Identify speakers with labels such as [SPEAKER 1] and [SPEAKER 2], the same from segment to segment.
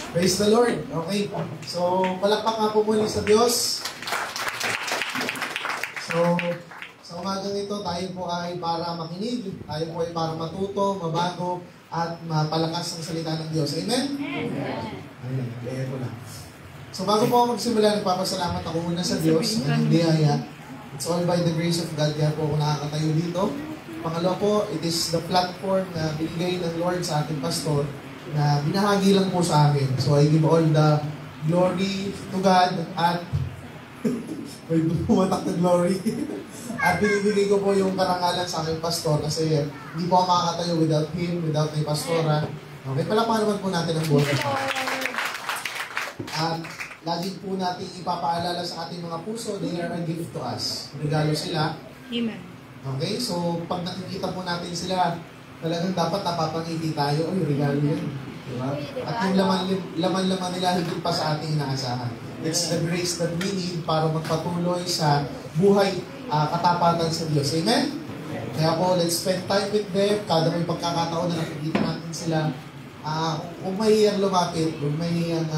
[SPEAKER 1] Praise the Lord. Okay. So, palakpak nga po muli sa Diyos. So, sa umagang ito, tayo po ay para makinig. Tayo po ay para matuto, mabago, at mapalakas ang salita ng Diyos. Amen? Amen. Kaya po lang. So, bago po ako magsimula, nagpapasalamat ako muna sa Diyos na hindi haya. It's all by the grace of God. Kaya po ako nakakatayo dito. Pangalawa po, it is the platform na binigay ng Lord sa ating pastor na binahagi lang po sa akin. So, I give all the glory to God at may bumatak na glory. At binibigay ko po yung karangalan sa aking pastor kasi hindi po ako makakatayo without him, without my pastora. Okay, palakpakan naman po natin ang buhay. At lagi po natin ipapaalala sa ating mga puso, they are a gift to us. Regalo sila.
[SPEAKER 2] Amen.
[SPEAKER 1] Okay, so pag nakikita po natin sila, talagang dapat napapangiti tayo. Ay, regalo yan. Diba? At yung laman nila higit pa sa ating inaasahan. It's the grace that we need para magpatuloy sa buhay katapatan sa Diyos. Amen? Kaya po, let's spend time with them. Kada may pagkakataon na nakikita natin sila. Kung mahihiyang lumapit, kung mahihiyang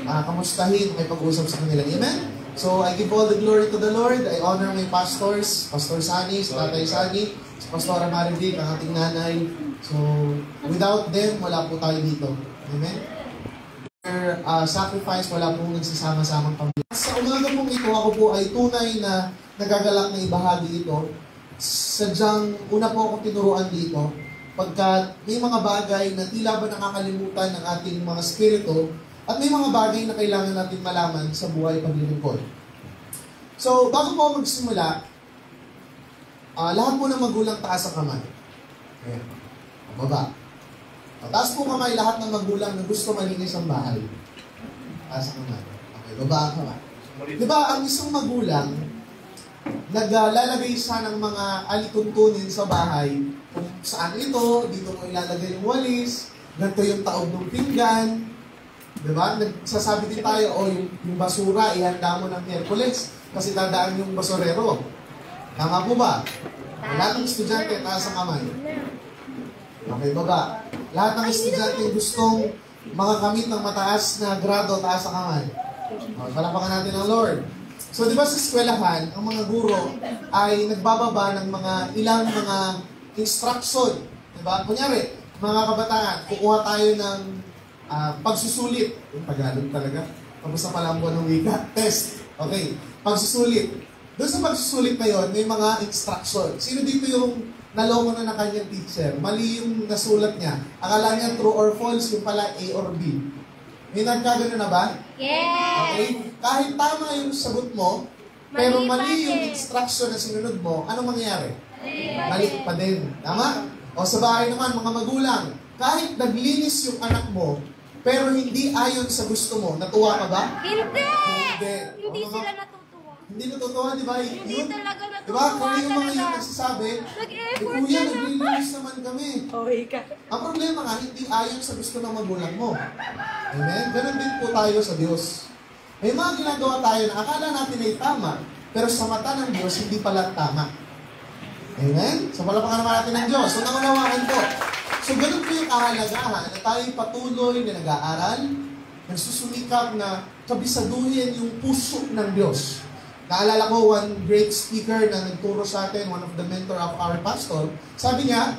[SPEAKER 1] kamustahin, may pag-usap sa kanila. Amen? So, I give all the glory to the Lord. I honor my pastors, Pastor Sani, si Tatay Sani, si Pastora Marivic, ang ating nanay. So, without them, wala po tayo dito. Amen? Their sacrifice, wala pong nagsasama-samang pamilya. Sa umaga pong ito, ako po ay tunay na nagagalak na ibahagi ito. Sadyang, una po akong tinuruan dito, pagkat may mga bagay na tila ba nakakalimutan ng ating mga spirito, at may mga bagay na kailangan natin malaman sa buhay paglilingkod. So, bago po ako magsimula, lahat po ng magulang taas ang kamay. Ayan. Baba. Taas po kamay lahat ng magulang na gusto malinis ang bahay. Taas ang kamay. Okay, baba ang kamay. Diba, ang isang magulang, naglalagay siya ng mga alituntunin sa bahay. Kung saan ito, dito mo ilalagay yung walis, ganito yung taob ng pinggan. Diba? Nagsasabi din tayo, yung basura, ihanda mo ng Miyerkules kasi dadaan yung basurero. Tama po ba? Lahat ng estudyante, taas ang kamay. Okay, baba. Lahat ng estudyante gustong makakamit ng mataas na grado, taas ang kamay. Okay, palapakan natin ang Lord. So, di ba sa eskwelahan, ang mga guro ay nagbababa ng ilang mga instruction. Di ba? Kunyari, mga kabataan, kukuha tayo ng pagsusulit. Yung Tagalog talaga. Tapos na pala ang buwan ng wika. Test. Okay. Pagsusulit. Doon sa pagsusulit na yun, may mga instruction. Sino dito yung naloko na ng kanyang teacher? Mali yung nasulat niya. Akala niya true or false, yung pala A or B. May nagkagano na ba?
[SPEAKER 2] Yes!
[SPEAKER 1] Okay. Kahit tama yung sagot mo, pero mali yung instruction na sinunod mo, anong mangyayari? Mali pa din. Tama? O sa bahay naman, mga magulang, kahit naglinis yung anak mo, pero hindi ayon sa gusto mo, natuwa ka ba?
[SPEAKER 2] Hindi! Hindi
[SPEAKER 1] O,
[SPEAKER 2] sila natutuwa.
[SPEAKER 1] Hindi natutuwa, di ba?
[SPEAKER 2] Hindi talaga natutuwa.
[SPEAKER 1] Di ba? Kaya yung mga yun
[SPEAKER 2] talaga.
[SPEAKER 1] nagsasabi,
[SPEAKER 2] Nag-effort
[SPEAKER 1] kuya,
[SPEAKER 2] ka
[SPEAKER 1] naglilinis naman kami.
[SPEAKER 2] Okay ka.
[SPEAKER 1] Ang problema nga, hindi ayon sa gusto ng magulang mo. Amen? Ganun din po tayo sa Diyos. May mga ginagawa tayo na akala natin ay tama, pero sa mata ng Diyos, hindi pala tama. Amen? So, palapakan naman natin ng Diyos. So, nakunawaan po. So, ganun po yung kahalagahan na tayo patuloy na nag-aaral, nagsusumikap na kabisaduhin yung puso ng Diyos. Naalala ko, one great speaker na nagturo sa atin, one of the mentor of our pastor, sabi niya,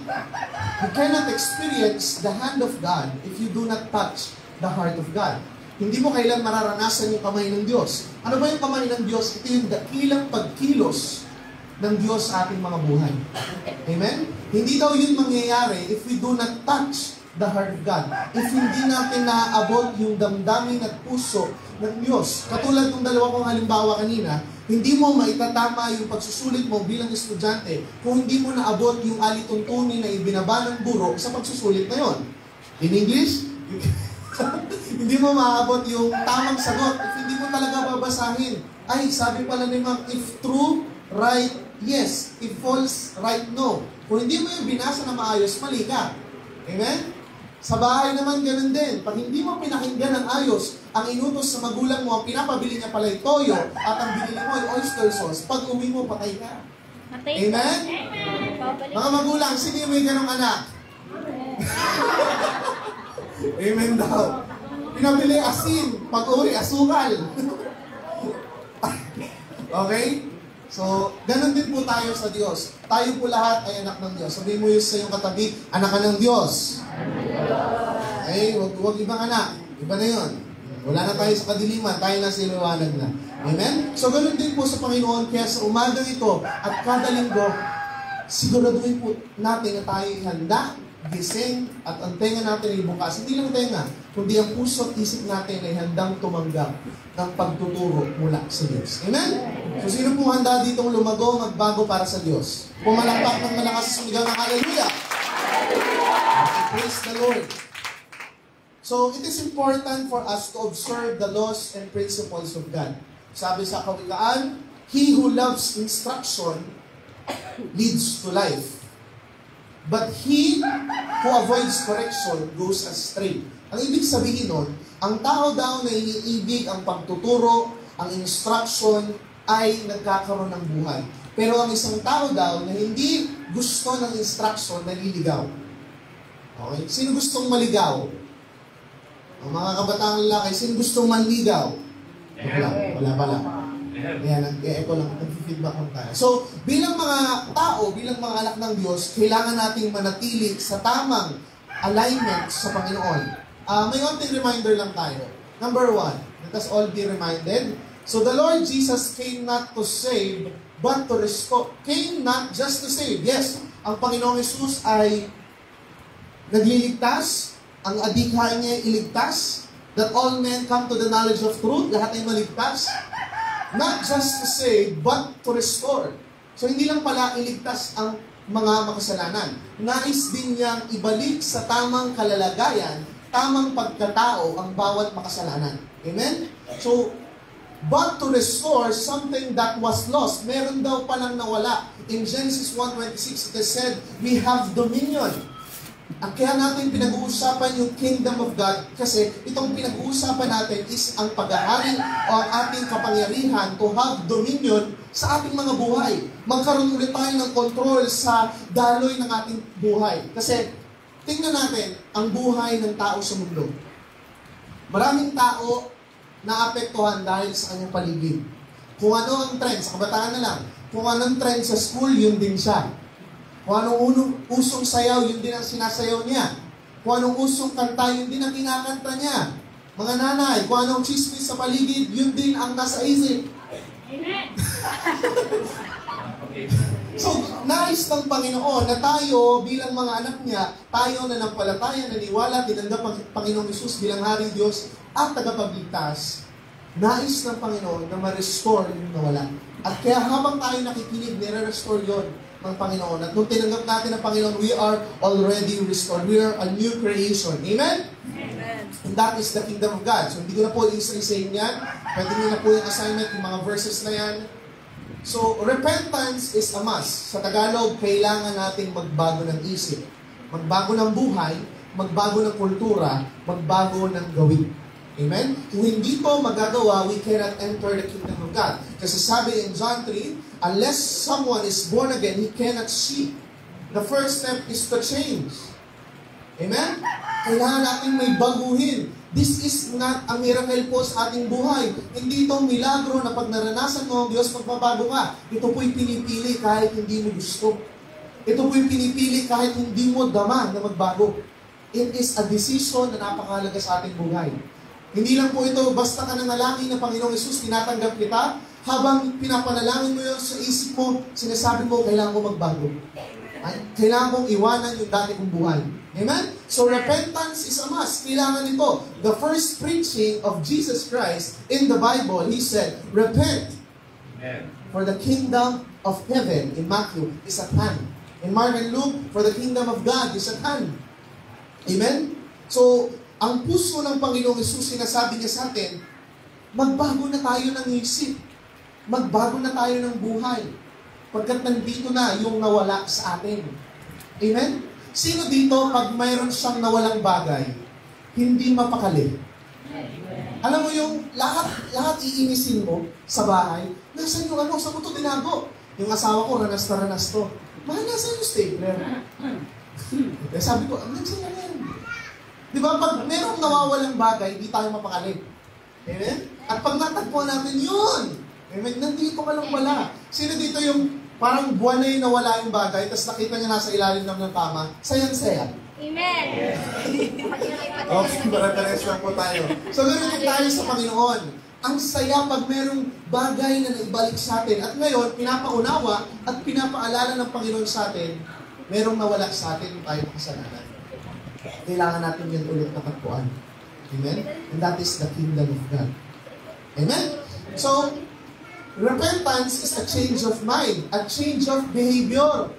[SPEAKER 1] you cannot experience the hand of God if you do not touch the heart of God. Hindi mo kailan mararanasan yung kamay ng Diyos. Ano ba yung kamay ng Diyos? Ito yung dakilang pagkilos ng Diyos sa ating mga buhay. Amen? Hindi daw yun mangyayari if we do not touch the heart of God. If hindi natin naaabot yung damdamin at puso ng Diyos. Katulad ng dalawa kong halimbawa kanina, hindi mo maitatama yung pagsusulit mo bilang estudyante kung hindi mo naabot yung alituntunin na ibinaba ng guro sa pagsusulit na yon. In English, hindi mo maaabot yung tamang sagot if hindi mo talaga babasahin. Ay, sabi pala ni Ma'am, if true, right, yes. If false, right, no. Kung hindi mo yung binasa na maayos, mali ka. Amen? Sa bahay naman ganun din. Pag hindi mo pinakinggan ng ayos, ang inutos sa magulang mo, ang pinapabili niya pala yung toyo at ang binili mo ay oyster sauce, pag uwi mo, patay ka. Amen? Mga magulang, sino yung may ganong anak? Amen daw. Pinabili asin, pag-uwi, asukal. Okay? So, ganun din po tayo sa Diyos. Tayo po lahat ay anak ng Diyos. Sabihin mo yun sa iyong katabi, anak ka ng Diyos. Okay? Huwag ibang anak. Iba na yun. Wala na tayo sa kadiliman, tayo na sa liwanag na. Amen? So, ganun din po sa Panginoon. Kaya sa umagang ito at kada linggo, siguraduhin po natin na tayo handa, gising, at ang tenga natin ay bukas. Hindi lang tenga, kundi ang puso at isip natin ay handang tumanggap ng pagtuturo mula sa Diyos. Amen? So, sino po handa ditong lumago, magbago para sa Diyos? Pumalakpak ng malakas sa sumigaw ng hallelujah! Okay, praise the Lord! So, it is important for us to observe the laws and principles of God. Sabi sa Kawikaan, he who loves instruction leads to life. But he who avoids correction goes astray. Ang ibig sabihin nun, ang tao daw na iniibig ang pagtuturo, ang instruction, ay nagkakaroon ng buhay. Pero ang isang tao daw na hindi gusto ng instruction, naliligaw. Okay? Sino gustong maligaw? Ang mga kabataang lalaki, sino gustong manligaw? Wala pala. Ayan, nag-e-echo lang, nag-feedback lang tayo. So, bilang mga tao, bilang mga anak ng Diyos, kailangan nating manatili sa tamang alignment sa Panginoon. May konting reminder lang tayo. Number 1, let us all be reminded. So, the Lord Jesus came not to save, but to restore. Came not just to save. Yes, ang Panginoong Jesus ay nagliligtas, ang adhikain niya ay iligtas, that all men come to the knowledge of truth, lahat ay maligtas. Not just to save, but to restore. So, hindi lang pala iligtas ang mga makasalanan. Nais din niyang ibalik sa tamang kalalagayan, tamang pagkatao ang bawat makasalanan. Amen? So, but to restore something that was lost. Meron daw palang nawala. In Genesis 1:26, it is said, we have dominion. Ang kaya natin pinag-uusapan yung kingdom of God kasi itong pinag-uusapan natin is ang paghahari o ang ating kapangyarihan to have dominion sa ating mga buhay. Magkaroon ulit tayo ng control sa daloy ng ating buhay. Kasi tingnan natin ang buhay ng tao sa mundo. Maraming tao naapektuhan dahil sa kanyang paligid. Kung ano ang trend, sa kabataan na lang, kung anong trend sa school, yun din siya. Kung anong usong sayaw, yun din ang sinasayaw niya. Kung anong usong kanta, yun din ang kinakanta niya. Mga nanay, kung anong chismis sa paligid, yun din ang nasa isip. Amen! So, nais ng Panginoon na tayo bilang mga anak niya, tayo na nampalataya, naniwala, tinanggap ang Panginoong Hesus bilang Hari Diyos at tagapagligtas. Nais ng Panginoon na ma-restore yung nawala. At kaya habang tayo nakikinig, nire-restore yun ng Panginoon. At nung tinanggap natin ng Panginoon, we are already restored. We are a new creation. Amen? Amen. And that is the kingdom of God. So, hindi ko na po isa-isayin yan. Pwede nyo na po yung assignment, yung mga verses na yan. So, repentance is a must. Sa Tagalog, kailangan nating magbago ng isip. Magbago ng buhay, magbago ng kultura, magbago ng gawin. Amen? Kung hindi po magagawa, we cannot enter the kingdom of God. Kasi sabi in John 3, unless someone is born again, he cannot see. The first step is to change. Amen? Kailangan natin may baguhin. This is not a miracle po sa ating buhay. Hindi itong milagro na pag naranasan mo ang Diyos, magbabago ka. Ito po'y pinipili kahit hindi mo gusto. Ito po'y pinipili kahit hindi mo dama na magbago. It is a decision na napakahalaga sa ating buhay. Hindi lang po ito, basta ka nanalangin ng Panginoong Hesus, tinatanggap kita, habang pinapanalangin mo yun sa isip mo, sinasabi mo, kailangan ko magbago. Kailangan kong iwanan yung dati kong buhay. Amen? So repentance is a must. Kailangan ito. The first preaching of Jesus Christ in the Bible, He said, repent. Amen. For the kingdom of heaven, in Matthew, is at hand. In Mark and Luke, for the kingdom of God is at hand. Amen? So, ang puso ng Panginoong Hesus, sinasabi niya sa atin, magbago na tayo ng isip. Magbago na tayo ng buhay. Pagkat nandito na yung nawala sa atin. Amen? Sino dito, pag mayroon siyang nawalang bagay, hindi mapakali? Alam mo yung lahat iinisin mo sa bahay, nasan yung ano, sa ko ito tinago? Yung asawa ko, ranas na ranas to. Mahal, nasan yung stapler? Sabi ko, nasan na yan? Di ba? Pag merong nawawalang bagay, hindi tayo mapakali. Amen? At pag natagpuan natin yun, amen, nandito ka lang pala. Sino dito yung parang buwan na yun nawala yung bagay, tapos nakita niya nasa ilalim ng kama, sayang-saya.
[SPEAKER 2] Amen.
[SPEAKER 1] Okay, para-pares lang po tayo. So, ganun din tayo sa Panginoon. Ang saya pag merong bagay na naibalik sa atin. At ngayon, pinapaunawa at pinapaalala ng Panginoon sa atin, merong nawala sa atin yung tayo kasalanan. Kailangan natin yan ulit natagpuan. Amen? And that is the kingdom of God. Amen? So, repentance is a change of mind, a change of behavior.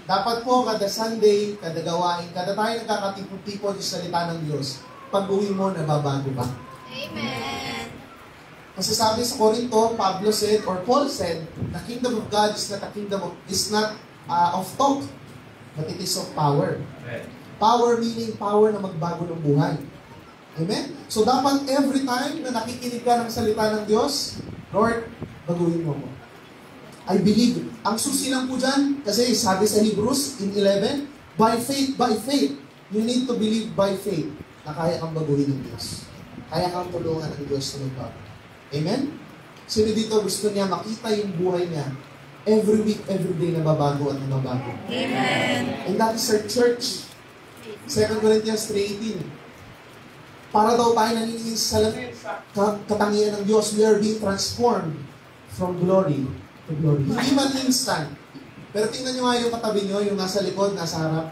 [SPEAKER 1] Dapat po kada Sunday, kada gawain, kada tayo nagkakatipon-tipon sa salita ng Diyos, pag-uwi mo, nababago ka.
[SPEAKER 2] Amen.
[SPEAKER 1] Kasi sabi sa Corinto, Pablo said, or Paul said, the kingdom of God is not of talk, but it is of power. Power meaning power na magbago ng buhay. Amen? So dapat every time na nakikinig ka ng salita ng Diyos, Lord, baguhin mo mo. I believe. Ang susi lang po dyan, kasi sabi sa Hebrews in 11, by faith, you need to believe by faith na kaya kang baguhin ng Diyos. Kaya kang tulungan ng Diyos sa magbago. Amen? Sino dito gusto niya makita yung buhay niya every week, every day na babago at nababago?
[SPEAKER 2] Amen.
[SPEAKER 1] And that is our church. 2 Corinthians 3:18. Para daw tayo nanininis sa katangian ng Diyos, we are being transformed from glory to glory. Hindi man instant. Pero tingnan nyo nga yung katabi nyo, yung nasa likod, nasa harap.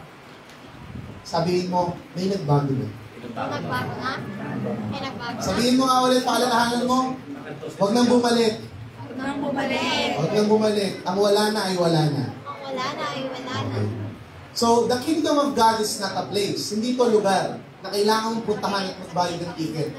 [SPEAKER 1] Sabihin mo, may nagbago na.
[SPEAKER 2] Nagbago na? May nagbago na?
[SPEAKER 1] Sabihin mo nga ulit, paalalahanan mo, huwag nang bumalik.
[SPEAKER 2] Huwag nang bumalik.
[SPEAKER 1] Huwag nang bumalik. Ang wala na ay wala na.
[SPEAKER 2] Ang wala na ay wala na.
[SPEAKER 1] So, the kingdom of God is not a place. Hindi ito lugar na kailangan mong puntahan at magbayad ng ticket.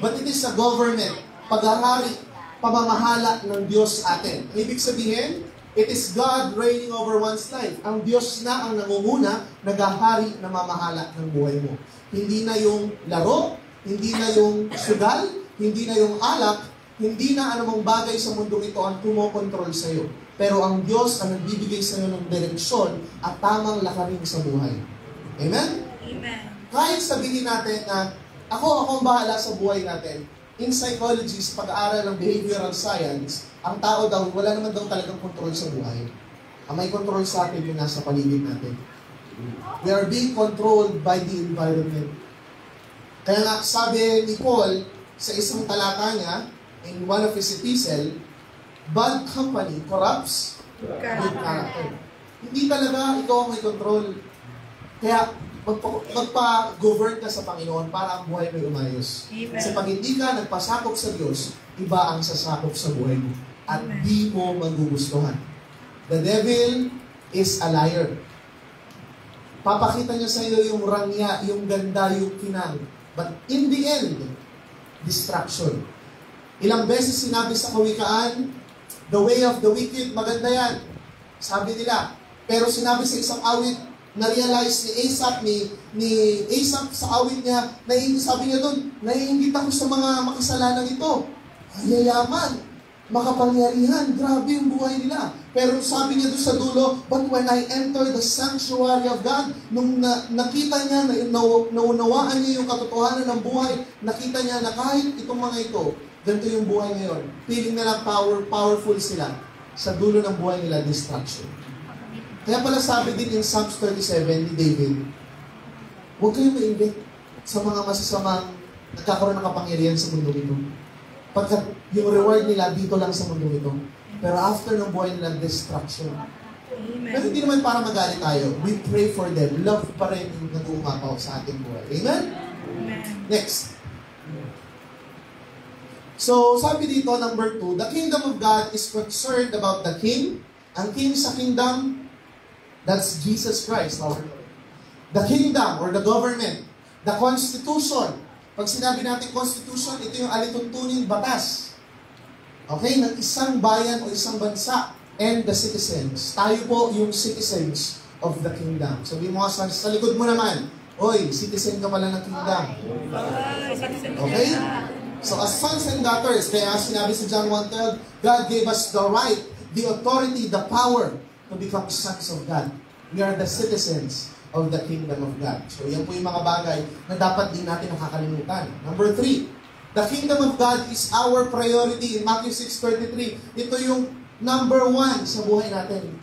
[SPEAKER 1] But it is a government, pag-ahari, pamamahala ng Diyos atin. Ibig sabihin, it is God reigning over one's life. Ang Diyos na ang nangunguna, nag-ahari na mamahala ng buhay mo. Hindi na yung laro, hindi na yung sugal, hindi na yung alak, hindi na anumang bagay sa mundong ito ang kumokontrol sa iyo. Pero ang Diyos ang nagbibigay sa iyo ng direksyon at tamang lakarin sa buhay. Amen?
[SPEAKER 2] Amen.
[SPEAKER 1] Kahit sabihin natin na ako ang bahala sa buhay natin, in psychology, sa pag-aaral ng behavioral science, ang tao daw, wala naman daw talagang control sa buhay. Ang may control sa atin yung nasa paligid natin. We are being controlled by the environment. Kaya nga, sabi ni Paul sa isang talata niya, in one of his epistle, bad company corrupts good character. Hindi talaga ikaw ang may control. Kaya, magpa-govern ka sa Panginoon para ang buhay mo umayos. Kasi pag hindi ka nagpasakop sa Diyos, iba ang sasakop sa buhay mo. At di mo magugustuhan. The devil is a liar. Papakita niya sa iyo yung rangya, yung ganda, yung kinang. But in the end, distraction. Ilang beses sinabi sa kawikaan, the way of the wicked, maganda yan. Sabi nila. Pero sinabi sa isang awit, na-realize ni Asaph sa awit niya, sabi niya doon, naiingit ako sa mga makasalanan ito. Yayaman, makapangyarihan, grabe yung buhay nila. Pero sabi niya doon sa dulo, but when I enter the sanctuary of God, nung nakita niya, naunawaan niya yung katotohanan ng buhay, nakita niya na kahit itong mga ito, ganito yung buhay ngayon. Feeling na lang powerful sila. Sa dulo ng buhay nila, distraction. Kaya pala sabi din in Psalms 37 ni David, huwag kayong ma-invite sa mga masasamang nagkakaroon ng kapangyarihan sa mundo ito. Pagkat yung reward nila dito lang sa mundo ito. Pero after ng buhay nila, distraction.
[SPEAKER 2] Amen.
[SPEAKER 1] Pero hindi naman para magalit tayo. We pray for them. Love pa rin yung nag-uumapaw sa ating buhay. Amen?
[SPEAKER 2] Amen.
[SPEAKER 1] Next. So, sabi dito, number 2, the kingdom of God is concerned about the king. Ang king sa kingdom, that's Jesus Christ, our Lord. The kingdom or the government, the constitution. Pag sinabi natin constitution, ito yung alituntunin batas. Okay? Ng isang bayan o isang bansa and the citizens. Tayo po yung citizens of the kingdom. Sabihin mo nga sa likod mo naman, oy, citizen ka pala ng kingdom. Okay? So as sons and daughters, kaya sinabi sa John 1:12, God gave us the right, the authority, the power to become sons of God. We are the citizens. of the kingdom of God. So yan po yung mga bagay na dapat din natin nakakalimutan. Number 3, the kingdom of God is our priority. In Matthew 6:33, ito yung number 1 sa buhay natin.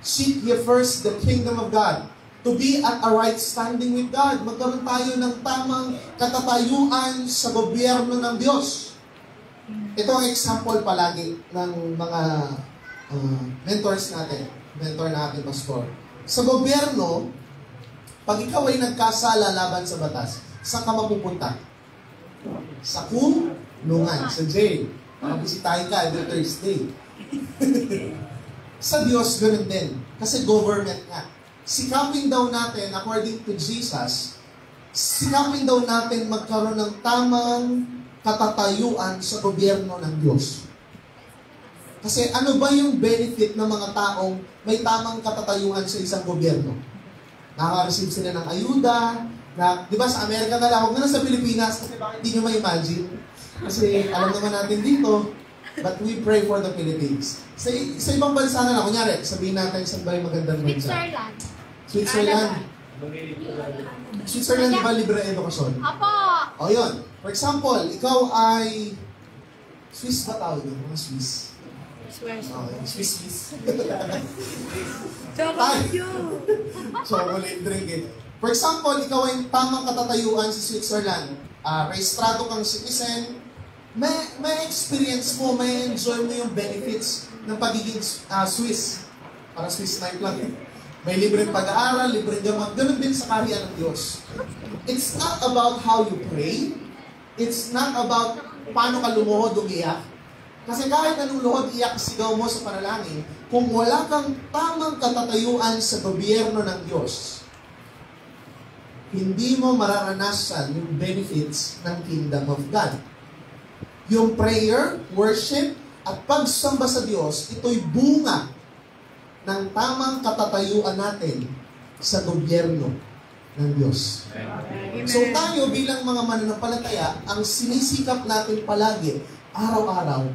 [SPEAKER 1] Seek ye first the kingdom of God. To be at a right standing with God. Magkaroon tayo ng tamang katatayuan sa gobyerno ng Diyos. Ito ang example palagi ng mga mentors natin. Mentor natin, pastor. Sa gobyerno, pag ikaw ay nagkasala laban sa batas, saan ka mapupunta? Sa kulungan, sa jail. Makabisitahin ka every Thursday. Sa Diyos, ganun din. Kasi government nga. Sikapin daw natin, according to Jesus, sikapin daw natin magkaroon ng tamang katatayuan sa gobyerno ng Diyos. Kasi ano ba yung benefit ng mga taong may tamang katatayuan sa isang gobyerno? Nakaka-receive sila ng ayuda, na, di ba sa Amerika na lang, huwag na sa Pilipinas, kasi bakit hindi nyo ma-imagine? Kasi alam naman natin dito, but we pray for the Philippines. Sa ibang bansa na lang, kunyari, sabihin natin saan ba yung magandang bansa?
[SPEAKER 2] Switzerland.
[SPEAKER 1] Switzerland. Switzerland, di ba libre edukasyon?
[SPEAKER 2] Apo.
[SPEAKER 1] O yun. For example, ikaw ay Swiss ba tawag yun? Mga Swiss. Okay, Swiss.
[SPEAKER 2] Chocolate yun.
[SPEAKER 1] Chocolate drink eh. For example, ikaw ay tamang katatayuan sa Switzerland. Rehistrado kang citizen. May experience mo, may enjoy mo yung benefits ng pagiging Swiss. Para Swiss life lang eh. May libreng pag-aaral, libreng gamot. Ganun din sa kaharian ng Diyos. It's not about how you pray. It's not about paano ka lumuhod o iyak. Kasi kahit anong luhod iyak sigaw mo sa panalangin, kung wala kang tamang katatayuan sa gobyerno ng Diyos, hindi mo mararanasan yung benefits ng kingdom of God. Yung prayer, worship, at pagsamba sa Diyos, ito'y bunga ng tamang katatayuan natin sa gobyerno ng Diyos.
[SPEAKER 2] Amen.
[SPEAKER 1] So tayo bilang mga mananampalataya, ang sinisikap natin palagi, araw-araw,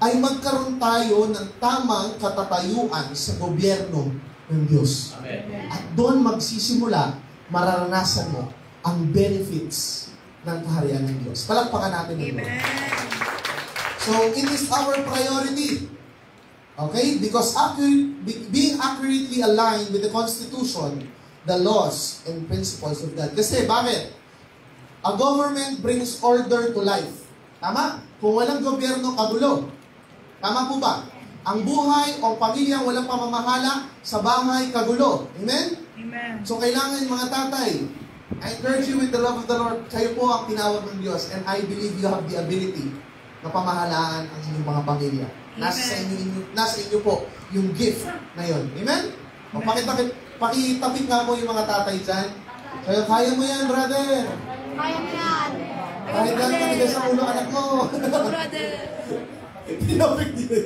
[SPEAKER 1] ay magkaroon tayo ng tamang katatayuan sa gobyerno ng Diyos.
[SPEAKER 3] Amen.
[SPEAKER 1] At doon magsisimula, mararanasan mo ang benefits ng kaharian ng Diyos. Palakpakan natin ito.
[SPEAKER 2] Amen.
[SPEAKER 1] So, it is our priority. Okay? Because being accurately aligned with the Constitution, the laws and principles of God. Kasi, bakit? A government brings order to life. Tama? Kung walang gobyerno, kagulo. Tama po ba? Ang buhay o pamilya walang pamamahala, sa bahay, kagulo. Amen?
[SPEAKER 2] Amen.
[SPEAKER 1] So, kailangan mga tatay, I encourage you with the love of the Lord, kayo po ang tinawag ng Diyos, and I believe you have the ability na pamahalaan ang inyong mga pamilya. Nasa inyo po yung gift na yun. Amen? O, pakitapit nga po yung mga tatay dyan. Kaya mo yan, brother.
[SPEAKER 2] Kaya mo yan.
[SPEAKER 1] Kahit lang katigas sa ulo, anak mo.
[SPEAKER 2] Brother.
[SPEAKER 1] Tinapik nila.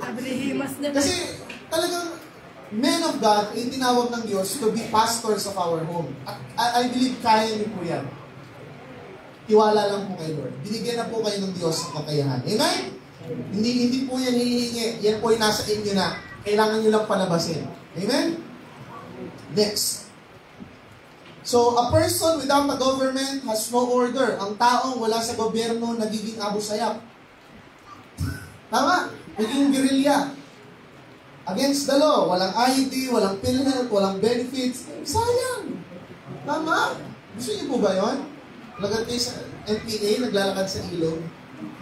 [SPEAKER 2] Abrihimas na.
[SPEAKER 1] Kasi talagang men of God ay tinawag ng Diyos to be pastors of our home. At I believe kaya niyo po yan. Tiwala lang po kay Lord. Binigyan na po kayo ng Diyos ng kakayahan. Amen? Hindi po yan hihingi. Yan po ay nasa inyo na. Kailangan nyo lang palabasin. Amen? Next. So, a person without a government has no order. Ang taong wala sa gobyerno nagiging Abu Sayyaf. Tama? Naging guerrilla. Against the law. Walang ID, walang PhilHealth, walang benefits. Sayang. Tama? Gusto niyo po ba yun? Lagad kayo sa NPA, naglalakad sa ilog.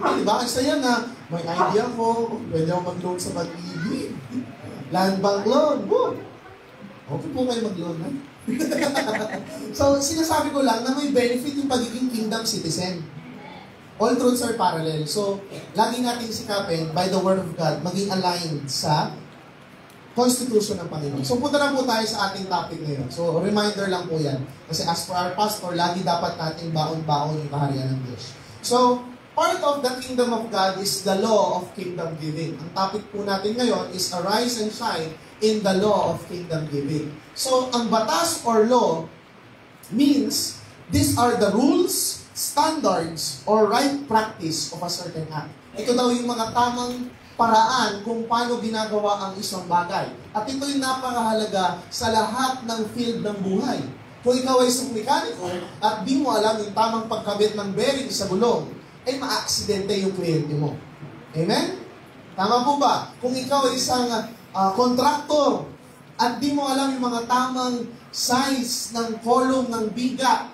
[SPEAKER 1] Diba? Ang saya na, may ID ako, pwede ako mag-loan sa Pag-ibig. Land bank loan. Woo! Okay po kayo mag-loan, ha? So, sinasabi ko lang na may benefit yung pagiging kingdom citizen. All truths are parallel. So, lagi natin sikapin, by the Word of God, maging aligned sa Constitution ng Panginoon. So, punta na po tayo sa ating topic ngayon. So, reminder lang po yan. Kasi as for our pastor, lagi dapat nating baon-baon yung kaharian ng Diyos. So, part of the kingdom of God is the law of kingdom giving. Ang topic po natin ngayon is arise and shine in the law of kingdom giving. So, ang batas or law means these are the rules, standards, or right practice of a certain act. Ito daw yung mga tamang paraan kung paano ginagawa ang isang bagay. At ito'y napakahalaga sa lahat ng field ng buhay. Kung ikaw ay isang mekaniko at di mo alam yung tamang pagkabit ng bearing sa gulong, ay maaksidente yung kliyente mo. Amen? Tama po ba? Kung ikaw ay isang kontraktor at di mo alam yung mga tamang size ng kolong ng biga,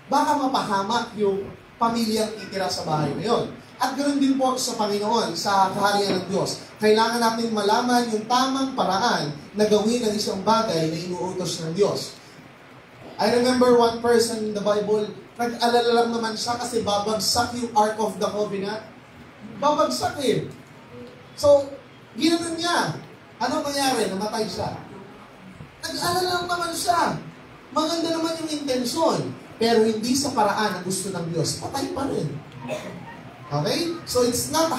[SPEAKER 1] baka mapahamak yung pamilyang itira sa bahay na yun. At ganoon din po sa Panginoon, sa kaharian ng Diyos. Kailangan natin malaman yung tamang paraan na gawin ang isang bagay na inuutos ng Diyos. I remember one person in the Bible, nag-alala lang naman siya kasi babagsak yung Ark of the Covenant. Babagsak eh. So, ginanon niya. Ano nangyari? Namatay siya. Nag-alala lang naman siya. Maganda naman yung intensyon, pero hindi sa paraan na gusto ng Diyos. Patay pa rin. Okay? So, it's not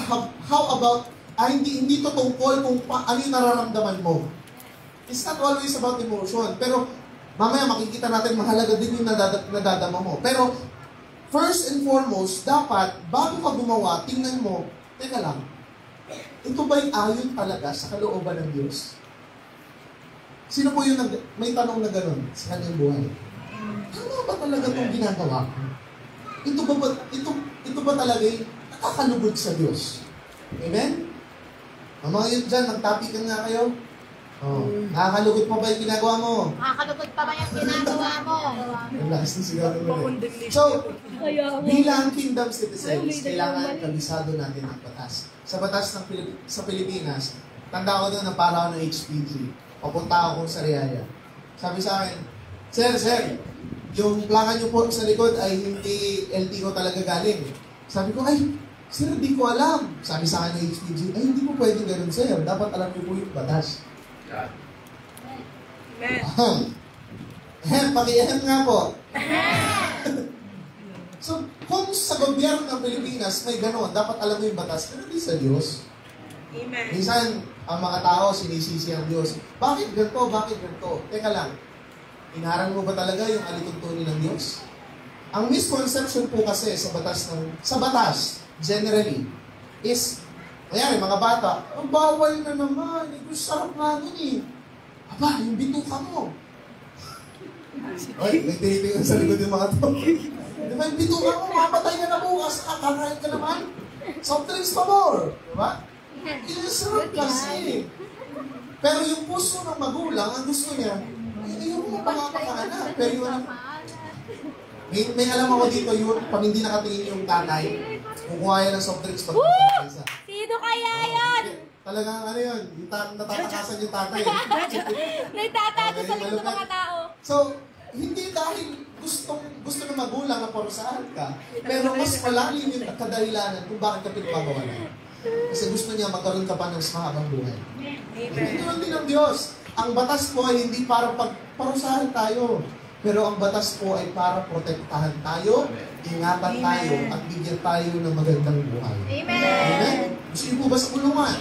[SPEAKER 1] how about, hindi to tungkol kung ano yung nararamdaman mo. It's not always about emotion. Pero, mamaya makikita natin mahalaga din yung nadadama mo. Pero, first and foremost, dapat, bago ka gumawa, tingnan mo, teka lang, ito ba'y ayon talaga sa kalooban ng Diyos? Sino po yung may tanong na gano'n sa kanyang buhay? Tama ba talaga itong ginagawa ko? Ito ba talaga yung nakakalugod sa Diyos? Amen? Ang mga yun dyan, magtapikan nga kayo. Oh, nakakalugod pa ba yung ginagawa mo?
[SPEAKER 2] Nakakalugod pa ba yung ginagawa mo?
[SPEAKER 1] Ang lakas ng sigaw mo. So, bilang kingdom citizens, kailangan kabisado natin ang batas. Sa batas ng sa Pilipinas, tanda ko doon na para ako ng HPG. Papunta ako sa Riyaya. Sabi sa akin, Sir, yung plaka niyo po sa likod ay hindi LTO talaga galing. Sabi ko, sir, di ko alam. Sabi sa akin ng HPG, hindi po pwedeng ganun, sir. Dapat alam niyo po yung batas. Paki-ahem nga po. So, kung sa gobyerno ng Pilipinas may gano'n, dapat alam mo yung batas, pero di sa Diyos.
[SPEAKER 2] Amen.
[SPEAKER 1] Minsan, ang mga tao, sinisisi ang Diyos. Bakit ganito? Bakit ganito? Teka lang, inaral mo ba talaga yung alituntunin ng Diyos? Ang misconception po kasi sa batas, generally, is, kaya mga bata, ang bawal na naman, sarap nga nun eh. Aba, yung bituka mo. Oy, may tinitingnan sa likod yung mga to. Di ba, yung bituka mo, mapatay ka na bukas, kakain ka naman. Soft drinks pa more. Di ba? Sarap kasi. Pero yung puso ng magulang, ang gusto niya, yung mapangapakaana. Pero yung may alam ako dito, yung pag hindi nakatingin yung tatay, kukuha yan ng soft drinks pag nasa isa.
[SPEAKER 2] Sino kaya yan?
[SPEAKER 1] Talagang ano yun, yung natatakasan yung tatay.
[SPEAKER 2] Nagtatago sa likod ng mga tao.
[SPEAKER 1] So, hindi dahil gusto ng magulang na parusahan ka, pero mas malalim yung kadahilanan kung bakit ka pinapagawalan. Kasi gusto niya magkaroon ka pa ng mahabang buhay. Hindi naman din ng Diyos. Ang batas po ay hindi para parusahan tayo. Pero ang batas po ay para protektahan tayo, ingatan tayo, at bigyan tayo ng magandang buhay.
[SPEAKER 2] Amen!
[SPEAKER 1] Amen? Gusto niyo po ba sa kulungan?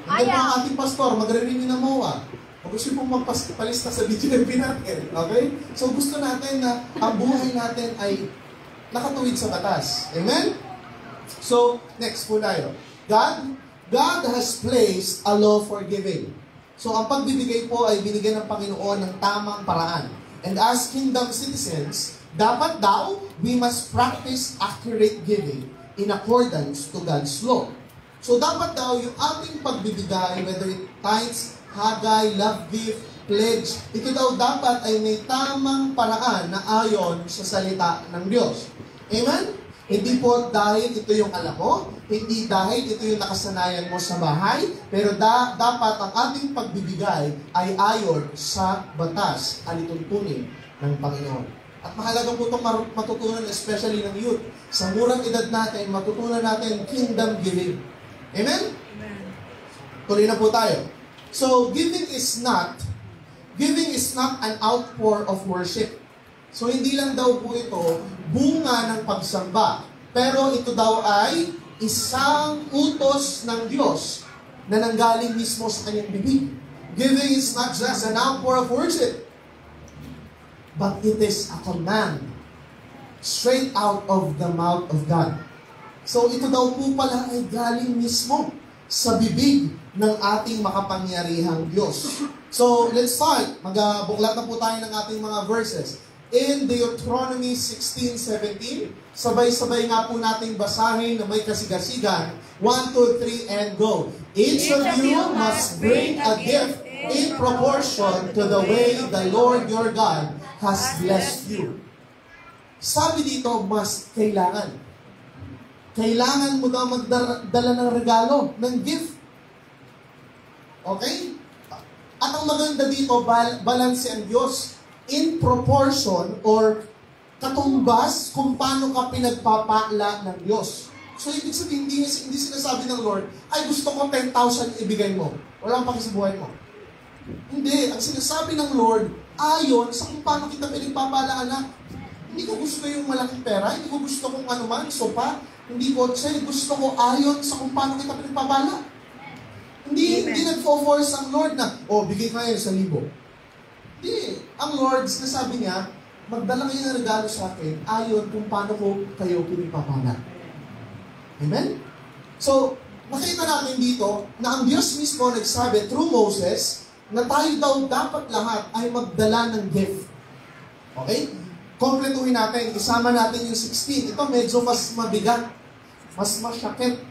[SPEAKER 1] Hanggang pa ang ating pastor, magre-renew ng MOA. O gusto niyo pong magpalista sa BGMP natin. Okay? So gusto natin na ang buhay natin ay nakatuwid sa batas. Amen? So, next po tayo. God has placed a law for giving. So, ang pagbibigay po ay binigyan ng Panginoon ng tamang paraan. And as kingdom citizens, dapat daw, we must practice accurate giving in accordance to God's law. So, dapat daw yung ating pagbibigay, whether it tithes, hagay, love gift, pledge, ito daw dapat ay may tamang paraan na ayon sa salita ng Diyos. Amen? Hindi po dahil ito yung alam mo, hindi dahil ito yung nakasanayan mo sa bahay, pero dapat ang ating pagbibigay ay ayon sa batas, alituntunin ng Panginoon. At mahalaga po itong matutunan, especially ng youth. Sa murang edad natin, matutunan natin kingdom giving. Amen?
[SPEAKER 2] Amen.
[SPEAKER 1] Tuloy na po tayo. So, giving is not an outpour of worship. So, hindi lang daw po ito bunga ng pagsamba. Pero ito daw ay isang utos ng Diyos na nanggaling mismo sa kanyang bibig. Giving is not just an outpour of worship, but it is a command straight out of the mouth of God. So ito daw po pala ay galing mismo sa bibig ng ating makapangyarihang Diyos. So, let's start. Magbuklat na po tayo ng ating mga verses. In Deuteronomy 16:17, sabay-sabay nga po nating basahin na may kasigasigan. 1, 2, 3, and go. Each of you must bring a gift in proportion to the way the Lord your God has blessed you. Sabi dito, must, kailangan. Kailangan mo daw magdala ng regalo, ng gift. Okay? At ang maganda dito, balance ang Diyos in proportion or katumbas kung paano ka pinagpapala ng Diyos. So, ibig sabihin, hindi sinasabi ng Lord, ay gusto ko 10,000 ibigay mo. Walang pakisibuhay mo. Hindi. Ang sinasabi ng Lord, ayon sa kung paano kita pinagpapala, anak. Hindi ko gusto yung malaking pera, hindi ko gusto kung ano man, sopa, hindi ko, gusto ko ayon sa kung paano kita pinagpapala. Hindi nagfo-force ang Lord na, bigay ka ngayon 1,000. Hindi. Ang Lord, sinasabi niya, magdala kayo ng regalo sa akin ayon kung paano ko kayo pinagpapala. Amen? So, nakita natin dito na ang Diyos mismo nagsabi through Moses na tayo daw dapat lahat ay magdala ng gift. Okay? Kompletuhin natin. Isama natin yung 16. Ito medyo mas mabigat. Mas masyakit.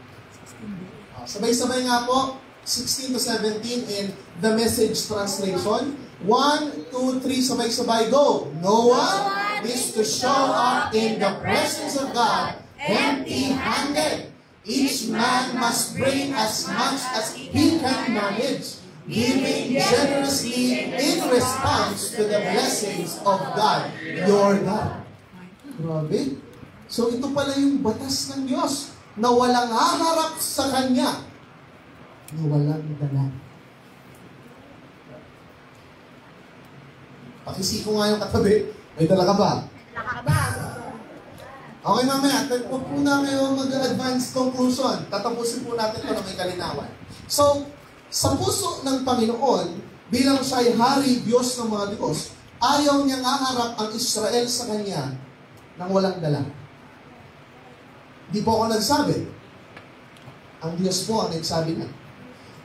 [SPEAKER 1] Sabay-sabay nga po. 16 to 17 in the Message translation. 1, 2, 3, sabay-sabay, go! No one is to show up in the presence of God empty-handed. Each man must bring as much as he can manage, giving generously in response to the blessings of God, your God. Grabe. So ito pala yung batas ng Diyos na walang haharap sa Kanya na walang dala. Pakisiko nga yung katabi. May dala ka ba? Okay, mamaya. Huwag po na kayo mag-advance conclusion. Tatapusin po natin ito na may kalinawan. So, sa puso ng Panginoon, bilang siya'y hari, Diyos ng mga Diyos, ayaw niyang aharap ang Israel sa Kanya nang walang dala. Di po ako nagsabi. Ang Diyos po ang nagsabi na.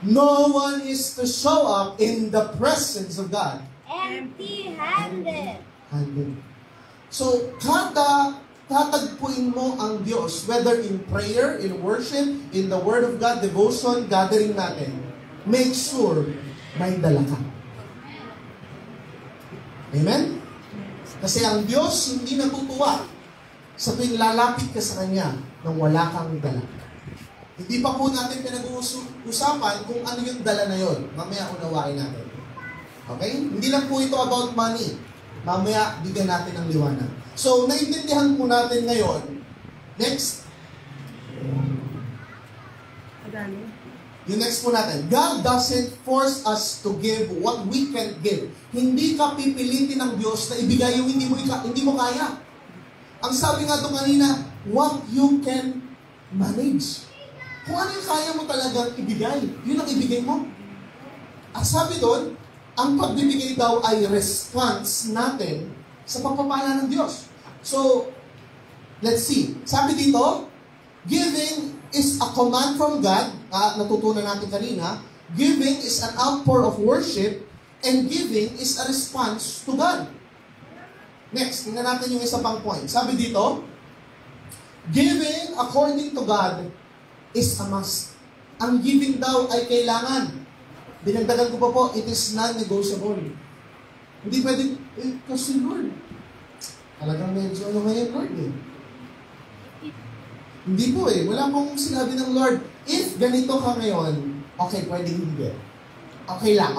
[SPEAKER 1] No one is to show up in the presence of God
[SPEAKER 2] empty-handed.
[SPEAKER 1] So, kada tatagpuin mo ang Diyos, whether in prayer, in worship, in the Word of God, devotion, gathering natin, make sure may dala ka. Amen? Kasi ang Diyos hindi natutuwa sa tuwing lalapit ka sa Kanya nang wala kang dala. Hindi pa po natin pinag-uusapan kung ano yung dala na yon. Mamaya unawain natin. Okay? Hindi lang po ito about money. Mamaya, bigyan natin ng liwanag. So, naintindihan po natin ngayon. Next. Yung next po natin. God doesn't force us to give what we can give. Hindi ka pipilitin ng Diyos na ibigay yung hindi mo kaya. Ang sabi nga doon kanina, what you can manage. Kung ano yung kaya mo talagang ibigay, yun ang ibigay mo. At sabi doon, ang pagbibigay daw ay response natin sa pagpapala ng Diyos. So, let's see. Sabi dito, giving is a command from God, natutunan natin kanina. Giving is an outpour of worship, and giving is a response to God. Next, tingnan natin yung isa pang point. Sabi dito, giving according to God is a must. Ang giving daw ay kailangan. Dinagdagan ko pa po, it is non-negotiable. Hindi pwede, kasi Lord, talagang medyo ano ngayon, Lord eh. Hindi po eh, wala pong sinabi ng Lord, if ganito ka ngayon, okay, pwede hindi. Okay lang.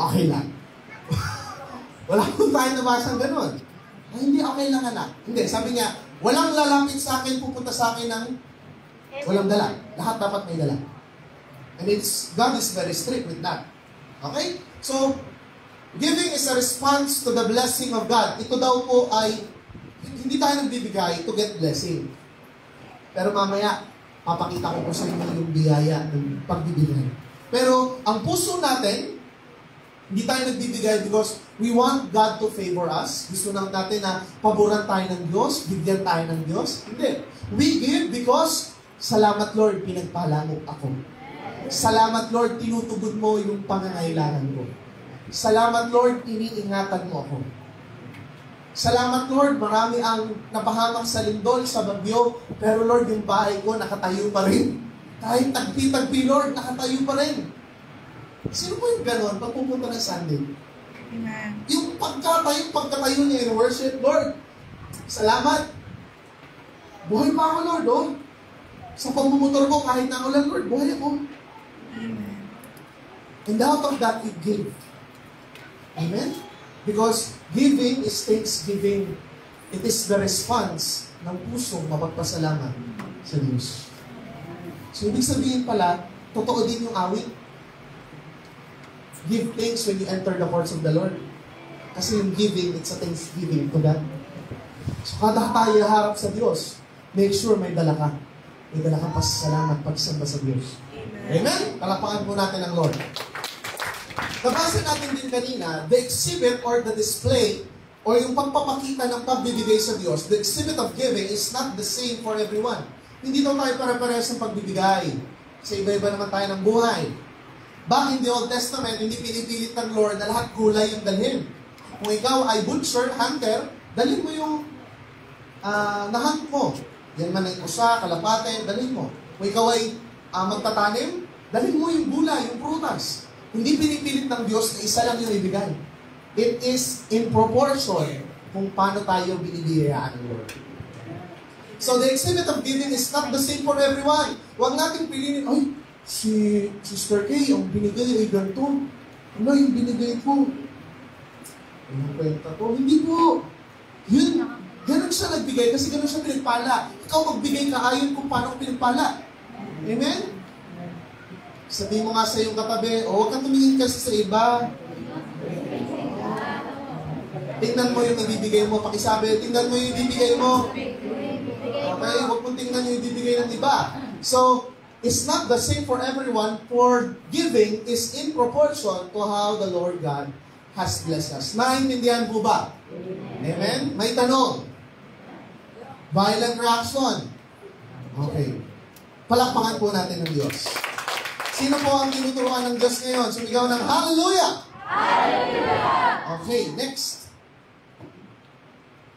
[SPEAKER 1] Wala po tayo nabasang ganun. Ay, hindi, okay lang anak. Hindi, sabi niya, walang lalapit sa akin, pupunta sa akin ng walang dala. Lahat dapat may dala. And God is very strict with that. Okay? So, giving is a response to the blessing of God. Ito daw po ay, hindi tayo nagbibigay to get blessing. Pero mamaya, papakita ko po sa inyo yung biyaya ng pagbibigay. Pero, ang puso natin, hindi tayo nagbibigay because we want God to favor us. Gusto lang natin na paboran tayo ng Diyos, bigyan tayo ng Diyos. Hindi. We give because, salamat Lord, pinagpala mo ako. Salamat, Lord, tinutugon mo yung pangangailangan ko. Salamat, Lord, iniingatan mo ako. Salamat, Lord, marami ang napahamak sa lindol, sa bagyo, pero Lord, yung bahay ko nakatayo pa rin. Kahit tagpi-tagpi, Lord, nakatayo pa rin. Sino po yung gano'n pag pupunta ng Sunday?
[SPEAKER 2] Amen.
[SPEAKER 1] Yung pagkatayo niya in worship, Lord, salamat. Buhay pa ako, Lord, oh. Sa pagmumotor ko, kahit na ulan, Lord, buhay ako.
[SPEAKER 2] Amen.
[SPEAKER 1] And out of that, we give. Amen? Because giving is thanksgiving. It is the response ng pusong mapagpasalamat sa Diyos. So, ibig sabihin pala, totoo din yung awit. Give thanks when you enter the courts of the Lord. Kasi yung giving, it's a thanksgiving to God. So, kada tayo harap sa Diyos, make sure may dala ka. May dala kang pasasalamat pagsamba sa Diyos. Amen? Palakpakan po natin ang Lord. Nabasa natin din kanina, the exhibit or the display o yung pagpapakita ng pagbibigay sa Diyos, the exhibit of giving is not the same for everyone. Hindi daw tayo pare-parehas ng pagbibigay. Kasi iba-iba naman tayo ng buhay. Back in the Old Testament, hindi pinipilit ng Lord na lahat gulay yung dalhin. Kung ikaw ay butcher, hunter, dalhin mo yung nahunt mo. Yan man ay kusa, kalapate, dalhin mo. Kung ikaw ay magtatanim, dalhin mo yung gulay, yung prutas. Hindi pinipilit ng Diyos na isa lang yung ibigay. It is in proportion kung paano tayo binibiyayaan ng Lord. So the exhibit of giving is not the same for everyone. Huwag natin piliin, ay, si Sister Kay, ang binigay ay ganito. Ano yung binigay ko? Anong kwenta to? Hindi po. Yun, ganun siya nagbigay kasi ganun siya pinagpala. Ikaw magbigay ka ayon kung paano pinagpala. Amen? Sabi mo nga sa iyong katabi, huwag kang tumingin kasi sa iba. Tingnan mo yung ibibigay mo. Pakisabi, tingnan mo yung ibibigay mo. Okay? Huwag mong tingnan yung ibibigay ng iba. So, it's not the same for everyone. For giving is in proportion to how the Lord God has blessed us. Naintindihan po ba? Amen? May tanong. Violent reaction. Okay. Palakpakan po natin ng Diyos. Sino po ang tinuturuan ng Diyos ngayon? Sumigaw ng Hallelujah! Hallelujah! Okay, next.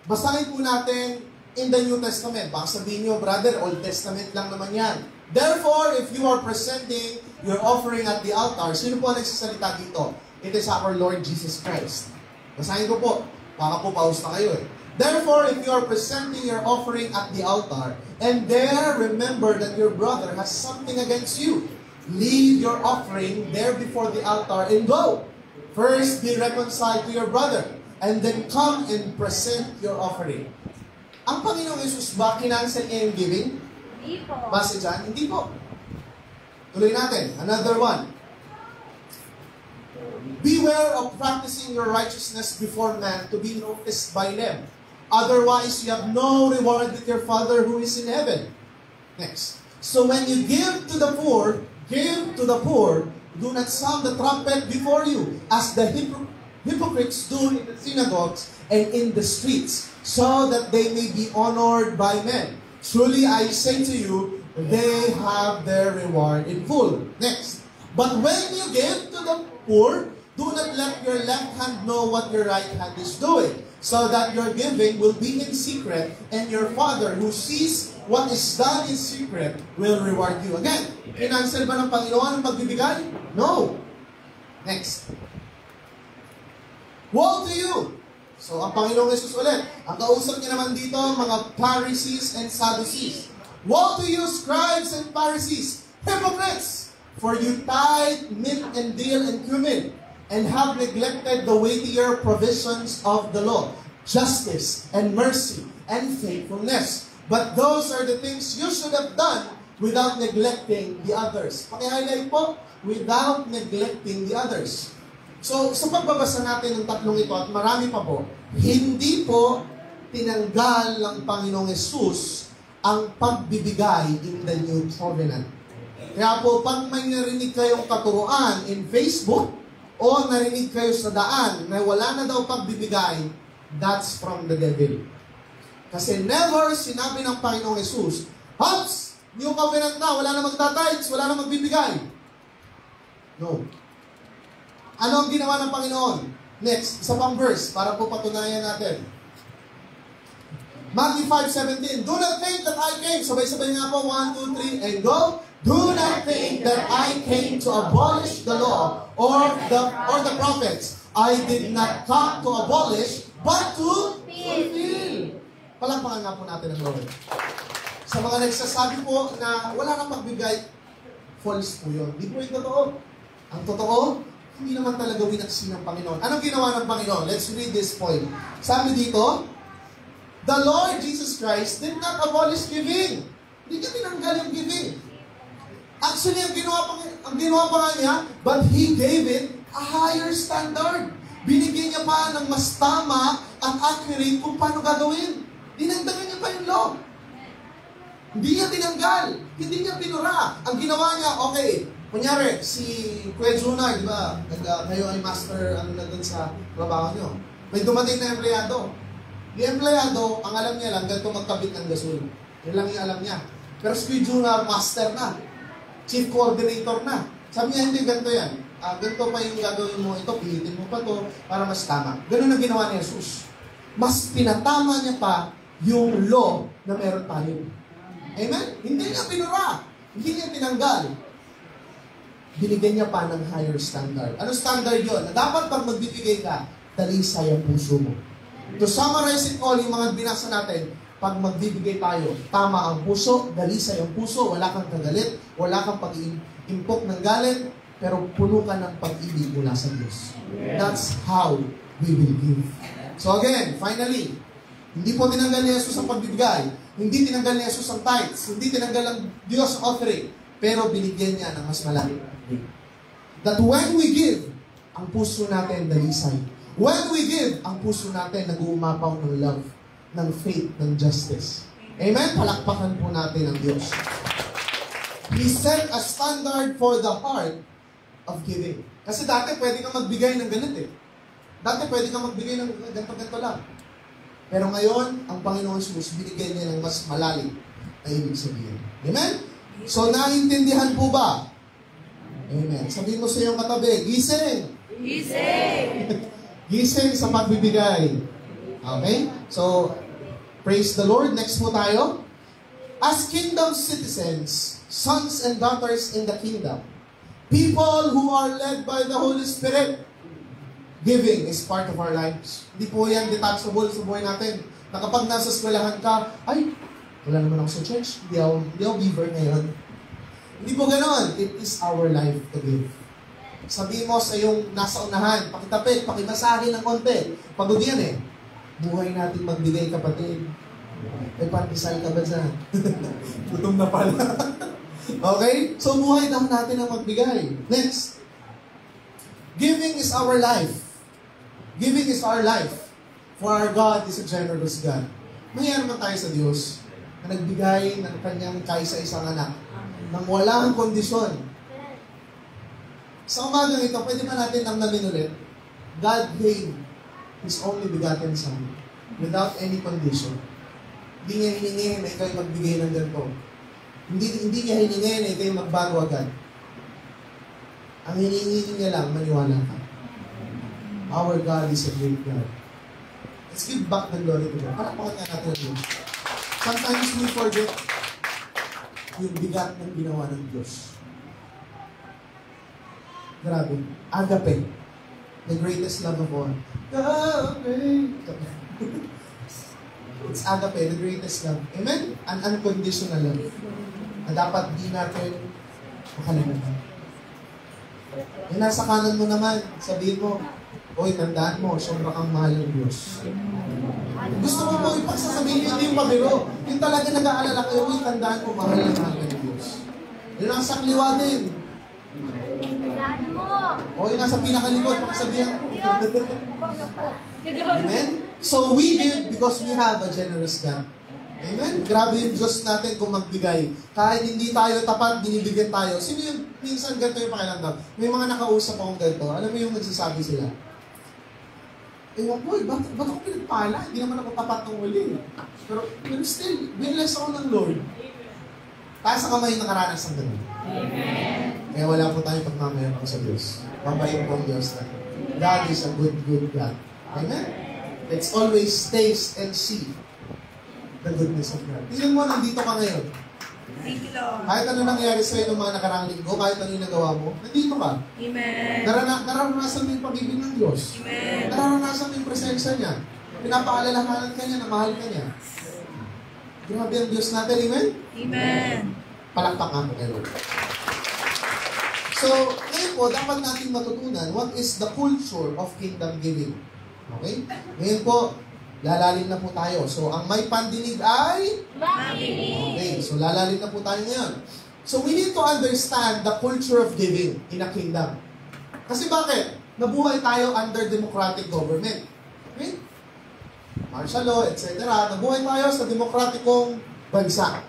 [SPEAKER 1] Basahin po natin in the New Testament. Baka sabihin nyo, brother, Old Testament lang naman yan. Therefore, if you are presenting your offering at the altar, sino po ang nagsasalita dito? It is our Lord Jesus Christ. Basahin ko po. Baka po pause na kayo eh. Therefore, if you are presenting your offering at the altar, and there remember that your brother has something against you, leave your offering there before the altar and go. First, be reconciled to your brother, and then come and present your offering. Ang Panginoong Yesus ba kinansel niya yung giving?
[SPEAKER 2] Hindi po.
[SPEAKER 1] Base dyan? Hindi po. Tuloy natin. Another one. Beware of practicing your righteousness before man to be noticed by them. Otherwise, you have no reward with your Father who is in heaven. Next. So when you give to the poor, do not sound the trumpet before you, as the hypocrites do in the synagogues and in the streets, so that they may be honored by men. Truly I say to you, they have their reward in full. Next. But when you give to the poor, do not let your left hand know what your right hand is doing, so that your giving will be in secret, and your Father who sees what is done in secret will reward you. Again, kinansel ba ng Panginoon ang pagbibigay? No. Next. Woe to you! So, ang Panginoong Jesus ulit, ang kausap niya naman dito, mga Pharisees and Sadducees. Woe to you, scribes and Pharisees, hypocrites! For you tithe mint and dill and cumin, and have neglected the weightier provisions of the law, justice and mercy and faithfulness. But those are the things you should have done without neglecting the others. Paki-highlight po, without neglecting the others. So, sa pagbabasa natin ng tatlong ito, at marami pa po, hindi po tinanggal ng Panginoong Yesus ang pagbibigay in the New Covenant. Kaya po, pag may narinig kayong katuruan in Facebook, o narinig kayo sa daan na wala na daw pagbibigay, that's from the devil. Kasi never sinabi ng Panginoong Yesus, Hops! New Covenant na, wala na magtatides, wala na magbibigay. No. Ano ang ginawa ng Panginoon? Next, isa pang verse para po patunayan natin. Matthew 5:17. Do not think that I came. Sabay-sabay nga po. 1, 2, 3, and go. Do not think that I came to abolish the law or the prophets. I did not come to abolish, but to fulfill. Palakpakan nga po natin ang Lord. Sa mga nagsasabi po na wala nang pagbigay, false po yun. Hindi po yung totoo. Ang totoo, hindi naman talaga winaksi ng Panginoon. Anong ginawa ng Panginoon? Let's read this point. Sabi dito, the Lord Jesus Christ did not abolish giving. Hindi niya tinanggal yung giving. Actually, ang ginawa pa nga niya, but He gave it a higher standard. Binigyan niya pa ng mas tama at accurate kung paano gagawin. Dinagdagan niya pa yung law. Hindi niya tinanggal. Hindi niya pinura. Ang ginawa niya, okay, kunyari, si Kuya Juna, di ba? Kayo ay master, na dun sa trabaho niyo. May dumating na empleyado. Yung empleyado, ang alam niya lang, ganito magkabit ng gasol. Yan lang yung alam niya. Pero si Kuya Juna, master na. Chief coordinator na. Sabi niya, hindi, ganito yan. Ganito pa yung gagawin mo, ito, pilitin mo pa to para mas tama. Ganun ang ginawa ni Jesus. Mas pinatama niya pa yung law na meron tayo. Amen? Hindi niya pinura. Hindi niya tinanggal. Binigyan niya pa ng higher standard. Ano standard yun? Na dapat pag magbibigay ka, talisay ang puso mo. To summarize it all, yung mga binasa natin, pag magbibigay tayo, tama ang puso, dalisay ang puso, wala kang kagalit, wala kang pag-impok ng galit, pero puno ka ng pag-ibig mula sa Diyos. That's how we will give. So again, finally, hindi po tinanggal ni Jesus ang pagbibigay, hindi tinanggal ni Jesus ang tithes, hindi tinanggal ang Diyos offering, pero binigyan niya ng mas malaki. That when we give, ang puso natin dalisay. When we give, ang puso natin nag-uumapaw ng love, ng faith, ng justice. Amen? Palakpakan po natin ang Diyos. He set a standard for the heart of giving. Kasi dati pwede kang magbigay ng ganito eh. Dati pwede kang magbigay ng ganito lang. Pero ngayon, ang Panginoon Jesus, binigay niya ng mas malalim na ibig sabihin. Amen? So, naintindihan po ba? Amen. Sabihin mo sa iyong katabi, gising!
[SPEAKER 2] Gising!
[SPEAKER 1] Gising sa pagbibigay. Okay? So, praise the Lord. Next po tayo. As kingdom citizens, sons and daughters in the kingdom, people who are led by the Holy Spirit, giving is part of our lives. Hindi po yan detachable sa buhay natin. Na kapag nasa eskwelahan ka, ay, wala naman ako sa church. Hindi ako giver ngayon. Hindi po ganon. It is our life to give. Sabi mo sa iyong nasa unahan, pakitapit, pakimasahin ng konti. Pagod yan eh. Buhay natin magbigay, kapatid. May pantisal ka ba dyan? Gutom na pala. Okay? So, buhay daw natin ang magbigay. Next. Giving is our life. Giving is our life. For our God is a generous God. Mayroon naman tayo sa Diyos na nagbigay ng kanyang kaisa-isang anak nang walang kondisyon. Sa umagang ito, pwede ba natin namnamin ulit? God gave His only begotten Son without any condition. Hindi niya hiningi na ikaw magbigay ng ganito. Hindi niya hiningi na ikaw magbago agad. Ang hiningi niya lang, maniwala ka. Our God is a great God. Let's give back the glory to God. Parapakan nga natin yun. Sometimes we forget yung bigat ng ginawa ng Diyos. Grabe. Agape. The greatest love of all. Agape. It's agape, the greatest love. Amen? An unconditional love. Na dapat di natin makalimutan. Yung nasa kanan mo naman, sabihin mo, oy, tandaan mo, sobra kang mahal ng Diyos. Gusto mo mo ipagsasabihin, hindi yung pabiro. Yung talaga nag-aalala kayo, oy, tandaan mo, mahal ng Diyos. Yun ang sakliwa din. O yung nasa pinakalikod, makasabihan. Amen? So we give because we have a generous God. Amen? Grabe yung Diyos natin kung magbigay. Kahit hindi tayo tapat, binibigyan tayo. Sino yung, minsan ganito yung pakiramdam? May mga nakausap akong ganito. Alam mo yung nagsasabi sila? Boy, bakit ako pinagpala? Hindi naman ako tapat ng uli. Pero still, binless ako ng Lord. Tayo sa kamay nakaranas ng ganun. Amen. Kaya wala po tayong pagmamayabang sa Diyos. Mabait po ang Diyos na. God is a good, good God. Amen? Let's always taste and see the goodness of God. Tingnan mo, nandito ka ngayon.
[SPEAKER 2] Thank you, Lord.
[SPEAKER 1] Kahit ano nangyari sa'yo ng mga nakaraang linggo, kahit ano yung nagawa mo, nandito ka.
[SPEAKER 2] Amen.
[SPEAKER 1] Nararanasan mo yung pag-ibig ng Diyos.
[SPEAKER 2] Amen.
[SPEAKER 1] Nararanasan mo yung presensya niya. Pinapaalalahanan ka niya na mahal ka niya. Grabe ang Diyos natin, amen?
[SPEAKER 2] Amen.
[SPEAKER 1] Palakpakan mo kay Lord. So, ngayon po, dapat natin matutunan what is the culture of kingdom giving. Okay? Ngayon po, lalalim na po tayo. So, ang may pandinig ay... Okay, so lalalim na po tayo ngayon. So, we need to understand the culture of giving in a kingdom. Kasi bakit? Nabuhay tayo under democratic government. Okay? Martial law, etc. Nabuhay tayo sa demokratikong bansa.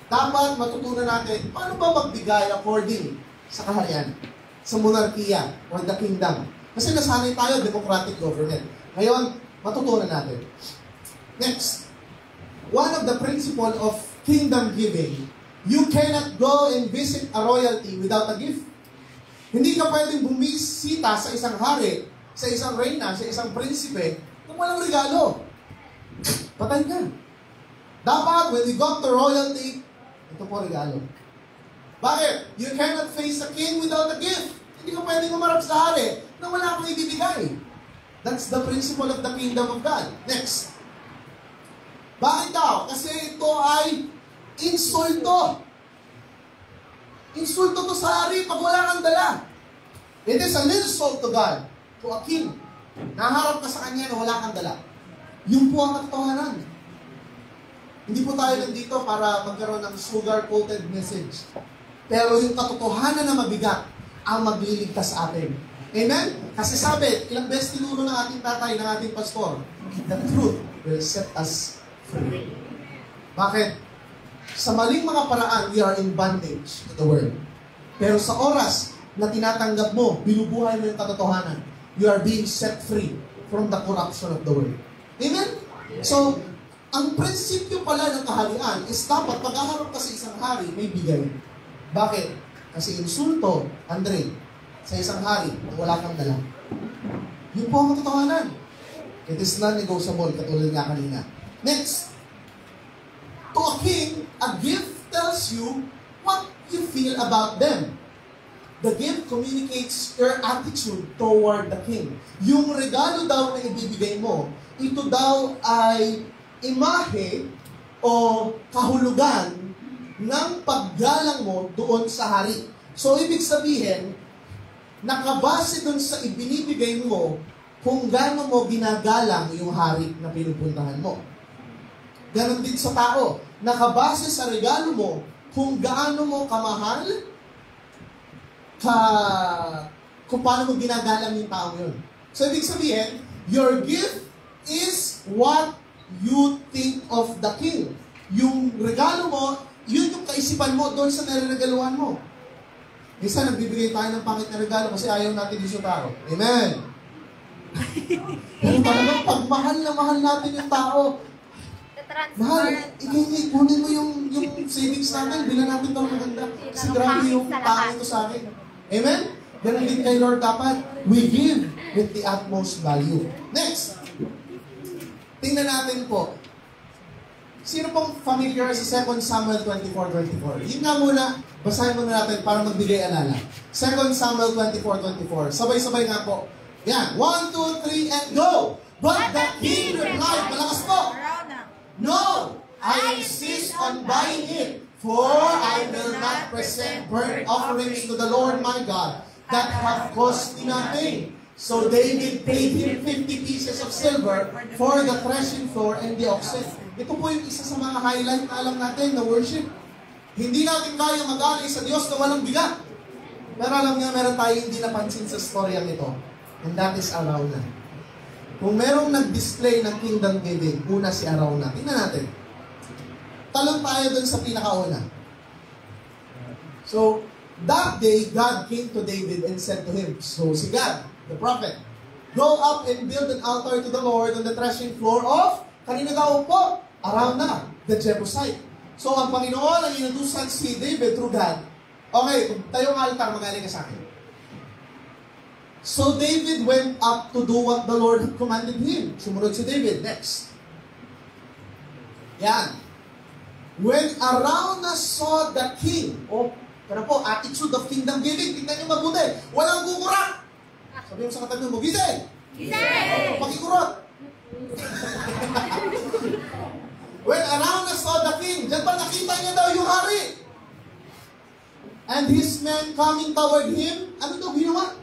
[SPEAKER 1] Dapat matutunan natin paano ba magbigay according sa kaharian, sa monarkiya, or the kingdom. Kasi nasanay tayo democratic government. Ngayon, matutunan natin. Next, one of the principle of kingdom giving, you cannot go and visit a royalty without a gift. Hindi ka pwedeng bumisita sa isang hari, sa isang reyna, sa isang prinsipe, kung walang regalo. Patay ka. Dapat, when we go to royalty, ito po regalo. Bakit? You cannot face a king without a gift. Hindi ka pwedeng umarap sa hari na wala kang ibibigay. That's the principle of the kingdom of God. Next. Bakit daw? Kasi ito ay insulto. Insulto to sa hari pag wala kang dala. It is an insult to God, to a king. Naharap ka sa kanya na wala kang dala. Yun po ang katotohanan. Hindi po tayo nandito para magkaroon ng sugar-coated message. Pero yung katotohanan na mabigat ang magliligtas sa atin. Amen? Kasi sabi, ilang beses tinuro ng ating tatay, ng ating pastor, the truth will set us free. Bakit? Sa maling mga paraan, we are in bondage to the world. Pero sa oras na tinatanggap mo, binubuhay mo yung katotohanan, you are being set free from the corruption of the world. Amen? So, ang prinsipyo pala ng kaharian is dapat pag-aharap ka sa isang hari, may bigay. Bakit? Kasi insulto, Andre, sa isang hari na wala kang dala. Yun po ang katotohanan. It is non-negotiable, katulad nga kanina. Next. To a king, a gift tells you what you feel about them. The gift communicates your attitude toward the king. Yung regalo daw na ibibigay mo, ito daw ay imahe o kahulugan ng paggalang mo doon sa hari. So, ibig sabihin, nakabase doon sa ibinibigay mo kung gaano mo ginagalang yung hari na pinupuntahan mo. Ganon din sa tao. Nakabase sa regalo mo kung gaano mo kamahal, kung paano mo ginagalang yung tao yun. So, ibig sabihin, your gift is what you think of the king. Yung regalo mo, yun yung kaisipan mo doon sa nare-regaluhan mo. Minsan, nagbibigay tayo ng pangit na regalo kasi ayaw natin yung tao. Amen! Pero talagang pagmahal na mahal natin yung tao, mahal, kunin mo yung savings natin, bilan natin ito maganda. Kasi grabe yung tao ito sa akin. Amen? Ganun din kay Lord dapat. We give with the utmost value. Next! Tingnan natin po. Sino pong familiar sa 2 Samuel 24:24? Yun nga muna, basahin muna natin para magbigay alala. 2 Samuel 24:24. Sabay-sabay nga po. Yan. 1, 2, 3, and go! But the king replied, malakas po, no, I insist on buying it, for I will not present burnt offerings to the Lord my God that have cost me nothing. So David paid him 50 pieces of silver for the threshing floor and the oxen. Ito po yung isa sa mga highlight na alam natin na worship. Hindi natin kaya mag-alay sa Diyos na walang bigat. Pero alam niyo, meron tayo hindi napansin sa storyang ito. And that is Arauna. Kung merong nag-display ng kingdom giving, una si Arauna. Tingnan natin. Talong tayo dun sa pinakauna. So, that day, God came to David and said to him, so si God, the prophet, go up and build an altar to the Lord on the threshing floor of, kanina daw po, Arauna, the Jebusite. So, ang Panginoon ang inutusan si David through God Okay, tayo ng altar, magaling ka sa akin. So David went up to do what the Lord had commanded him. Sumunod si David. Next. Yan. When Araunah saw the king, pero po, attitude of kingdom giving, tingnan nyo mabuti. Walang kukurat. Sabi mo sa katabi mo, gising! Gising! Pakikurot! When Araunah saw the king, dyan pa nakita niya daw yung hari. And his men coming toward him, ano daw ginawa?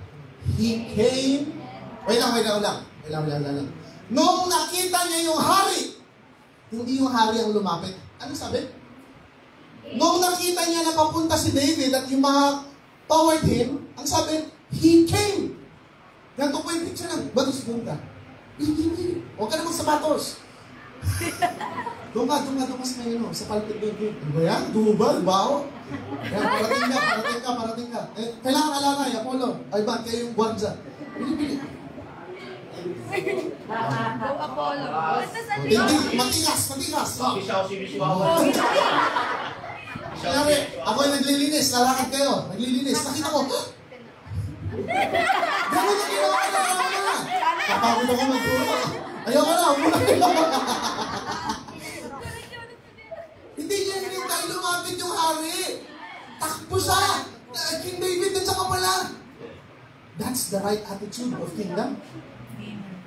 [SPEAKER 1] He came, wait lang. Noong nakita niya yung hari, hindi yung hari ang lumapit. Ano sabi? Noong nakita niya na papunta si David at yung mga toward him, ang sabi, he came. Ganito po yung picture ng, batos doon ka. Huwag ka namang sapatos. Doon ka sa may sa palpit doon. Ano ba yan? Dubal, bao? Yan, parating ka. Eh, kailangan alalay, Apollo. Ay ba, kayo yung guardia. Bili.
[SPEAKER 2] Go Apollo.
[SPEAKER 1] Hindi, matigas. Kanyari, ako yung naglilinis, lalakad kayo. Naglilinis, nakita ko, gano'n na ginawa ko na. Kapagod ako magturo. Ayoko na, umuna kayo. Hindi niya hinintay lumapit yung hari. Takbo siya. King David, nandiyan ka pala. That's the right attitude of kingdom.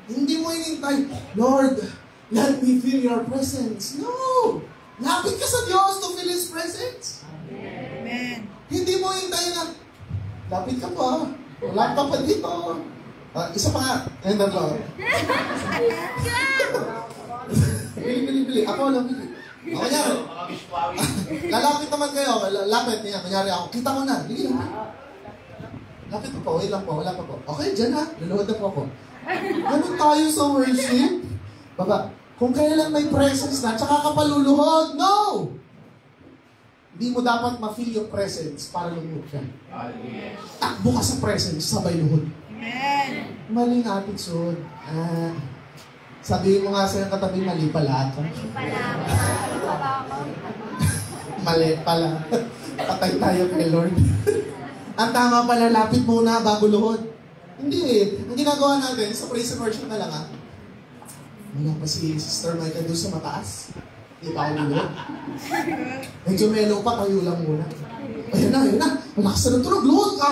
[SPEAKER 1] Hindi mo hinintay, Lord, let me feel your presence. No! Lapit ka sa Diyos to feel His presence.
[SPEAKER 2] Amen.
[SPEAKER 1] Hindi mo hintayin na, lapit ka pa. Wala ka pa dito. Isa pa nga. Ayun na ba? Bili. Ako lang, bili. O, kanyari. Lalapit naman kayo. Lapit niya. Kanyari ako. Kita ko na. Bili lang. Lapit ko po. Wait lang po. Wala pa po. Okay, dyan ha. Luluhod na po ako. Ganun tayo sa worship. Baba, kung kailan may presence na, tsaka ka paluluhod. No! Hindi mo dapat ma-feel yung presence para lumuhod ka. Takbo ka sa presence, sabay luhod.
[SPEAKER 2] Amen.
[SPEAKER 1] Maling attitude. Sabihin mo nga sa'yo katabi, mali pala ito. Mali pala. Patay tayo kay Lord. Ang tama pala, lapit muna bago luhod. Hindi eh. Ang ginagawa natin, sa praise and worship na lang Wala pa si Sister Michael doon sa mataas. Hindi pa ako luhod. Medyo mellow pa, kayo lang muna. Ayun na. Malakas na tunog, luhod ka.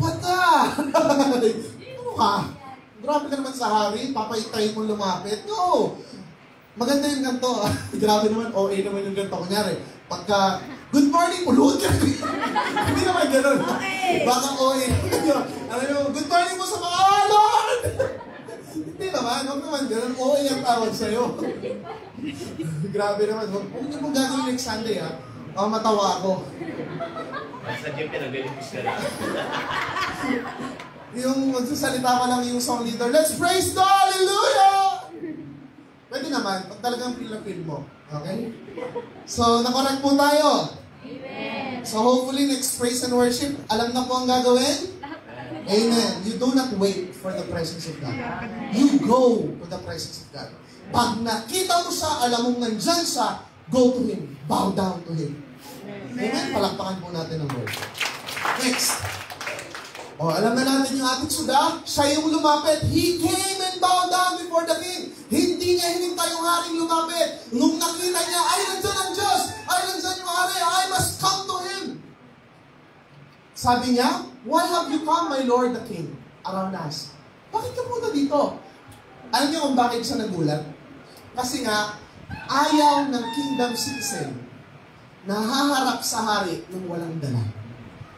[SPEAKER 1] Pata! Ano ka? Grabe ka naman sa hari, papaytayin mo lumapit. No! Maganda yung ganito. Grabe naman, OA naman yung ganito. Kunyari, pagka, good morning, luhod ka. Hindi naman gano'n. Baka OA. Ano yung, good morning mo sa mga Lord! Hindi naman, huwag naman gano'n. OA ang tawag sa'yo. Grabe naman. Huwag niyo mong gagawin next Sunday, ha? Matawa ako.
[SPEAKER 3] Sa gym ka, nag-lipis ka na.
[SPEAKER 1] Yung magsasalita ka lang yung song leader, let's praise the hallelujah! Pwede naman, pag talagang feel na feel mo. Okay? So, nakorek po tayo. Amen. So, hopefully, next praise and worship, alam na po ang gagawin? Amen. You do not wait for the presence of God. You go to the presence of God. Pag nakita mo siya, alam mong nandyan siya, go to Him. Bow down to Him. Amen. Palakpakan po natin ang worship. Next. Alam na natin yung attitude, siya yung lumapit. He came and bowed down before the king. Hindi niya hinintay yung haring lumapit. Nung nakita niya, ay, nandyan ang Diyos. Ay, nandyan yung hari. I must come to Him. Sabi niya, why have you come, my Lord the King? Araunah. Bakit ka muna dito? Alam niyo kung bakit siya nagulat? Kasi nga, ayaw ng kingdom citizen na haharap sa hari ng walang dala.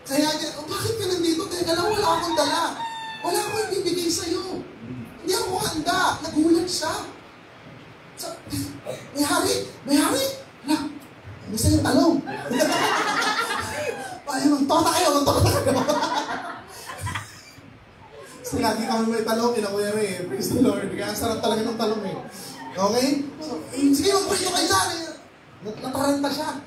[SPEAKER 1] Kaya niya, bakit ka nandito? Teka lang, wala akong dala. Wala akong ibibigay sa'yo. Hindi ako handa. Nagulat siya. So, may hari. Wala. Nasa yung talong. Ay, magtota kayo. So, lagi kami may talong, inakuya rin. Praise the Lord. Kaya ang sarap talaga ng talong eh. Okay? So, sige, magpwede kayo dyan. Nataranta siya.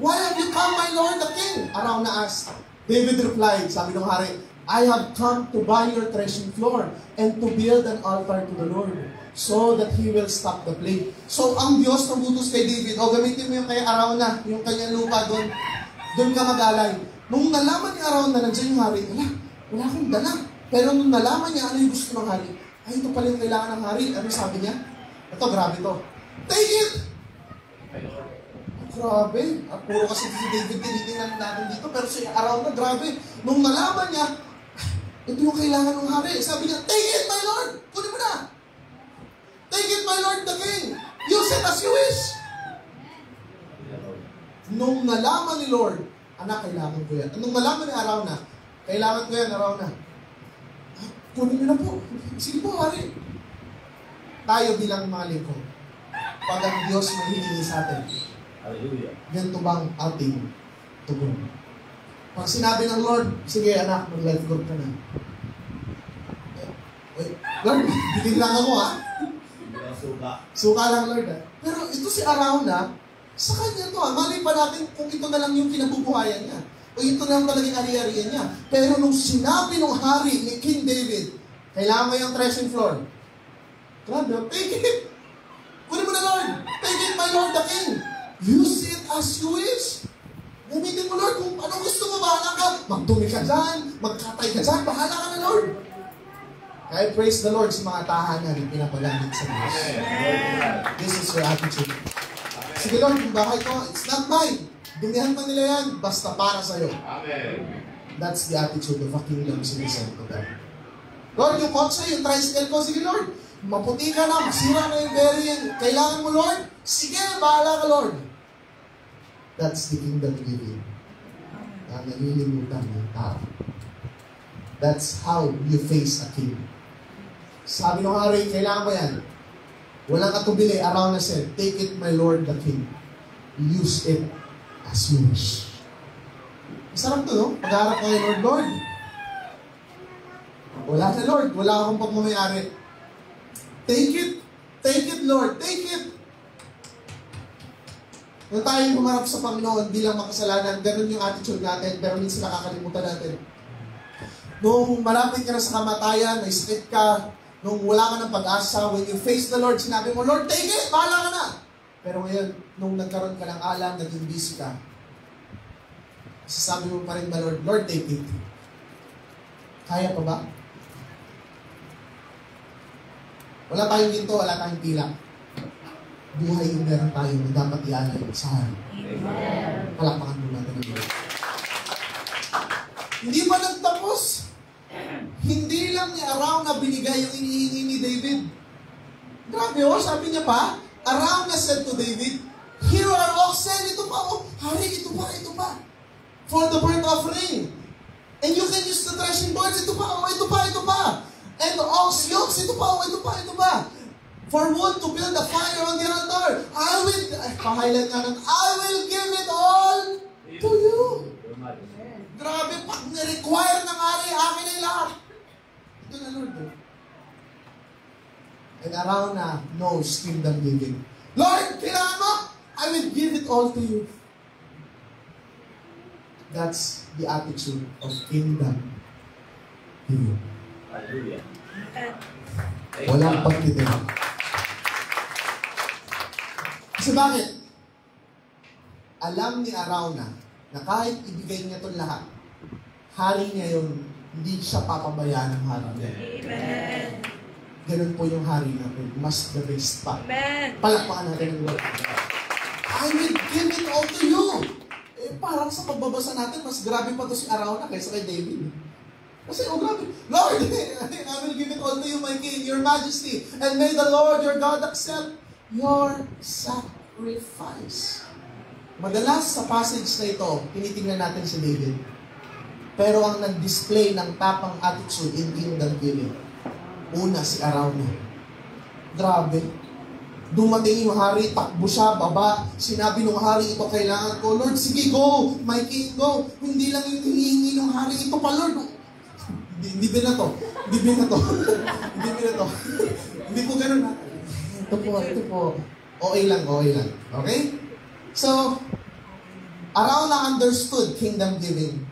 [SPEAKER 1] Why have you come, my Lord the King? Araunah asked. David replied, sabi ng hari, I have come to buy your threshing floor and to build an altar to the Lord so that He will stop the plague. So, ang Diyos nabutos kay David, gamitin mo yung kay Araunah, yung kanyang lupa doon. Doon ka mag-alay. Nung nalaman ni Arauna na nandiyan yung hari, wala akong dala. Pero nung nalaman niya ano yung gusto ng hari, ay, ito pala yung kailangan ng hari. Ano sabi niya? Ito, grabe to. Take it! Grabe. Puro kasi si David tinitingnan natin dito, pero si Arauna, grabe. Nung nalaman niya, ito yung kailangan ng hari. Sabi niya, take it, my Lord! Kunin mo na! Take it, my Lord the King! Use it as you wish! Nung nalaman ni Lord, anak, kailangan ko yan. Nung nalaman ni Arauna, kailangan ko yan, Arauna. Kunin niyo na po. Sige po, hari. Tayo bilang mga lingkod, pag ang Diyos may hiningi sa atin,
[SPEAKER 3] Hallelujah.
[SPEAKER 1] ganito bang ating tugon? Pag sinabi ng Lord, sige anak, mag-life group ka na. Wait, Lord, bitin lang ako ha.
[SPEAKER 3] Suka.
[SPEAKER 1] Suka lang Lord ha. Pero ito si Arauna, sa kanya to ha. Mali pa natin kung ito na lang yung kinabubuhayan niya. O ito na lang talagang ari-arian niya. Pero nung sinabi ng hari ni King David, kailangan mo yung threshing floor. Grabe, take it! Kunin mo na Lord! Take it, my Lord the King! Use it as you wish! Gamitin mo Lord kung anong gusto mo, bahala ka! Magdumi ka dyan, magkatay ka dyan, bahala ka na Lord! Kaya praise the Lord sa mga tahanan na pinapagamit sa Diyos. This is your attitude. Sige Lord, kung bakit ko, it's not mine. Dumihan pa nila yan, basta para sa'yo.
[SPEAKER 3] Amen.
[SPEAKER 1] That's the attitude of a kingdom citizen to them. Lord, yung kotse, yung tricycle ko, sige Lord, maputi ka na, masira na yung bearing. Kailangan mo Lord? Sige, bahala ka Lord. That's the kingdom living. Na nalilimutan ng tao. That's how you face a king. Sabi ng hari, kailangan mo yan. Walang katubili, Arauna said, take it, my Lord the King. Use it as you wish. Masarap to, no? Pag-harap kay Lord, Lord. Wala na, Lord. Wala akong pagmamayari. Take it, Lord. Take it. Nung tayo humarap sa Panginoon, di lang makasalanan, ganun yung attitude natin, pero minsan nakakalimutan natin. Nung malapit ka na sa kamatayan, may sakit ka, nung wala ka ng pag-asa, when you face the Lord, sinabi mo, Lord, take it! Bahala ka na! Pero ngayon, nung nagkaroon ka ng alam, naging busy ka, sasabi mo pa rin ba, Lord, Lord, take it. Kaya pa ba? Wala tayong ginto, wala tayong pilak. Buhay yung meron tayo na dapat ialay sa hari. Palakpakan mo natin ang Lord. Hindi pa nagtapos. Hindi lang ni Arauna binigay yung inihingi ni David. Grabe sabi niya pa, Arauna said to David, here are oxen, ito pa hari, ito pa. For the burnt offering. And you can use the threshing boards, ito pa. And the ox yokes, ito pa. For wood to build a fire on the altar. I will give it all to you. Grabe, pag na-require ng hari, akin na lahat. Ito na Lord. And Arauna knows kingdom giving. Lord, kailangan mo, I will give it all to you. That's the attitude of kingdom giving.
[SPEAKER 3] Hallelujah.
[SPEAKER 1] Walang pagtitin. Kasi bakit? Alam ni Arauna na kahit ibigay niya itong lahat, hari niya yun, hindi siya papabayaan ng hari niya.
[SPEAKER 2] Amen.
[SPEAKER 1] Ganun po yung hari natin. Mas the best pa.
[SPEAKER 2] Amen.
[SPEAKER 1] Palakpakan natin ang Lord. I will give it all to you. Parang sa pagbabasa natin, mas grabe pa to si Arauna kaysa kay David. Kasi, grabe. Lord, I will give it all to you, my King, your Majesty. And may the Lord, your God, accept your sacrifice. Madalas sa passage na ito, tinitingnan natin si David. Pero ang nag-display ng tapang attitude in kingdom giving, una si Arauna. Grabe. Dumating yung hari, takbo siya, baba. Sinabi ng hari, ito kailangan ko. Lord, sige, go. My King, go. Hindi lang yung hinihingi ng hari, ito pa, Lord. Hindi binato. Hindi po ganun ha. Ito po. Okay lang. Okay? So, Arauna understood kingdom giving.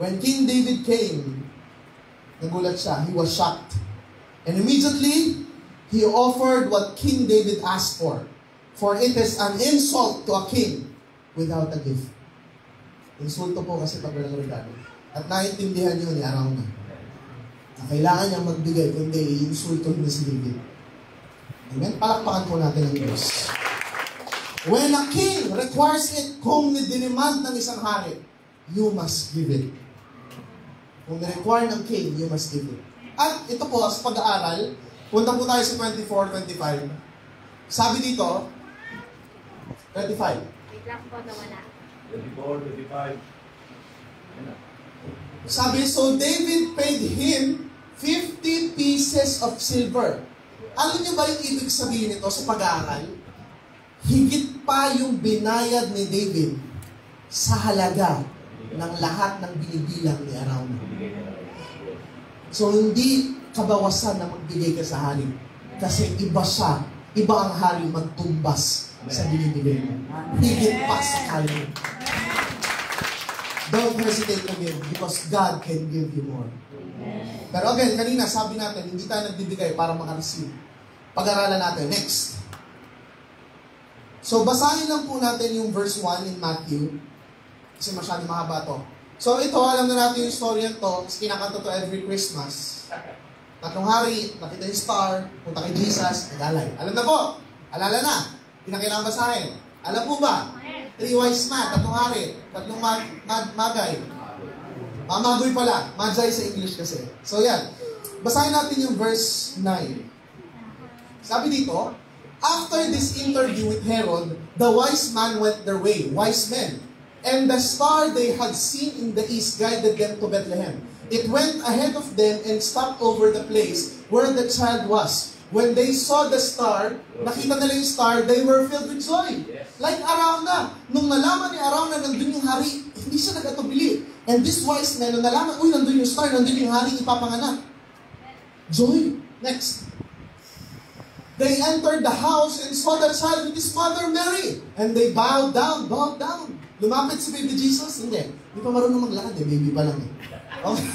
[SPEAKER 1] When King David came, nagulat siya. He was shocked. And immediately, he offered what King David asked for. For it is an insult to a king without a gift. Insulto po kasi pag walang regalo. At naiintindihan niyo ni Arauna na kailangan niyang magbigay, kundi insulto niya si David. Amen? Palakpakan po natin ang Diyos. When a king requires it, kung dinemand ng isang hari, you must give it. Kung require ng king, you must give it. At ito po, sa pag-aaral, punta po tayo sa 24-25. Sabi dito, 25.
[SPEAKER 4] Wait lang po, nawala.
[SPEAKER 3] 24, 25.
[SPEAKER 1] Sabi, so David paid him 50 pieces of silver. Alam niyo ba yung ibig sabihin nito sa pag-aaral? Higit pa yung binayad ni David sa halaga ng lahat ng binibilang ni Arauna. So, hindi kabawasan na magbigay ka sa hari. Kasi iba siya. Iba ang hari magtumbas sa binibigay mo. Higit pa sa hari. Don't hesitate to give because God can give you more. Pero again, kanina sabi natin, hindi tayo nagbibigay para makareceive. Pag-aralan natin. Next. So, basahin lang po natin yung verse 1 in Matthew. Kasi masyadong mahaba to. So, ito, alam na natin yung story ito. Kinakanta to every Christmas. Tatlong hari, nakita yung star, punta kay Jesus, nagalay. Alam na po. Alala na. Pinakailangan basahin. Alam po ba? 3 wise men, tatlong hari, tatlong magay. Mamagoy pala. Magi sa English kasi. So, yan. Basahin natin yung verse 9. Sabi dito, after this interview with Herod, the wise man went their way, wise men. And the star they had seen in the east guided them to Bethlehem. It went ahead of them and stopped over the place where the child was. When they saw the star, nakita nila yung star, they were filled with joy. Like Arauna. Nung nalaman ni Arauna nandun yung hari, hindi siya nag-atubili. And this wise man, nung nalaman, uy, nandun yung star, nandun yung hari ipapanganak. Joy. Next. They entered the house and saw the child with his mother Mary. And they bowed down. Lumapit si baby Jesus? Hindi. Hindi pa marunong maglakad eh. Baby pa lang eh. Okay.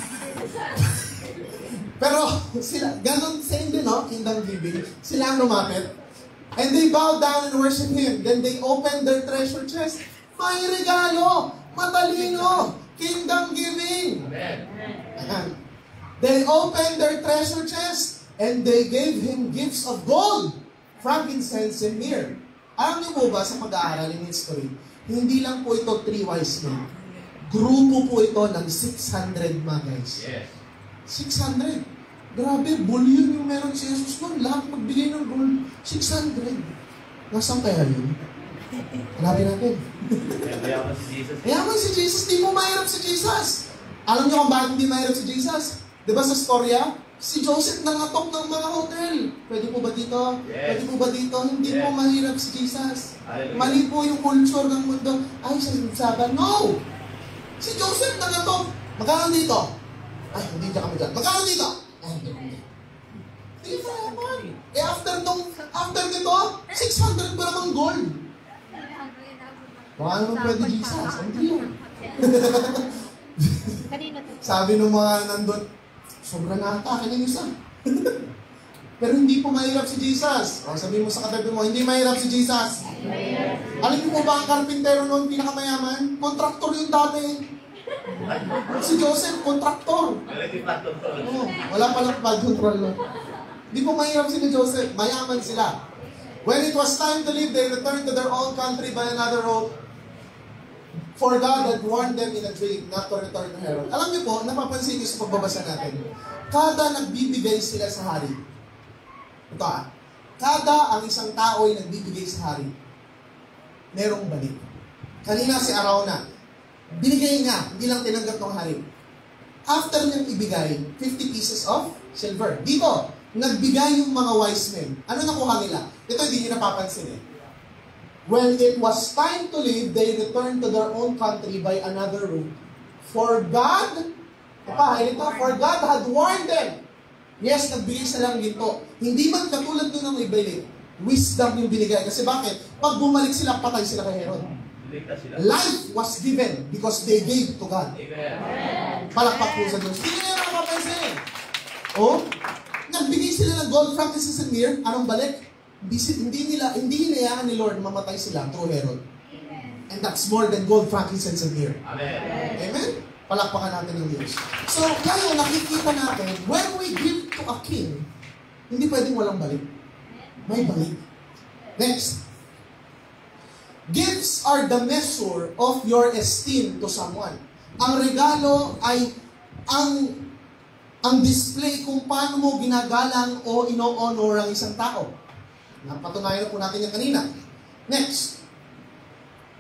[SPEAKER 1] Pero sila, ganun same din, no? Kingdom giving. Sila ang lumapit. And they bowed down and worshiped Him. Then they opened their treasure chest. May regalo! Matalino! Kingdom giving! Amen. They opened their treasure chest and they gave Him gifts of gold, frankincense, and myrrh. Alam niyo po ba sa pag-aaral in history, hindi lang po ito 3 wise men. Grupo po ito ng 600 guys.
[SPEAKER 3] Yes.
[SPEAKER 1] 600. Grabe, bulyon yung meron si Jesus noon. Lahat magbigay ng gold. 600. Nasaan kaya yun? Hanapin natin.
[SPEAKER 3] Mayaman si Jesus.
[SPEAKER 1] Mayaman si Jesus. Di mo mahirap si Jesus. Alam niyo kung bakit hindi mahirap si Jesus? Diba sa storya? Si Joseph nangatok ng mga hotel. Pwede po ba dito?
[SPEAKER 3] Yes.
[SPEAKER 1] Pwede po ba dito? Hindi
[SPEAKER 3] Yes.
[SPEAKER 1] po mahirap si Jesus.
[SPEAKER 3] Hallelujah.
[SPEAKER 1] Mali po yung culture ng mundo. Ay, sabi, no! Si Joseph nangatok. Magkano dito? Ay, hindi ka kami dyan. Magkano dito? Ay, hindi kami dyan. Di ba naman? Eh, after nito, 600 pa naman gold. Baka naman pwede Jesus. Hindi yun.
[SPEAKER 4] Kanina to.
[SPEAKER 1] Sabi ng mga nandun, sobrang na-atake ng isa. Pero hindi po mahirap si Jesus. O, sabihin mo sa katabi mo, hindi mahirap si Jesus. Alam niyo po ba ang karpintero noon pinakamayaman? Kontraktor yung dati. Si Joseph, kontraktor. Oo, wala palang bad control. No? Hindi po mahirap si Joseph. Mayaman sila. When it was time to leave, they returned to their own country by another road. For God had warned them in a dream not to return to Herod. Alam niyo po, napapansin niyo sa pagbabasa natin, kada nagbibigay sila sa hari, ito kada ang isang tao ay nagbibigay sa hari, merong balik. Kanina si Arauna, binigay niya, hindi lang tinanggap ng hari. After niyang ibigay, 50 pieces of silver. Dito, nagbigay yung mga wise men. Ano nakuha nila? Ito hindi niyo napapansin eh. When it was time to leave, they returned to their own country by another route. For God had warned them. Yes, nagbigay sila ng ginto. Hindi man katulad doon ng ibalik. Wisdom yung binigay. Kasi bakit? Pag bumalik sila, patay sila kay Herod. Life was given because they gave to God. Palakpak po sa Diyos. Hindi nila nakapansin. Oh, nagbigay sila ng gold, frankincense, and myrrh. Anong balik? Hindi hinayaan ni Lord mamatay sila through Herod. And that's more than gold, frankincense, and myrrh.
[SPEAKER 3] Amen.
[SPEAKER 1] Amen? Palakpakan natin ng Diyos. So, ngayon, nakikita natin, when we give to a king, hindi pwedeng walang balik. May balik. Next. Gifts are the measure of your esteem to someone. Ang regalo ay ang display kung paano mo ginagalang o ino-honor ang isang tao. Napatunayan na po natin yan kanina. Next.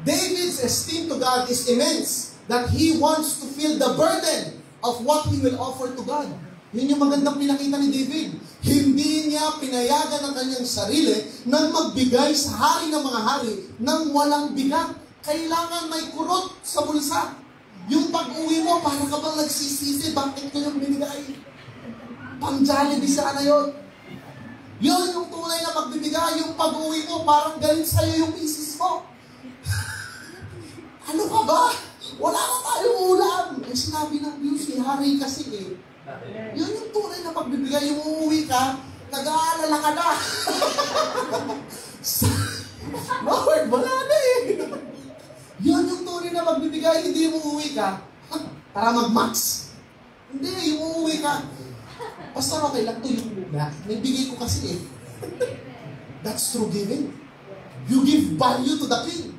[SPEAKER 1] David's esteem to God is immense, that he wants to feel the burden of what he will offer to God. Yun yung magandang pinakita ni David. Hindi niya pinayagan ang kanyang sarili nang magbigay sa hari ng mga hari nang walang bigat. Kailangan may kurot sa bulsa. Yung pag-uwi mo, para ka bang nagsisisi, bakit ko yung binigay? Pang-Jollibee sana yun. Yun yung tunay na magbibigay. Yung pag-uwi mo, parang galing sa'yo yung misis mo. Ano ka ba? Wala na tayong ulam. Eh, sinabi ng Diyos, si hari kasi eh. Yun yung tunay na pagbibigay. Yung uuwi ka, nag-aalala ka na. Lord, wala na eh. Yun yung tunay na pagbibigay. Hindi yung uuwi ka, tara mag-max. Hindi, yung uuwi ka, Pastor, okay lang to yung muna. Naibigay ko kasi eh. That's true giving. You give value to the king.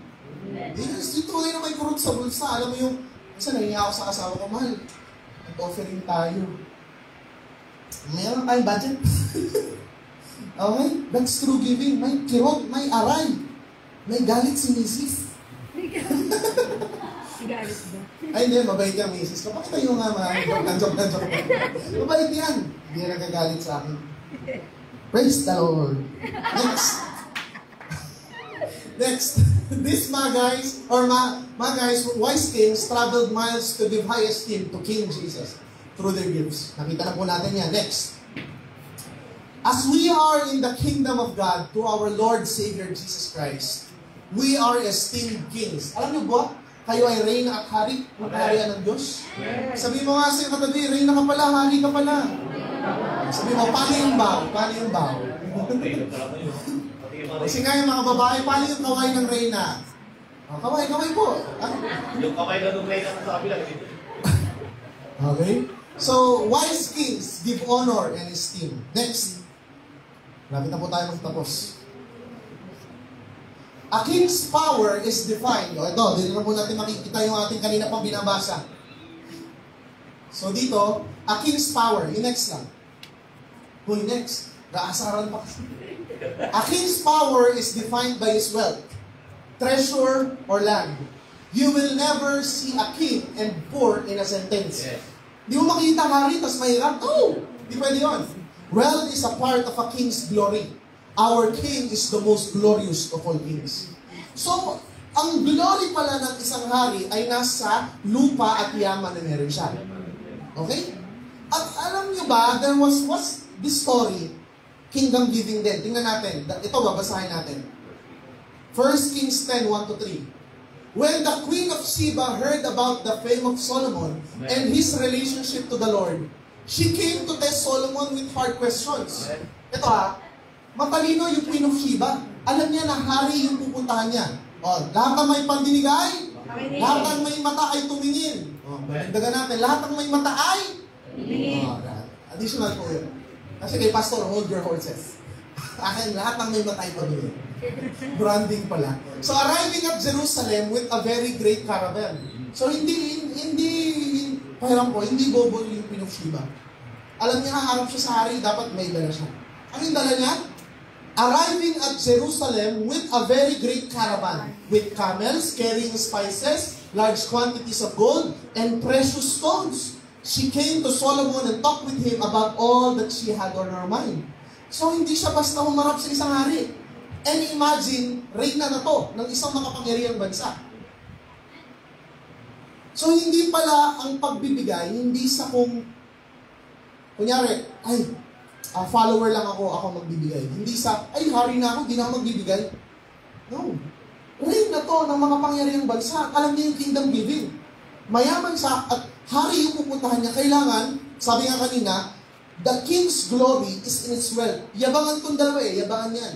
[SPEAKER 1] Yung tunay na may kurot sa bulsa. Alam mo yung, kasi nahiya ako sa asawa ko, mahal. Nag-offering tayo. Mayroon tayong budget. Okay? That's true giving. May kirot, may aray. May galit si misis.
[SPEAKER 2] Galit ba?
[SPEAKER 1] Ay, hindi. Mabait ka, misis. Kapag tayo nga, joke. Mabait yan. Hindi yan nagagalit sa akin. Praise the Lord. Next. These Magi's, or Magi's, wise kings, traveled miles to give high esteem to King Jesus through their gifts. Nakita na po natin yan. Next. As we are in the kingdom of God through our Lord Savior Jesus Christ, we are esteemed kings. Alam niyo ba? Kayo ay reyna at hari ng kaharian ng Diyos. Sabi mo nga sa iyo katabi, reyna ka pala, hari ka pala. Sabi mo, paano yung bow? Paano yung bow? Kasi nga yung mga babae, paano yung kaway ng reyna? Kaway po.
[SPEAKER 3] Yung kamay na nung reyna sa kabila.
[SPEAKER 1] Okay? So, wise kings give honor and esteem. Next. Lapit na po tayo magtapos. A king's power is defined. O ito, dito na po natin makikita yung ating kanina pang binabasa. So dito, a king's power. Yung next lang. Yung next. Gaasaran pa kasi. A king's power is defined by his wealth, treasure, or land. You will never see a king and poor in a sentence.
[SPEAKER 3] Yes.
[SPEAKER 1] Di mo makikita hari, tas mahirap. No! Di pwede yun. Wealth is a part of a king's glory. Our king is the most glorious of all kings. So, ang glory pala ng isang hari ay nasa lupa at yaman na meron siya. Okay? At alam nyo ba, there was this story, kingdom giving din. Tingnan natin. Ito, babasahin natin. 1 Kings 10, 1-3. When the Queen of Sheba heard about the fame of Solomon and his relationship to the Lord, she came to test Solomon with hard questions. Ito matalino yung Queen of Sheba. Alam niya na hari yung pupuntahan niya. Lahat ng may pandinigay, lahat ng may mata ay tumingin. Dagan natin, lahat ng may mata ay tumingin. Additional po yun. Kasi kay Pastor, hold your horses. Akin, lahat ng may mata ay tumingin. Branding pala. So, arriving at Jerusalem with a very great caravan. So, hindi pahiram po, hindi bobo yung Queen of Sheba. Alam niya, haharap siya sa hari, dapat may dala siya. Ano yung dala niya? Arriving at Jerusalem with a very great caravan, with camels carrying spices, large quantities of gold, and precious stones. She came to Solomon and talked with him about all that she had on her mind. So, hindi siya basta humarap sa isang hari. And imagine, reyna na to ng isang makapangyarihang bansa. So, hindi pala ang pagbibigay, hindi sa kunyari, follower lang ako magbibigay. Hindi sa, hari na ako, di na ako magbibigay. No. Reyna to ng mga pangyarihang bansa. Alam niyo yung kingdom giving. Mayaman siya at hari yung pupuntahan niya. Kailangan, sabi nga kanina, the king's glory is in its wealth. Yabangan itong dalawa yabangan yan.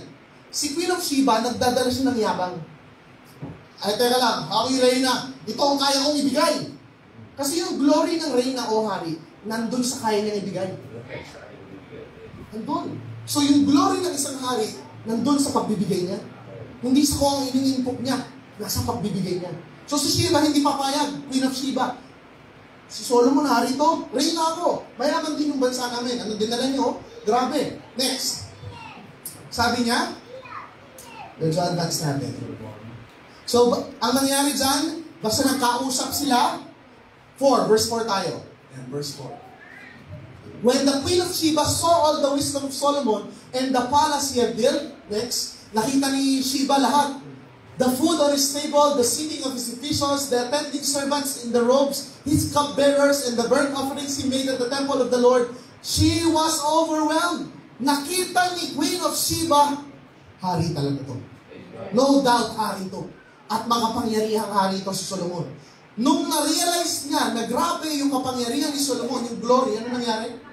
[SPEAKER 1] Si Queen of Sheba, nagdadala siya ng yabang. Ay, teka lang, Hawi Reyna, ito ang kaya kong ibigay. Kasi yung glory ng Reyna o Hari, nandun sa kaya niyang ibigay. Nandun. So yung glory ng isang hari, nandun sa pagbibigay niya. Hindi sa kung ang iniimpok niya, nasa pagbibigay niya. So si Sheba hindi papayag, Queen of Sheba. Si Solomon, hari to, Reyna ako. Mayaman din yung bansa namin. Ano dinala niyo? Grabe. Next. Sabi niya, medyo advance natin. So, ang nangyari dyan, basta nagkausap sila, 4, verse 4 tayo. Yan, verse 4. When the Queen of Sheba saw all the wisdom of Solomon and the palace he had built, next, nakita ni Sheba lahat. The food on his table, the seating of his officials, the attending servants in the robes, his cupbearers, and the burnt offerings he made at the temple of the Lord, she was overwhelmed. Nakita ni Queen of Sheba, hari talaga to. No doubt, hari to. At makapangyarihang hari to si Solomon. Nung na-realize niya na grabe yung kapangyarihan ni Solomon, yung glory, ano nangyari?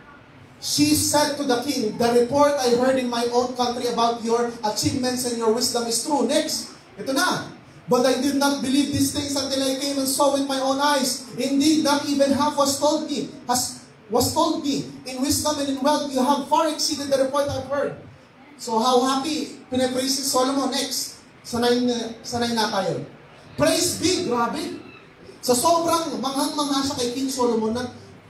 [SPEAKER 1] She said to the king, the report I heard in my own country about your achievements and your wisdom is true. Next, ito na. But I did not believe these things until I came and saw with my own eyes. Indeed, not even half was told me. In wisdom and in wealth, you have far exceeded the report I've heard. So how happy? Pinapraise si Solomon. Next, sanay na tayo. Praise be, grabe. Sa sobrang manghang-mangha siya kay King Solomon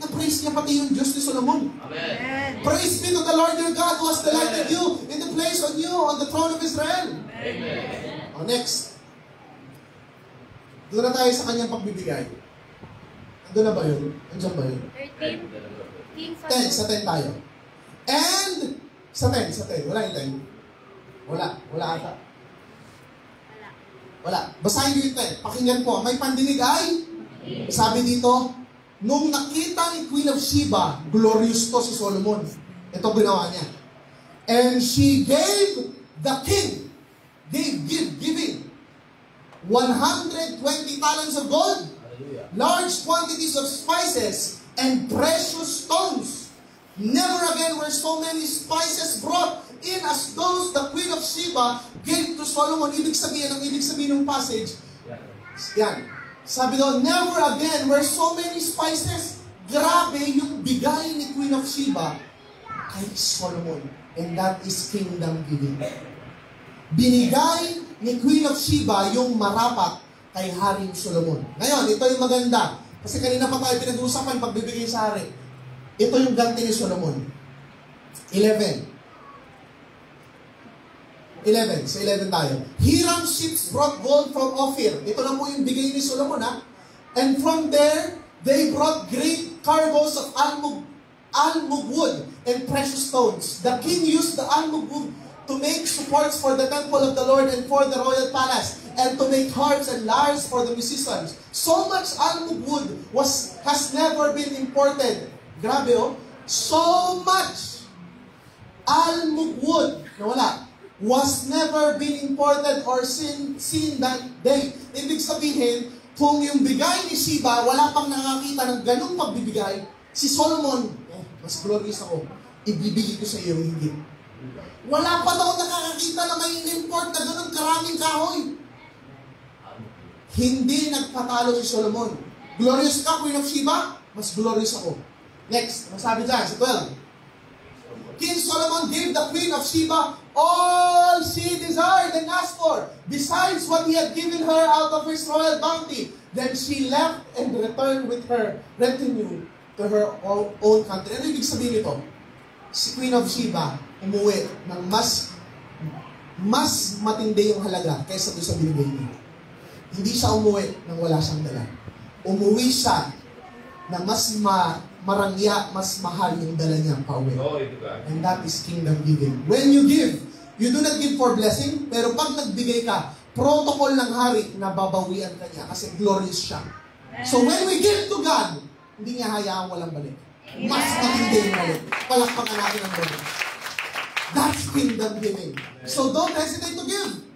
[SPEAKER 1] na-praise niya pati yung Diyos ni Solomon.
[SPEAKER 3] Amen.
[SPEAKER 1] Praise be to the Lord your God who has delighted you in the place on you on the throne of Israel.
[SPEAKER 3] Amen.
[SPEAKER 1] Next. Doon na tayo sa kanyang pagbibigay. Doon na ba yun? Andiyan ba yun? 10. Sa 10 tayo. And, sa 10. Wala yung 10. Wala ata. Wala. Basahin niyo yung 10. Pakinggan po. May pandinig ay, sabi dito, nung nakita ni Queen of Sheba, glorious to si Solomon. Ito ginawa niya. And she gave the king, giving 120 talents of gold, large quantities of spices, and precious stones. Never again were so many spices brought in as those the Queen of Sheba gave to Solomon. Ibig sabihin ng passage, yan. Sabi doon, never again were so many spices. Grabe yung bigay ni Queen of Sheba kay Solomon. And that is kingdom giving. Binigay ni Queen of Sheba yung marapat kay Haring Solomon. Ngayon, ito yung maganda. Kasi kanina pa tayo pinag-uusapan pagbibigay sa hari. Ito yung ganti ni Solomon. 11. Sa 11 tayo. Hiram ships brought gold from Ophir. Ito na po yung bigay ni Solomon, ha? And from there, they brought great cargoes of almug wood and precious stones. The king used the almug wood to make supports for the temple of the Lord and for the royal palace, and to make harps and lyres for the musicians. So much almug wood has never been imported. Grabe, oh. So much almug wood na wala was never been imported or seen that day. Ibig sabihin, kung yung bigay ni Sheba, wala pang nakakita ng ganung pagbibigay, si Solomon, mas glorious ako, ibibigay ko sa iyo yung higit. Wala pa daw nakakakita na may import na ganun karaming kahoy. Hindi nagpatalo si Solomon. Glorious ka, Queen of Sheba? Mas glorious ako. Next, masabi dyan, sa 12. King Solomon gave the Queen of Sheba all she desired and asked for, besides what he had given her out of his royal bounty. Then she left and returned with her retinue to her own country. Ano ibig sabihin nito? Si Queen of Sheba umuwi ng mas matindi yung halaga kaysa doon sa binigay niya. Hindi siya umuwi nang wala siyang dala. Umuwi siya na mas marangya, mas mahal yung dala niya pauwi. And that is kingdom giving. When you give, you do not give for blessing, pero pag nagbigay ka, protocol ng hari na babawian ka niya kasi glorious siya. So when we give to God, hindi niya hayaang walang balik. Mas matindi yung balik. Palakpakan natin ang balik. That's kingdom giving. So don't hesitate to give.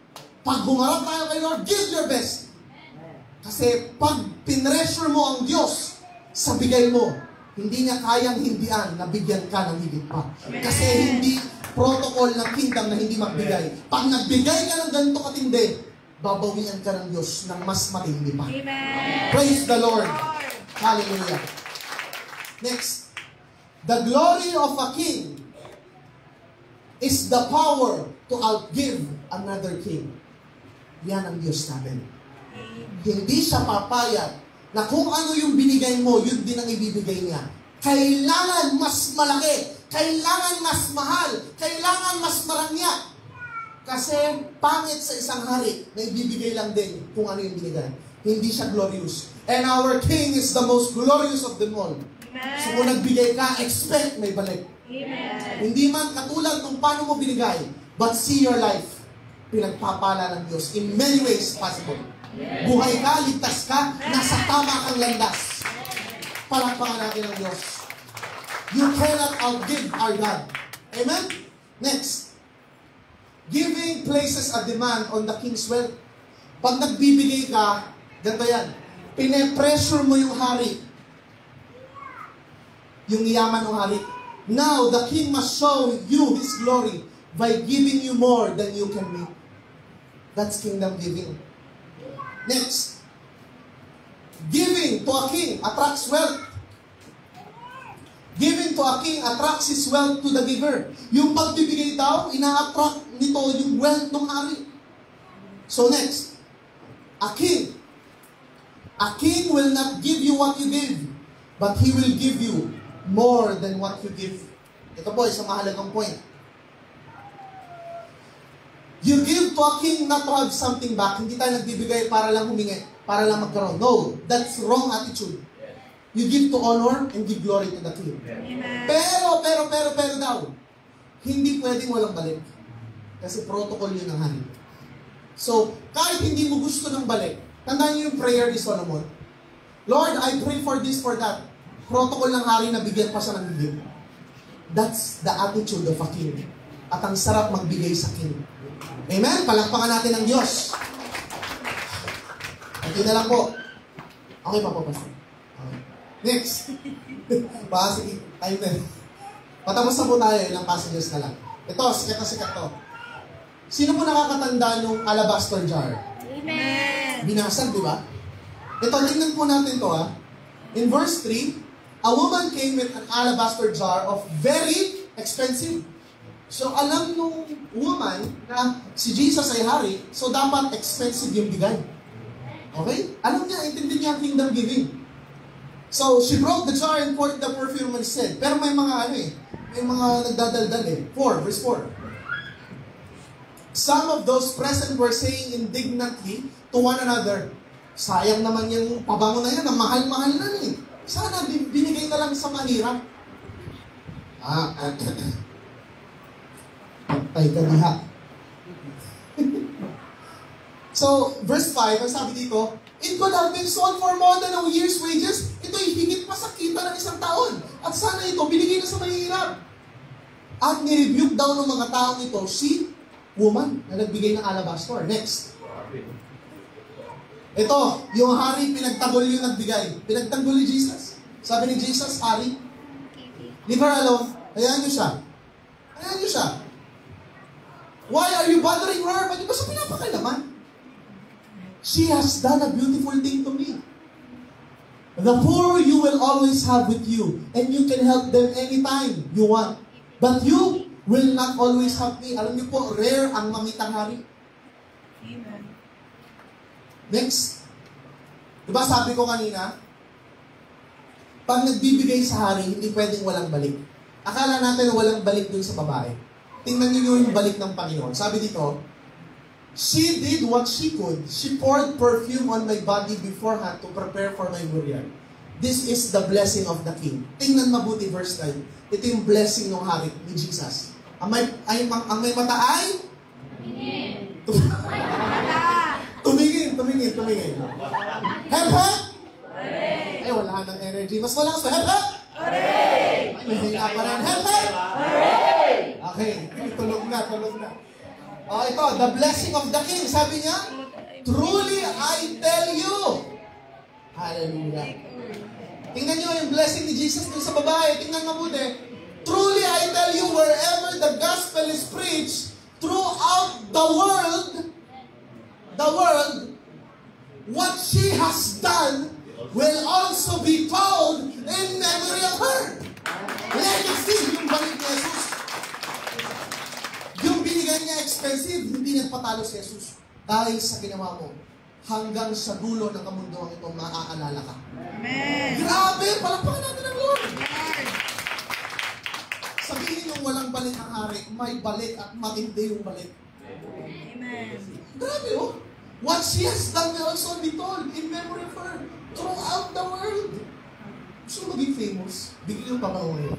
[SPEAKER 1] Pag humarap tayo kay Lord, give your best. Kasi pag pinressure mo ang Diyos sa bigay mo, hindi niya kayang hindian na bigyan ka ng higit pa. Kasi hindi protocol ng kingdom na hindi magbigay. Pag nagbigay ka ng ganito katindi, babawian ka ng Diyos ng mas matindi pa.
[SPEAKER 2] Amen.
[SPEAKER 1] Praise the Lord.
[SPEAKER 2] Lord.
[SPEAKER 1] Hallelujah. Next. The glory of a king is the power to outgive another king. Yan ang Diyos natin. Hindi siya papayag na kung ano yung binigay mo, yun din ang ibibigay niya. Kailangan mas malaki, kailangan mas mahal, kailangan mas marangya. Kasi pangit sa isang hari na ibibigay lang din kung ano yung binigay. Hindi siya glorious. And our King is the most glorious of them all.
[SPEAKER 2] Amen.
[SPEAKER 1] So kung nagbigay ka, expect may balik.
[SPEAKER 2] Amen.
[SPEAKER 1] Hindi man katulad kung paano mo binigay, but see your life. Pinagpapala ng Diyos in many ways possible. Buhay ka, ligtas ka, nasa tama kang landas. Palakpakan natin ang Diyos. You cannot outgive our God. Amen? Next. Giving places a demand on the king's wealth. Pag nagbibigay ka, ganito yan. Pine-pressure mo yung hari. Yung yaman ng hari. Now, the king must show you his glory by giving you more than you can make. That's kingdom giving. Next. Giving to a king attracts wealth. Giving to a king attracts his wealth to the giver. Yung pagbibigay daw, ina-attract nito yung wealth ng hari. So next, a king. A king will not give you what you give, but he will give you more than what you give. Ito po, isang mahalagang point. You give to a king not to have something back. Hindi tayo nagbibigay para lang humingi, para lang magkaroon. No, that's wrong attitude. You give to honor and give glory to the king.
[SPEAKER 2] Amen.
[SPEAKER 1] Pero daw, hindi pwedeng walang balik. Kasi protocol yun ng hari. So, kahit hindi mo gusto ng balik, tandaan niyo yung prayer ni Solomon. Lord, I pray for this, for that. Protocol ng hari na bigyan pa siya ng bigyan. That's the attitude of a king. At ang sarap magbigay sa king. Amen? Palakpakan natin ang Diyos. Ito na lang po. Okay pa po, Pastor. Okay. Next. Sige, tayo na. Patapos na po tayo, ilang passages na lang. Ito, sikat na sikat to. Sino po nakakatanda nung alabaster jar?
[SPEAKER 2] Amen.
[SPEAKER 1] Binasag, di ba? Ito, tingnan po natin to ha. In verse 3, a woman came with an alabaster jar of very expensive. So, alam nung woman na si Jesus ay hari, so dapat expensive yung bigay. Okay? Alam niya, intindi niya ang kingdom giving. So, she broke the jar and poured the perfume and said, pero may mga may mga nagdadaldal 4, verse 4. Some of those present were saying indignantly to one another, sayang naman yung pabango na yan, ang mahal-mahal na sana binigay na lang sa mahirap. Patay ka diha. So, verse 5, ang sabi dito, it could have been sold for more than a year's wages. Ito'y higit pa sa kita ng isang taon. At sana ito, binigay na sa mahirap. At nirebuke daw ng mga taong ito, si woman na nagbigay ng alabaster. Next. Ito, yung hari, pinagtanggol yung nagbigay. Pinagtanggol ni Jesus. Sabi ni Jesus, hari, leave her alone. Hayaan niyo siya. Hayaan niyo siya. Why are you bothering her? Ba't ba siya pinapakailaman? She has done a beautiful thing to me. The poor you will always have with you, and you can help them anytime you want. But you will not always have me. Alam niyo po, rare ang mamitang hari.
[SPEAKER 2] Amen.
[SPEAKER 1] Next. Diba sabi ko kanina, pag nagbibigay sa hari, hindi pwedeng walang balik. Akala natin walang balik dun sa babae. Tingnan niyo yung balik ng Panginoon. Sabi dito, she did what she could. She poured perfume on my body beforehand to prepare for my burial. This is the blessing of the king. Tingnan mabuti verse 9. Ito yung blessing ng hari ni Jesus. Ang may mata ay? Tumingin. Hep, hep! Ay, wala nang energy. Mas malakas pa. Hep, hep! Ay, may hinga pa rin. Hep, hep! Okay, tulog na. Ito, the blessing of the king. Sabi niya, truly I tell you. Hallelujah. Tingnan niyo yung blessing ni Jesus dun sa babae. Tingnan mabuti. Truly I tell you, wherever the gospel is preached throughout the world, the world, what she has done will also be told in memory of her. Legacy, yung balik ni Jesus. Yung binigay niya expensive, hindi nagpatalo si Jesus. Dahil sa ginawa mo, hanggang sa dulo ng kamunduang ito, maaalala ka.
[SPEAKER 3] Amen.
[SPEAKER 1] Grabe! Palakpakan natin ang Lord!
[SPEAKER 3] Lord.
[SPEAKER 1] Sabihin yung walang balik ang hari, may balik at matindi yung balik.
[SPEAKER 3] Amen.
[SPEAKER 1] Grabe oh! What she has done will also be told in memory of her throughout the world. Gusto mo maging famous? Bigyan yung pabango ngayon.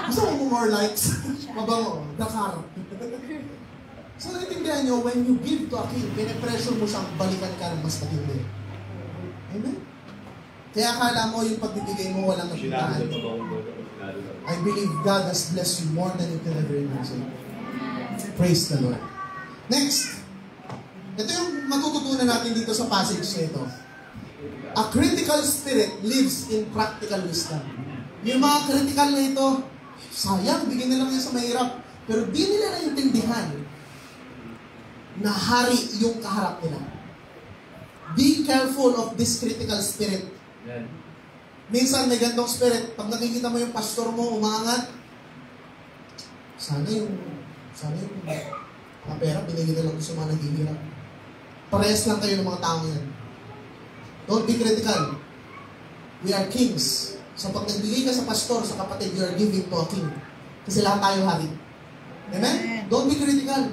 [SPEAKER 1] Gusto mo more likes? Mabango. Dakar. So, naiintindihan nyo, when you give to a king, pinipressure mo siyang balikan ka ng mas matindi. Amen? Kaya akala mo yung pagbibigay mo walang napuntahan. I believe God has blessed you more than you can ever imagine. Praise the Lord. Next. Ito yung matututunan natin dito sa passage na ito. A critical spirit lives in practical wisdom. Yung mga critical na ito, sayang, bigyan na lang yan sa mahirap. Pero di nila naintindihan na hari yung kaharap nila. Be careful of this critical spirit. Minsan may gandong spirit, pag nakikita mo yung pastor mo umangat, sana yung mga pera, binigyan na lang sa mga naghihirap. Parehas lang kayo ng mga tao yan. Don't be critical. We are kings. So pag nagbigay ka sa pastor, sa kapatid, you are giving to a king. Kasi lahat tayo hari. Amen? Don't be critical.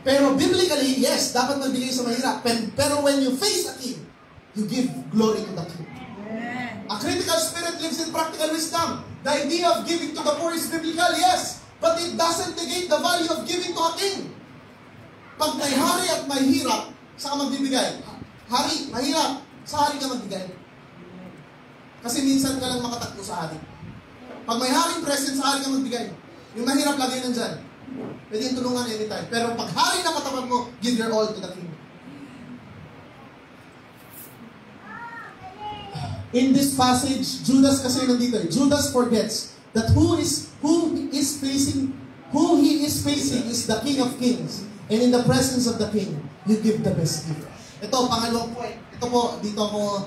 [SPEAKER 1] Pero biblically, yes, dapat magbigay sa mahirap. Pero when you face a king, you give glory to the king. A critical spirit lives in practical wisdom. The idea of giving to the poor is biblical, yes. But it doesn't negate the value of giving to a king. Pag may hari at may hirap, saan ka magbibigay? Hari, mahirap, sa hari ka magbigay. Kasi minsan ka lang makatakbo sa hari. Pag may haring present, sa hari ka magbigay. Yung mahirap lagay nandyan. Pwede yung tulungan anytime. Pero pag hari na katapat mo, give your all to the king. In this passage, Judas kasi nandito. Judas forgets that who he is facing is the King of Kings. And in the presence of the King, you give the best gift. Ito, pangalawang point. Ito po, dito ako,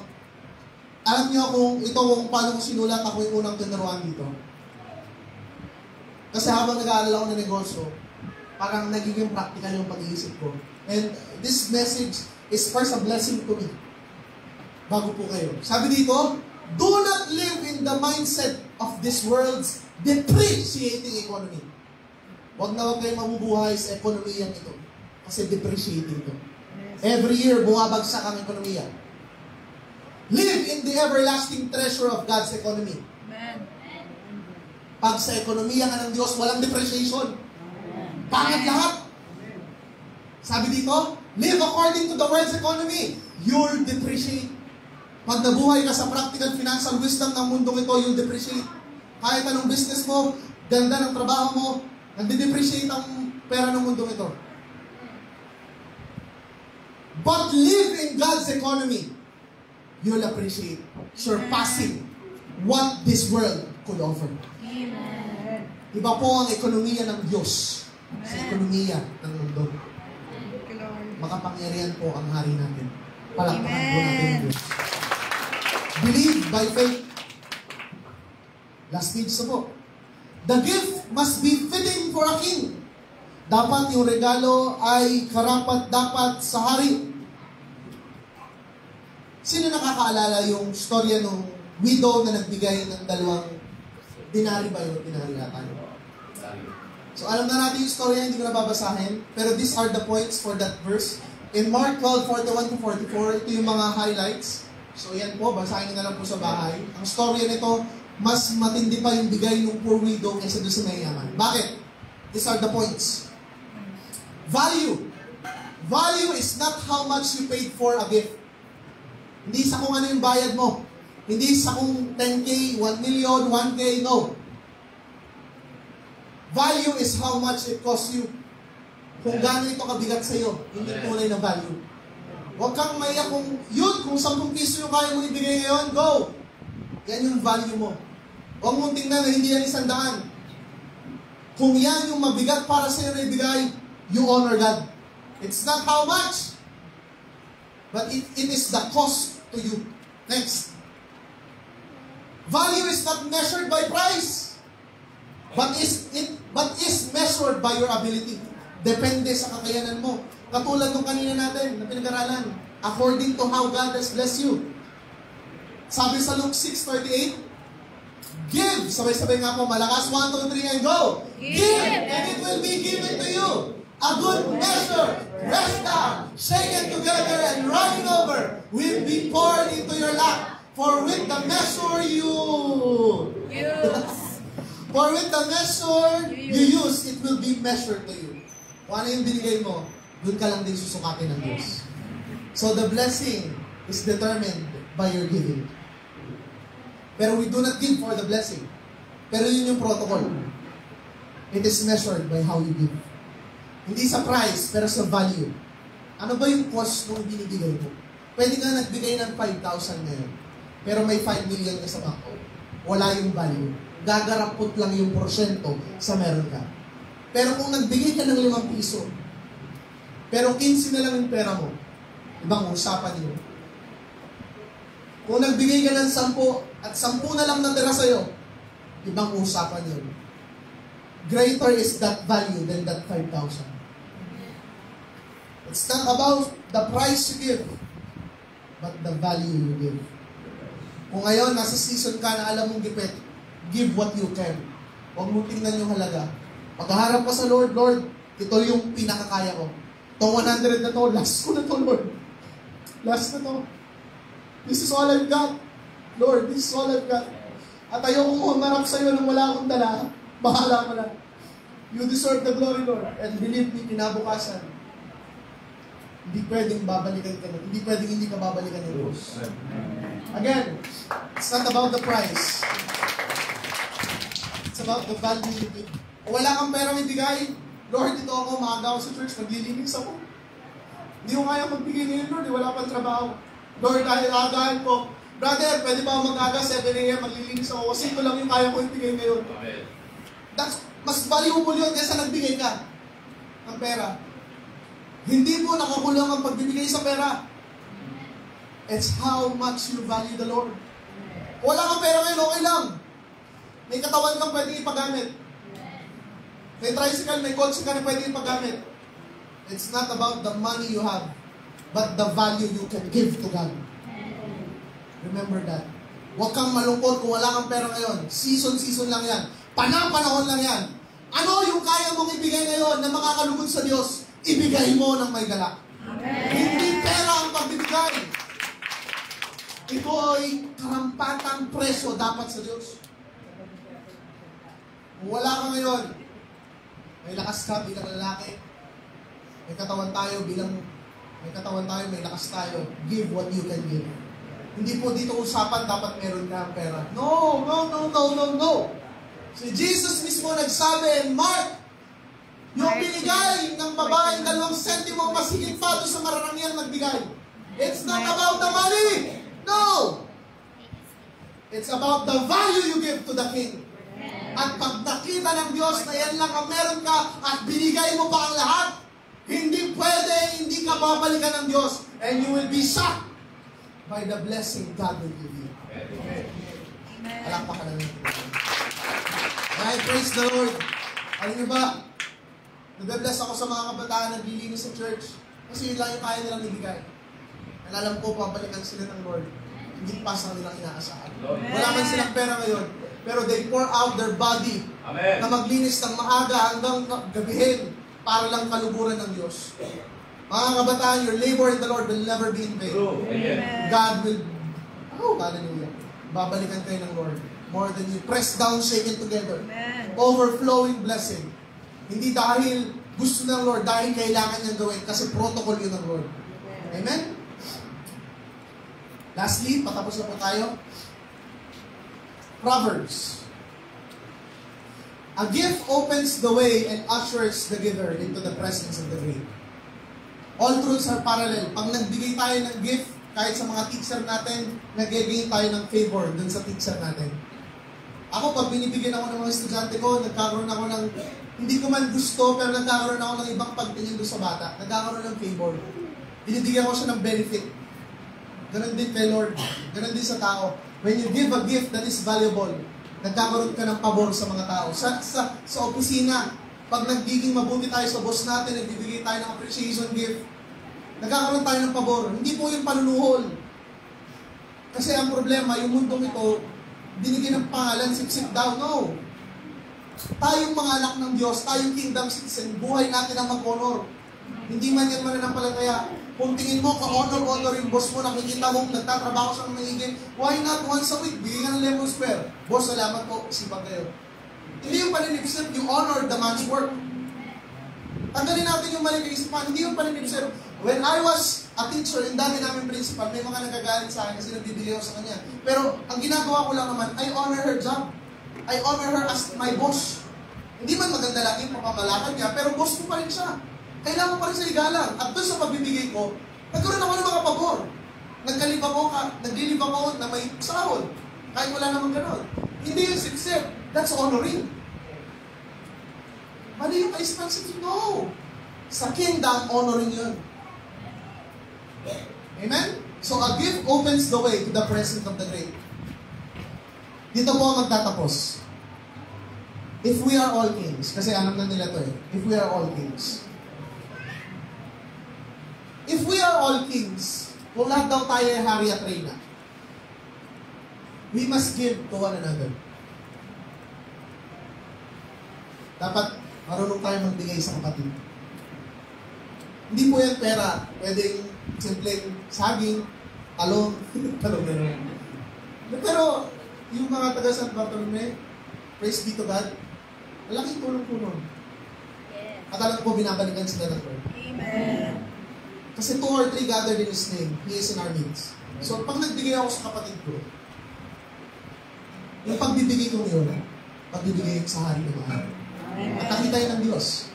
[SPEAKER 1] alam niyo kung paano ko sinulat ako yung unang tinuruan dito. Kasi habang nag-aalala ako ng negosyo, parang nagiging practical yung pag-iisip ko. And this message is first a blessing to me. Bago po kayo. Sabi dito, do not live in the mindset of this world's depreciating economy. Huwag na huwag kayong mabubuhay sa ekonomiyang ito. Kasi depreciating ito. Every year, bumabagsak ang ekonomiya. Live in the everlasting treasure of God's economy.
[SPEAKER 3] Amen.
[SPEAKER 1] Pag sa ekonomiya nga ng Diyos, walang depreciation. Pangit lahat. Sabi dito, live according to the world's economy. You'll depreciate. Pag nabuhay ka sa practical financial wisdom ng mundong ito, you'll depreciate. Kahit anong business mo, ganda ng trabaho mo, nagde-depreciate ang pera ng mundong ito. But live in God's economy. You'll appreciate, surpassing what this world could offer.
[SPEAKER 3] Amen.
[SPEAKER 1] Iba po ang ekonomiya ng Diyos sa ekonomiya ng mundo.
[SPEAKER 3] Thank you, Lord.
[SPEAKER 1] Makapangyarihan po ang hari natin. Palakpakan po natin
[SPEAKER 3] Amen.
[SPEAKER 1] ang Diyos. Believe by faith. Last page na po. The gift must be fitting for a king. Dapat yung regalo ay karapat-dapat sa hari. Sino nakakaalala yung storya ng widow na nagbigay ng 2 dinari ba yun? Dinari yata. So alam na natin yung storya, hindi ko na babasahin. Pero these are the points for that verse. In Mark 12:41-44, ito yung mga highlights. So yan po, basahin na lang po sa bahay. Ang storya nito, mas matindi pa yung bigay ng poor widow kaysa doon sa mayayaman. Bakit? These are the points. Value. Value is not how much you paid for a gift. Hindi sa kung ano yung bayad mo. Hindi sa kung 10K, 1 million, 1K, no. Value is how much it costs you. Kung gaano ito kabigat sa iyo, hindi tunay na value. Huwag kang maiyak kung kung 10 piso yung kaya mo ibigay ngayon, go! Yan yung value mo. Huwag mong tingnan na hindi yan 100. Kung yan yung mabigat para sa iyo na ibigay, you honor God. It's not how much, but it is the cost to you. Next. Value is not measured by price, but is measured by your ability. Depende sa kakayanan mo. Katulad nung kanina natin na pinag-aralan, according to how God has blessed you. Sabi sa Luke 6:38, give. Sabay-sabay nga po, malakas. 1, 2, 3, and go. Give, and it will be given to you. A good measure, pressed down, shaken together, and running over, will be poured into your lap. For with the measure you use, it will be measured to you. Kung ano yung binigay mo, doon ka lang din susukatin ng Diyos. So the blessing is determined by your giving. Pero we do not give for the blessing. Pero yun yung protocol. It is measured by how you give. Hindi sa price, pero sa value. Ano ba yung cost nung binibigay mo? Pwede ka nagbigay ng 5,000 ngayon, pero may 5 million ka sa bangko. Wala yung value. Gagarapot lang yung porsyento sa meron ka. Pero kung nagbigay ka ng 5 piso, pero 15 na lang yung pera mo, ibang usapan yun. Kung nagbigay ka ng 10 at 10 na lang natira sa'yo, ibang usapan yun. Greater is that value than that 5,000. It's not about the price you give, but the value you give. Kung ngayon, nasa season ka na alam mong gipit, give what you can. Huwag mo tingnan yung halaga. Pagkaharap ka sa Lord, Lord, ito yung pinakakaya ko. Itong 100 na to, last ko na to, Lord. Last na to. This is all I've got. Lord, this is all I've got. At ayokong humarap sa'yo nang wala akong dala. Bahala mo na. You deserve the glory, Lord. And believe me, kinabukasan, hindi pwedeng babalikan ka. Hindi pwedeng hindi ka babalikan ng Diyos. Again, it's not about the price. It's about the value you give. Kung wala kang perang ibigay, Lord, dito ako, maaga ako sa church, maglilinis ako. Hindi ko kaya magbigay ngayon, Lord, wala pang trabaho. Lord, dahil agahan ko, brother, pwede ba mag-aga 7 a.m. maglilinis ako kasi ito lang yung kaya ko ibigay ngayon. That's, mas valuable yun kaysa nagbigay ka ng pera. Hindi mo nakakulang ang pagbibigay sa pera. It's how much you value the Lord. Wala kang pera ngayon, okay lang. May katawan kang pwede ipagamit. May tricycle, may kotse ka na pwede ipagamit. It's not about the money you have, but the value you can give to God. Remember that. Huwag kang malungkot kung wala kang pera ngayon. Season lang yan. Panahon lang yan. Ano yung kaya mong ibigay ngayon na makakalugod sa Diyos? Ibigay mo ng may galak.
[SPEAKER 2] Amen.
[SPEAKER 1] Hindi pera ang pagbibigay. Ito ay karampatang preso dapat sa Diyos. Kung wala ka ngayon, may lakas ka bilang lalaki. May katawan tayo, may lakas tayo. Give what you can give. Hindi po dito usapan dapat meron ka ang pera. No. Si Jesus mismo nagsabi, Mark, yung binigay ng babaeng 2 sentimo masigit pa doon sa mararangyang nagbigay. It's not about the money. No! It's about the value you give to the King. At pag nakita ng Diyos na yan lang ang meron ka at binigay mo pa ang lahat, hindi pwede, hindi ka babalikan ng Diyos. And you will be shocked by the blessing God will give you. Palakpakan natin. Alright, praise the Lord. Alam niyo ba, nag-bless ako sa mga kabataan na naglilinis sa church kasi yun lang yung kaya nilang ibigay. And alam ko, pabalikan sila ng Lord. Hindi pa sa kanilang inaasahan. Wala man silang pera ngayon, pero they pour out their body. Amen. Na maglinis ng maaga hanggang gabihin para lang kaluburan ng Diyos. Mga kabataan, your labor in the Lord will never be in vain. God will, hallelujah, babalikan kayo ng Lord. More than you. Pressed down, shaken together.
[SPEAKER 3] Amen.
[SPEAKER 1] Overflowing blessing. Hindi dahil gusto ng Lord, dahil kailangan niyang gawin kasi protocol yun ng Lord. Amen? Lastly, patapos na po tayo. Proverbs. A gift opens the way and ushers the giver into the presence of the great. All truths are parallel. Pag nagbigay tayo ng gift, kahit sa mga teacher natin, nag-gain tayo ng favor dun sa teacher natin. Ako, pag binibigyan ako ng mga estudyante ko, nagkakaroon ako ng, hindi ko man gusto, pero nagkakaroon ako ng ibang pagtingin doon sa bata. Nagkakaroon ng favor. Binibigyan ko siya ng benefit. Ganon din kay Lord. Ganon din sa tao. When you give a gift that is valuable, nagkakaroon ka ng pabor sa mga tao. Sa opisina, pag nagiging mabuti tayo sa boss natin, nagbibigay tayo ng appreciation gift, nagkakaroon tayo ng pabor. Hindi po yung panunuhol. Kasi ang problema, yung mundong ito, binigyan ng pangalan, sip-sip daw. No. Tayong mga anak ng Diyos, tayong kingdom citizen, buhay natin ang mag-honor. Hindi man yan mananampalataya. Kung tingin mo, ka-honor yung boss mo, nakikita mo, nagtatrabaho siya ng maiging, why not once a week, bigyan ka ng lemon square. Boss, salamat po, sipag kayo. Hindi yung paninipsip, you honor the man's work. Tanggalin natin yung maling kaisipan, hindi yung paninipsip. When I was a teacher, yung dami namin principal, may mga nagagalit sa akin kasi nagbibigay ako sa kanya. Pero ang ginagawa ko lang naman, I honor her job. I honor her as my boss. Hindi man maganda lagi yung pamamalakad niya, pero boss ko pa rin siya. Kailangan pa rin sa igalang. At doon sa pagbibigay ko, nagkaroon ako ng mga pabor. Naglilib ako na may sahod. Kahit wala naman gano'n. Hindi yung sip-sip. That's honoring. Mali yung kaisipan sa no. Sa kingdom, honoring yun. Amen? So a gift opens the way to the presence of the great. Dito po ang magtatapos. If we are all kings, kasi alam na nila to if we are all kings. If we are all kings, kung lahat daw tayo ay hari at reyna, we must give to one another. Dapat marunong tayo magbigay sa kapatid. Hindi po yan pera. Pwedeng simpleng saging, talong, talong gano'n. Pero, yung mga taga San Bartolome, praise be to God, malaking tulong po nun. At alam ko, binabalikan sila ng Lord.
[SPEAKER 3] Amen.
[SPEAKER 1] Kasi 2 or 3 gathered in His name, He is in our midst. So, pag nagbigay ako sa kapatid ko, yung pagbibigay ko yun, pagbibigay sa hari ng mahal. At nakita yun ng Diyos.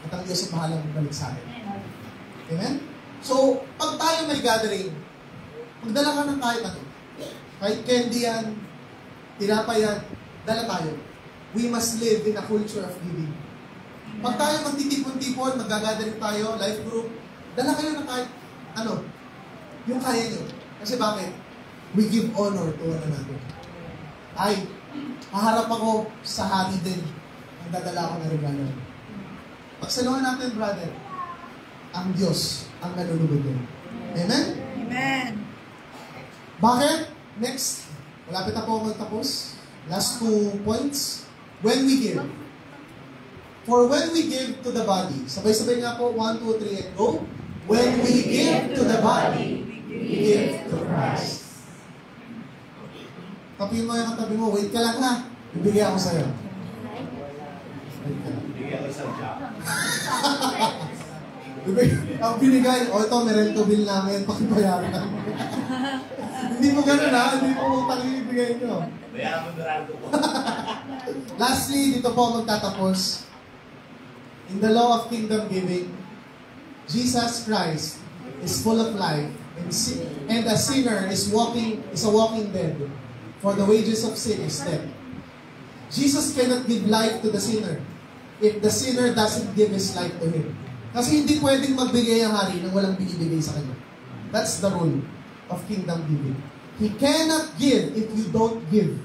[SPEAKER 1] At ang Diyos ang bahalang balik sa akin. Amen? So, pag tayo may gathering, magdala ka ng kahit ano. Kahit candy yan, tinapay yan, dala tayo. We must live in a culture of giving. Pag tayo magtitipon-tipon, mag-gathering tayo, life group, dala kayo ng kahit ano, yung kaya nyo. Kasi bakit? We give honor to one another. Ay, haharap ako sa hari din. Ang dadala ko na regalo. Pagsaluhan natin, brother, ang Diyos ang nalulugod din. Amen?
[SPEAKER 3] Amen.
[SPEAKER 1] Bakit? Next. Malapit na po ako magtapos. Last 2 points. When we give. For when we give to the body. Sabay-sabay nga po. 1, 2, 3, and go. When we give to the body, we give to Christ. Tapiin mo yung katabi mo. Wait ka lang ha. Bibigyan ako sa'yo. Wait ka lang. Ang binigay, ito, may rento bill namin, pakibayaran namin. Hindi mo ganun ha, hindi mo utang yung ibigay nyo.
[SPEAKER 4] Bayaran mo durado ko.
[SPEAKER 1] Lastly, dito po magtatapos. In the law of kingdom giving, Jesus Christ is full of life, and a sinner is a walking dead. For the wages of sin is death. Jesus cannot give life to the sinner if the sinner doesn't give his life to Him. Kasi hindi pwedeng magbigay ang hari nang walang binibigay sa kanya. That's the rule of kingdom giving. He cannot give if you don't give.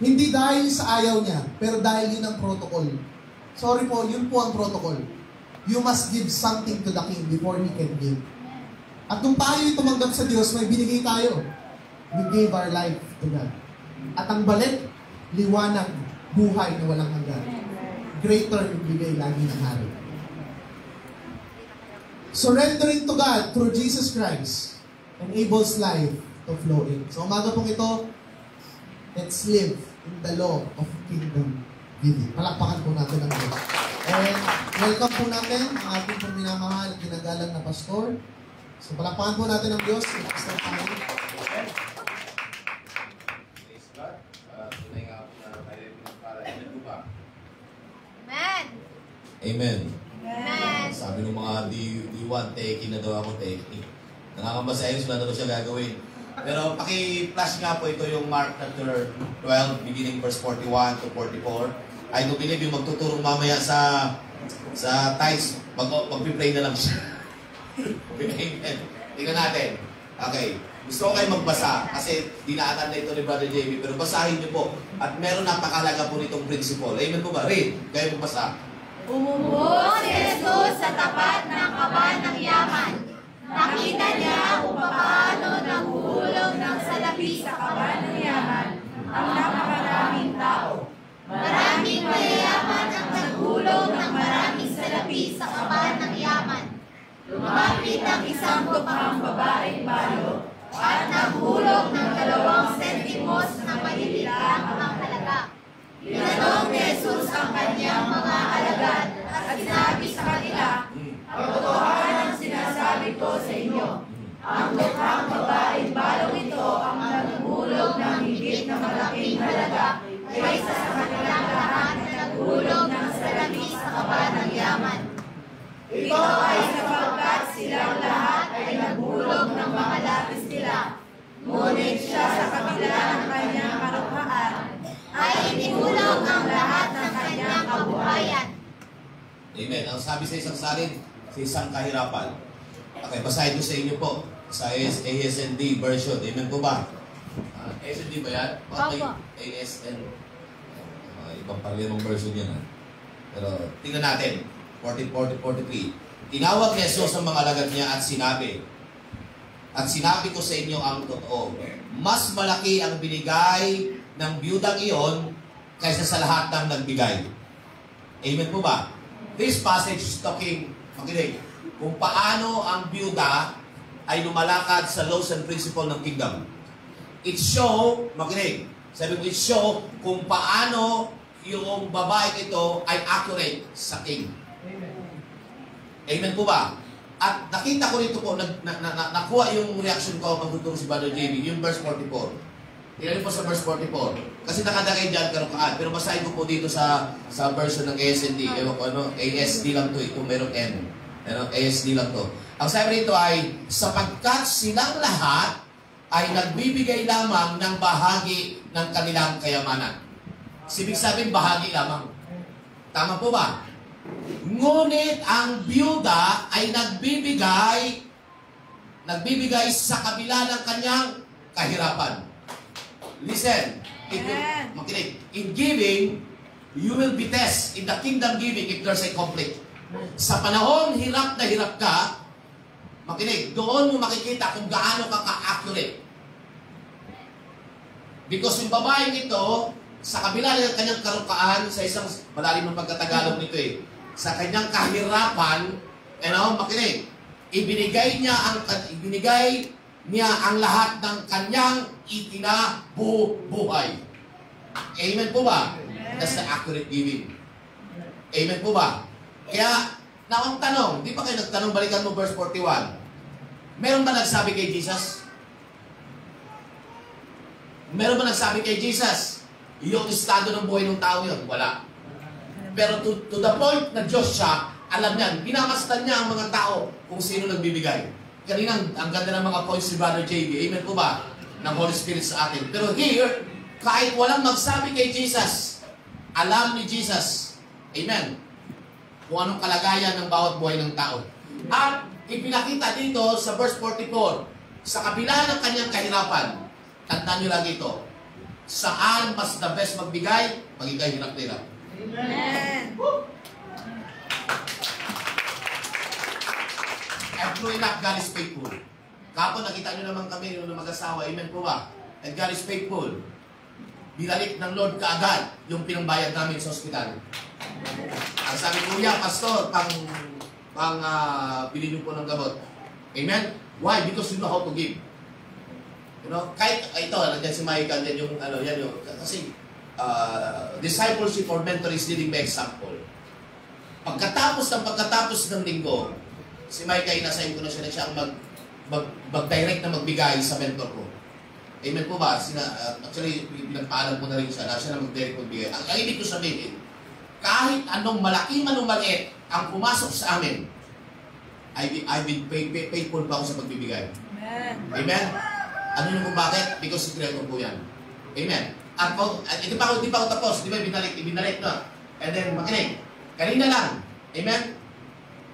[SPEAKER 1] Hindi dahil sa ayaw niya, pero dahil yun ang protocol. Sorry po, yun po ang protocol. You must give something to the king before he can give. At kung tayo'y tumanggap sa Diyos, may binigay tayo. We gave our life to God. At ang balik, liwanag, buhay na walang hanggan. Greater yung bigay lagi ng hari. Surrendering to God through Jesus Christ enables life to flow in. So umaga pong ito, let's live in the law of kingdom giving. Palakpakan po natin ang Diyos. And welcome po natin ang ating pong minamahal at ginagalang na pastor. So palakpakan po natin ang Diyos. Pastor tayo.
[SPEAKER 4] Praise God. Tunay nga po na tayo para ito ba?
[SPEAKER 2] Amen.
[SPEAKER 5] Amen.
[SPEAKER 2] Amen.
[SPEAKER 5] Sabi ng mga D1, teki na daw ako, teki. Nakakamasahin, wala na daw siya gagawin. Pero paki-flash nga po ito yung Mark chapter 12, beginning verse 41 to 44. I do believe yung magtuturo mamaya sa tithes, mag-pray na lang siya. Amen. Tingnan natin. Okay. Gusto ko kayo magbasa kasi dinaanan na ito ni Brother JB, pero basahin niyo po. At meron napakalaga po nitong principle. Amen po ba? Read. Kayo magbasa.
[SPEAKER 2] Umupo si Jesus sa tapat ng kaban ng yaman. Nakita niya kung paano nanghuhulog ng salapi sa kaban ng yaman ang napakaraming tao. Maraming mayayaman ang naghulog ng maraming salapi sa kaban ng yaman. Lumapit ang isang tukhang babaeng balo at naghulog ng 2 sentimos na maliliit lang ang halaga. Tinanong ni Jesus ang kanyang mga alagad at sinabi sa kanila, ang totohanan ang sinasabi ko sa inyo. Ang tukhang babaeng balong ito ang naghulog ng higit na malaking halaga kaysa sa kanilang lahat na naghulog ng salapi sa kaban ng yaman. Ito ay sapagkat silang lahat ay naghulog ng mga lapis nila. Ngunit siya sa kabila ng kanyang karupaan ay inihulog ang lahat ng kanyang kabuhayan.
[SPEAKER 5] Amen. Ang sabi sa isang salin, sa isang kahirapan. Okay, basahin ko sa inyo po sa ASND version. Amen po ba? ASND ba yan?
[SPEAKER 2] Opo.
[SPEAKER 5] ASN. Ibang parilong version yan. Pero tingnan natin. 43. Tinawag ni Jesus ang mga alagad niya at sinabi ko sa inyo ang totoo. Mas malaki ang binigay ng biyudang iyon kaysa sa lahat ng nagbigay. Amen po ba? This passage is talking, makinig, kung paano ang biyuda ay lumalakad sa laws and principle ng kingdom. It show, makinig, sabi ko, it show kung paano yung babae ito ay accurate sa king. Amen po ba? At nakita ko rito po, nakuha yung reaction ko magtuturo si Brother JB, yung verse 44. Tingnan po sa verse 44. Kasi nakadagay dyan karukaan. Pero basahin ko po dito sa version ng ASND. ASD lang to. Kung merong N. ASD lang to. Ang sabi rito ay, sapagkat silang lahat ay nagbibigay lamang ng bahagi ng kanilang kayamanan. Ibig sabihin, bahagi lamang. Tama po ba? Ngunit ang biyuda ay nagbibigay sa kabila ng kanyang kahirapan. Listen, makinig. In giving, you will be tested in the kingdom giving if there's a conflict. Sa panahon hirap na hirap ka, makinig, doon mo makikita kung gaano ka ka-accurate. Because yung babaeng ito, sa kabila ng kanyang karukaan, sa isang malalim ng pagkatagalog nito sa kanyang kahirapan, makinig, ibinigay niya ang lahat ng kanyang itinabubuhay. Amen po ba? That's the accurate giving. Amen po ba? Kaya, ang tanong, di pa kayo nagtanong, balikan mo verse 41. Meron ba nagsabi kay Jesus? Meron ba nagsabi kay Jesus? Yung estado ng buhay ng tao yun? Wala. Pero to the point na Diyos siya, alam niyan, pinamastan niya ang mga tao kung sino nagbibigay. Kanina, ang ganda ng mga points ni Brother JB. Amen po ba? Ng Holy Spirit sa atin. Pero here, kahit walang magsabi kay Jesus, alam ni Jesus. Amen. Kung anong kalagayan ng bawat buhay ng tao. At ipinakita dito sa verse 44, sa kabila ng kanyang kahirapan, tandaan nyo lagi ito, saan mas the best magbigay? Magigay hirap na hirap.
[SPEAKER 3] Amen.
[SPEAKER 5] And true enough, God is faithful. Kapon, nakita nyo naman kami ng mag-asawa. Amen po ba? And God is faithful. Binalik ng Lord kaagad yung pinambayad namin sa ospital. Ang sabi ko, pastor, bilhin nyo po ng gamot. Amen? Why? Because you know how to give. Kahit ito, nandiyan si Michael, kasi discipleship or mentor is leading by example. Pagkatapos ng linggo, si Michael, inasign ko na siya mag-direct na magbigay sa mentor ko. Amen po ba? Actually, pinagpaalam ko na rin siya na siya na mag-direct magbigay. Ang ibig ko sabihin, kahit anong malaki man o maliit ang pumasok sa amin, I've been faithful pa ako sa pagbibigay.
[SPEAKER 3] Amen.
[SPEAKER 5] Amen? Ano yung kung bakit? Because sikreto po yan. Amen. At hindi pa ako tapos. Di ba, binalik na. And then, makinig. Kanina lang. Amen?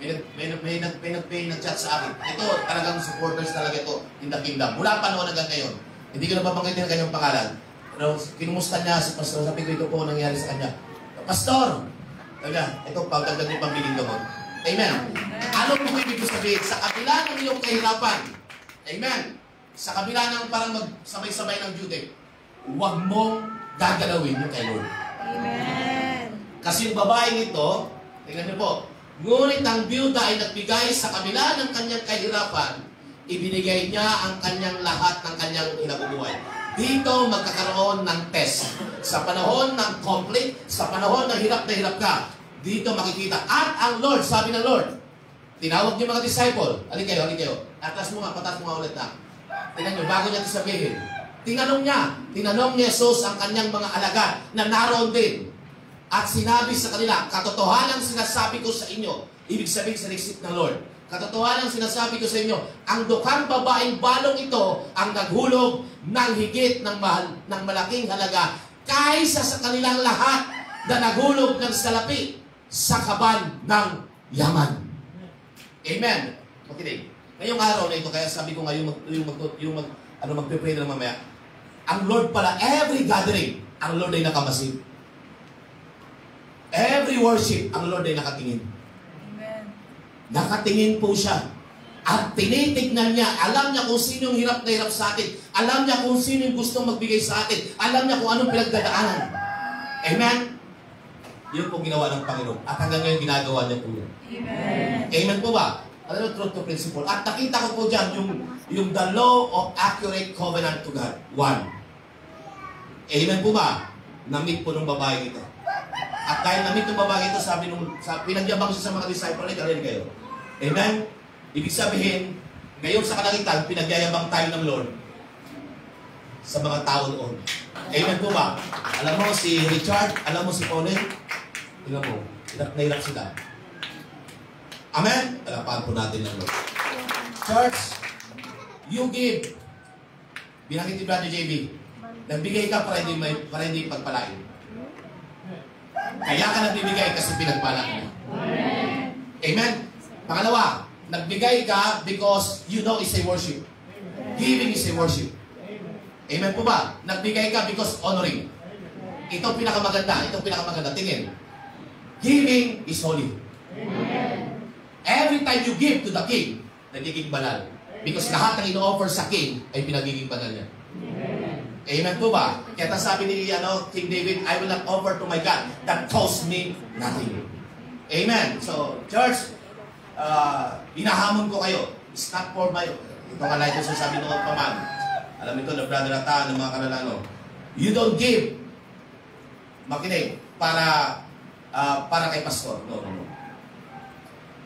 [SPEAKER 5] May nag-chat sa akin. Ito, talagang supporters talaga ito in the kingdom. Mula pa noon hanggang ngayon. Hindi ko na babanggitin ang kanyang pangalan. Pero kinumusta niya si Pastor. Sabi ko, ito po nangyari sa kanya. Pastor! Talaga, ito, pagdagdag yung pambiling gamot. Amen. Ano po ibig ko sabihin? Sa kabila ng iyong kahirapan. Amen. Sa kabila ng parang magsabay-sabay ng duty, huwag mong gagalawin yung kay Lord.
[SPEAKER 3] Amen.
[SPEAKER 5] Kasi yung babaeng ito, tingnan niyo po, ngunit ang byuda ay nagbigay sa kabila ng kanyang kahirapan, ibinigay niya ang kanyang lahat ng kanyang kinabubuhay. Dito magkakaroon ng test. Sa panahon ng conflict, sa panahon ng hirap na hirap ka, dito makikita. At ang Lord, sabi ng Lord, tinawag niyo mga disciple, alin kayo. Patas mo nga ulit na. Tingnan niyo, bago niya ito sabihin, tinanong niya Jesus ang kanyang mga alagad na naroon din. At sinabi sa kanila, katotohanan sinasabi ko sa inyo, ibig sabihin sa leksip ng Lord, katotohanan sinasabi ko sa inyo, ang dukhang babaeng balong ito ang naghulog ng higit ng malaking halaga kaysa sa kanilang lahat na naghulog ng salapi sa kaban ng yaman. Amen. Makinig. Ngayong araw na ito, kaya sabi ko ngayon magpe-pray na mamaya, ang Lord pala, every gathering, ang Lord ay nakamasid. Every worship, ang Lord ay nakatingin.
[SPEAKER 3] Amen.
[SPEAKER 5] Nakatingin po siya. At tinitignan niya, alam niya kung sino yung hirap na hirap sa atin. Alam niya kung sino yung gustong magbigay sa atin. Alam niya kung anong pinagdadaanan. Amen? Yun po ginawa ng Panginoon. At hanggang ngayon ginagawa niya po yun.
[SPEAKER 3] Amen.
[SPEAKER 5] Amen po ba? Ano yung truth to principle? At nakita ko po dyan yung the law of accurate covenant to God. 1. Amen po ba? Na-meet po ng babae ito. At dahil na-meet ng babae ito, pinagyabang siya sa mga disciple, alin kayo. Amen? Ibig sabihin, ngayon sa kalangitan, pinagyayabang tayo ng Lord sa mga tao noon. Amen po ba? Alam mo si Richard, alam mo si Pauline, tingnan mo, hirap sila. Amen? Palapakan po natin ng Lord. Church, you give. Binanggit ni Brother JB, nagbigay ka para hindi pagpalain. Kaya ka nagbibigay kasi pinagpala ka na. Amen? Pangalawa, nagbigay ka because you know it's a worship. Giving is a worship. Amen po ba? Nagbigay ka because honoring. Ito pinakamaganda. Tingin. Giving is holy. Every time you give to the king, nagiging banal. Because lahat ng ino-offer sa king ay pinagiging banal niya. Amen po ba? Kaya sabi ni King David, I will not offer to my God that cost me nothing. Amen. So, church, inahamon ko kayo. It's not for my... Ito ka lang ito sasabi ng paman. Alam ito na brother Ata, ng mga kalalano. You don't give. Makinig. Para kay pastor. No.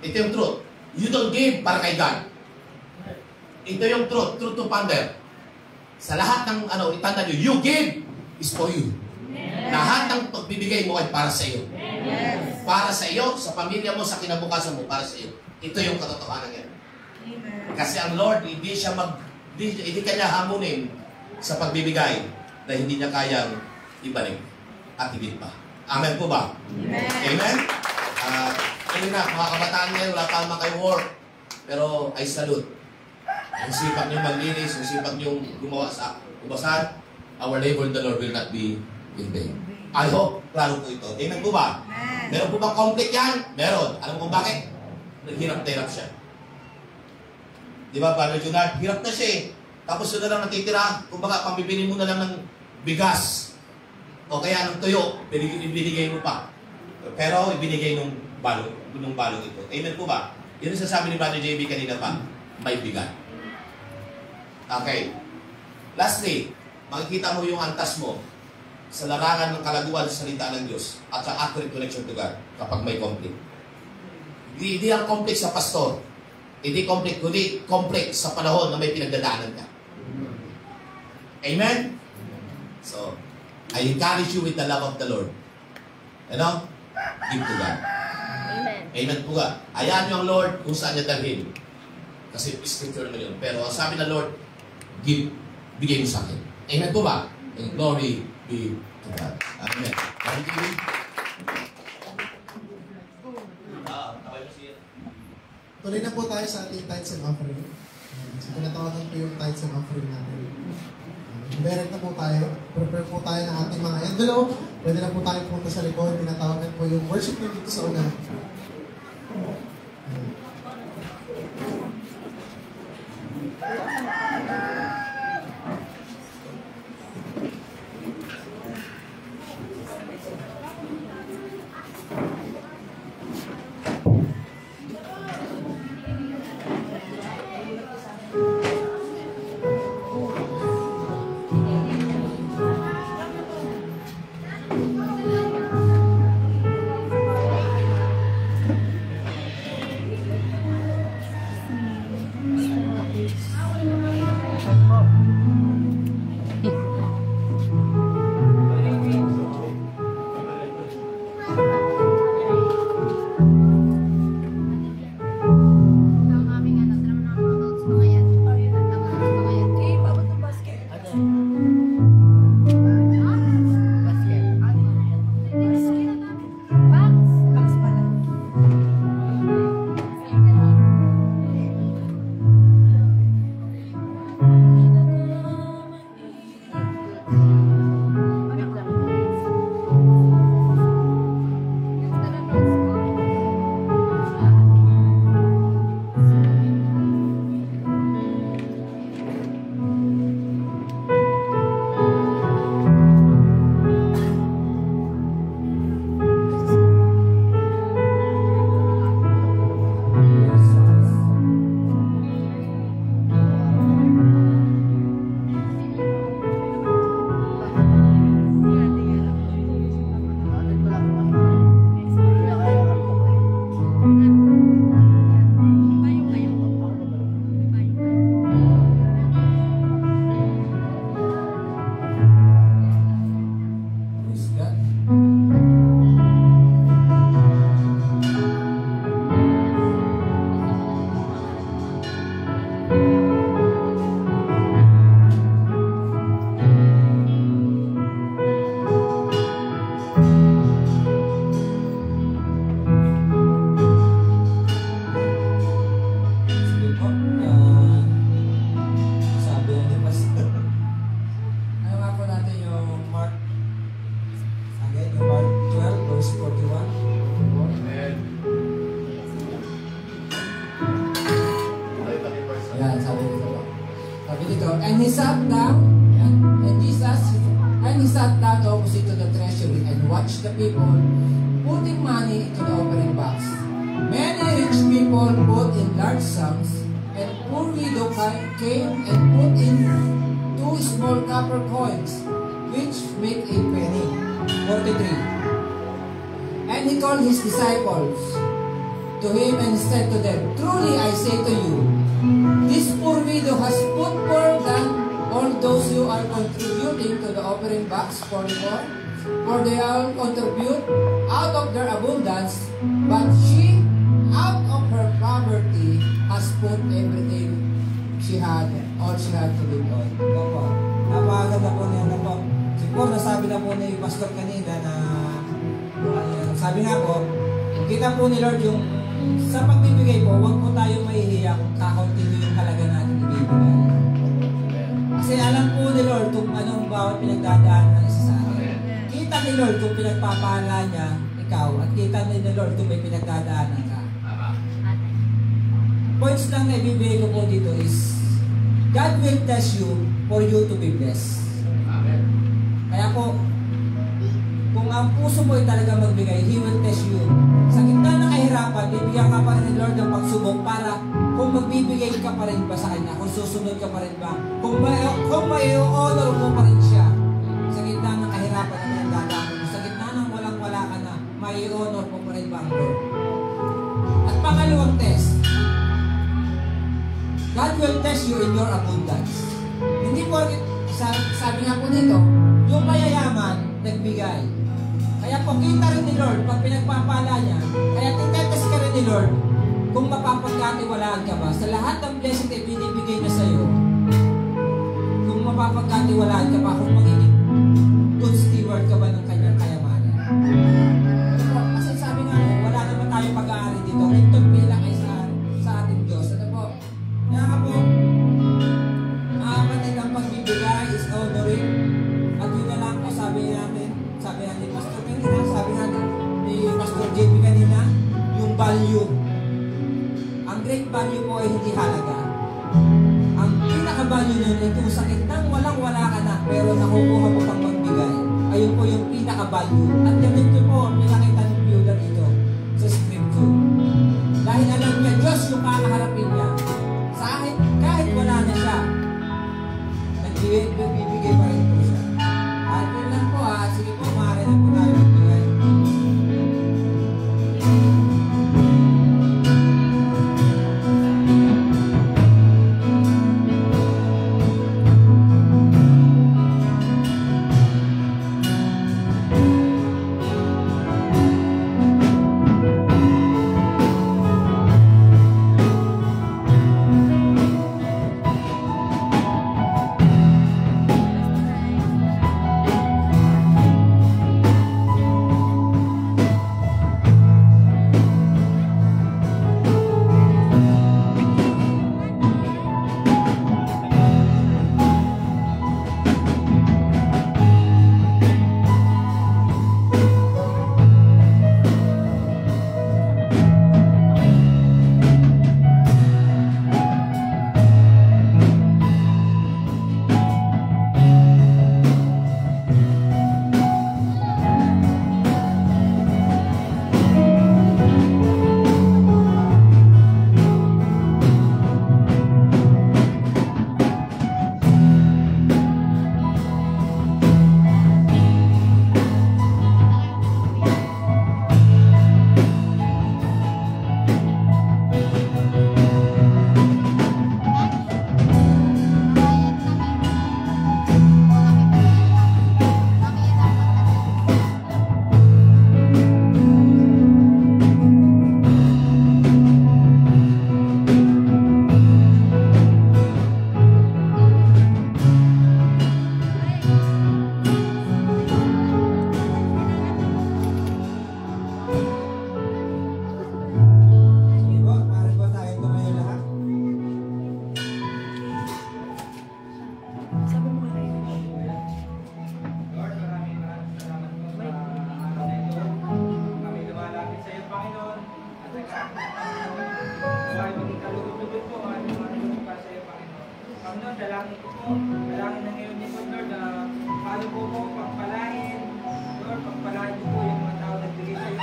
[SPEAKER 5] Ito yung truth. You don't give para kay God. Ito yung truth. Truth to ponder. Sa lahat ng itanda nyo, you give is for you. Yes. Lahat ng pagbibigay mo ay para sa iyo. Yes. Para sa iyo, sa pamilya mo, sa kinabukasan mo, para sa iyo. Ito yung katotohanan yan.
[SPEAKER 3] Amen.
[SPEAKER 5] Kasi ang Lord, hindi kanya hamunin sa pagbibigay na hindi niya kayang ibalik at higit pa. Amen po ba?
[SPEAKER 3] Amen.
[SPEAKER 5] Amen? Ayun na, mga kabataan ngayon, wala tama kayo work. Pero I salute. Ang sipag nyo maglinis, ang sipag nyo gumawa sa ubasan, our labor in the Lord will not be in vain. I hope, klaro po ito. Amen po ba?
[SPEAKER 3] Amen.
[SPEAKER 5] Meron po bang conflict yan? Meron. Alam mo kung bakit? Hirap na hirap siya. Di ba, Brother Junard? Hirap na siya eh. Tapos yun na lang natitira. Kung baka, pambibili mo na lang ng bigas. O kaya ng tuyo, ibinigay mo pa. Pero ibinigay nung balong ito. Amen po ba? Yun ang sasabi ni Brother JB kanina pa. May bigat. Okay. Lastly, makikita mo yung antas mo sa larangan ng kalaguan sa salita ng Diyos at sa accurate connection to God kapag may conflict. Hindi ang conflict sa pastor. Hindi conflict, kundi conflict sa panahon na may pinagdadaanan ka. Amen? So, I encourage you with the love of the Lord. Give to God.
[SPEAKER 2] Amen.
[SPEAKER 5] Amen po nga. Hayaan niyo ang Lord kung saan niya dalhin. Kasi scripture naman yun. Pero ang sabi ng Lord, give. bigay mo sa akin. Amen po ba? And glory be to God. Amen. Thank you.
[SPEAKER 1] Tuloy na po tayo sa ating tithes and offering. So, pinatawagan po yung tithes and offering natin. Direct na po tayo. Prepare po tayo ng ating mga envelope. Pwede na po tayo punta sa likod. Pinatawagan po yung worship na dito sa una.
[SPEAKER 6] And he sat down, and he sat down opposite to the treasury and watched the people putting money into the offering box. Many rich people put in large sums, and poor widow came and put in 2 small copper coins, which make a penny. 43. And he called his disciples to him and said to them, "Truly I say to you, this poor widow has put more than all those who are contributing to the offering box 44, for they all contribute out of their abundance, but she, out of her poverty, has put everything she had, all she had to live on."
[SPEAKER 7] Opo. Napakaganda po niya na po. Siguro nasabi na po ni Pastor kanina na sabi nga po, kita po ni Lord yung sa pagbibigay po, huwag po tayo mahihiya kung kakaunti yung halaga natin ibibigay. Kasi alam po ni Lord kung anong bawat pinagdadaan ng isa sa atin. Kita ni Lord kung pinagpapala niya ikaw at kita ni Lord kung may pinagdadaanan ka. Points lang na ibibigay ko po dito is God will test you for you to be blessed. Kaya po, kung ang puso mo ay talaga magbigay, He will test you. Sa gitna ng kahirapan, bibigyan ka pa rin ni Lord ng pagsubok para kung magbibigay ka pa rin ba sa Kanya, kung susunod ka pa rin ba, kung may honor mo pa rin siya. Sa gitna ng kahirapan na pinagdadaanan mo, sa gitna ng walang-wala ka na, may honor mo pa rin ba ang Lord. At pangalawang test, God will test you in your abundance. Hindi po, sabi nga po nito, yung mayayaman, nagbigay. Kaya po kita rin ni Lord, pag pinagpapala niya, kaya tinatas ka rin ni Lord, kung mapapagkatiwalaan ka ba, sa lahat ng blessing na binibigay na sa'yo, kung mapapagkatiwalaan ka ba kung magiging good steward ka ba ng kanyang kayamanan? Kasi sabi nga, wala naman tayong pag-aari dito. Ito bilang ay sa ating Diyos. Ano po? Kaya nga po, kapatid, ang pagbibigay is honoring. At yun na lang po, sabi natin Pastor kanina, sabi natin ni Pastor JP kanina, yung value. Ang great value po ay hindi halaga. Ang pinaka-value nun ay kung sakit nang walang-wala ka na, pero nakukuha mo pang magbigay. Ayun po yung pinaka-value. At ganito po, pinakita ng Buda dito sa scripture. Dahil alam niya, Diyos yung kakaharapin niya. Sa akin, kahit wala na siya, nagbibigay pa rin po siya. At yun lang po sige po, maaari na po tayo magbigay.
[SPEAKER 6] dalangin ko po, dalangin na ngayon ni Lord, paano po mo pagpalain, Lord, pagpalain ko po yung mga tao nagbigay sa iyo,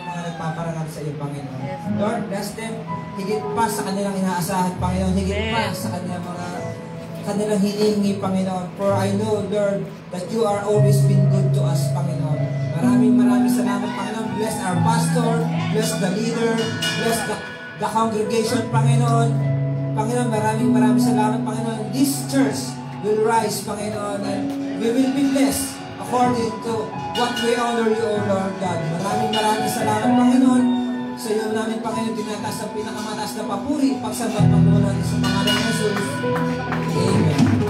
[SPEAKER 6] mga nagpaparangal sa iyo, Panginoon. Lord, bless them, higit pa sa kanilang inaasahan, Panginoon, higit pa sa kanilang hinihingi, Panginoon. For I know, Lord, that you are always been good to us, Panginoon. Maraming salamat, Panginoon. Bless our pastor, bless the leader, bless the congregation, Panginoon. Panginoon, maraming salamat, Panginoon. This church will rise, Panginoon, and we will be blessed according to what we honor you, O Lord God. Maraming salamat, Panginoon. Sa iyo namin, Panginoon, tinataas ang pinakamataas na papuri, pagsabat ng buwan natin sa pangalan ng Jesus. Amen.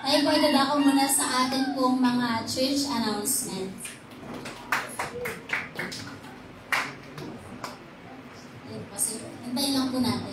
[SPEAKER 2] Tayo po idadako muna sa atin pong mga church announcement. Ayun po, so, hintayin lang po natin.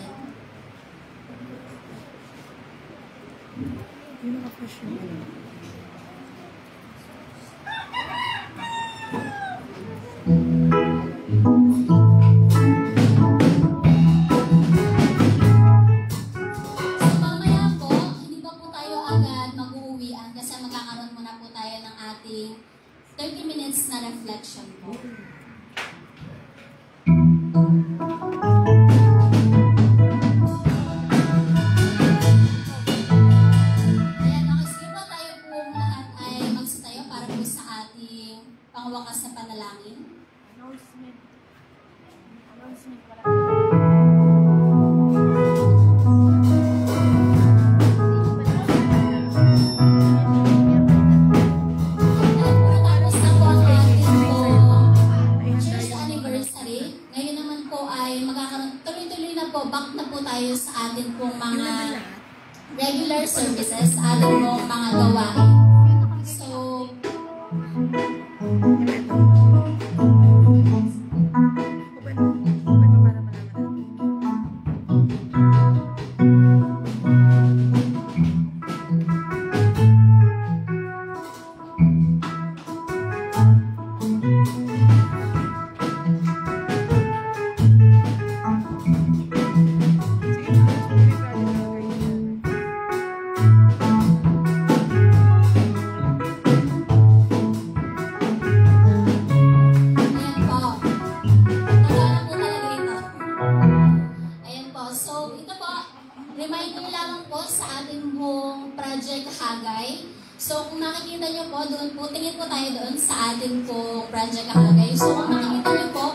[SPEAKER 2] Kasi magkakaroon muna po tayo ng ating 30 minutes na reflection po. Tapos na po ang ating church anniversary. Ngayon naman po ay magkakaroon, tuloy-tuloy na po, back na po tayo sa atin pong mga regular services, sa ating pong mga gawain. So, ayan po. Nagana po talaga ito. Ayan po. So, ito po, reminder lamang po sa ating pong Project Hagay. So, kung makikita nyo po, doon po, tingin po tayo doon sa ating pong Project Hagay. So, kung makikita nyo po,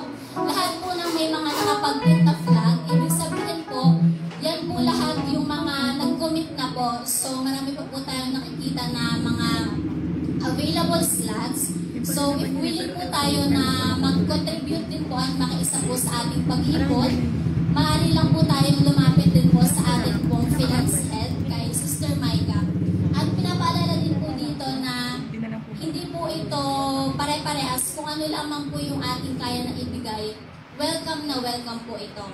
[SPEAKER 2] lahat po ng may mga nakapag-print na flag, ibig sabihin po, yan po lahat yung mga nag-commit na po. So, marami po po tayong nakikita na mga available slots. So, if willing po tayo na mag-contribute din po at makiisa po sa ating pag-ipon, maaari lang po tayong lumapit din po sa ating pong finance head kay Sister Micah. At pinapaalala din po dito na hindi po ito pare-parehas. Kung ano lamang po yung ating kaya na ibigay, welcome na welcome po ito.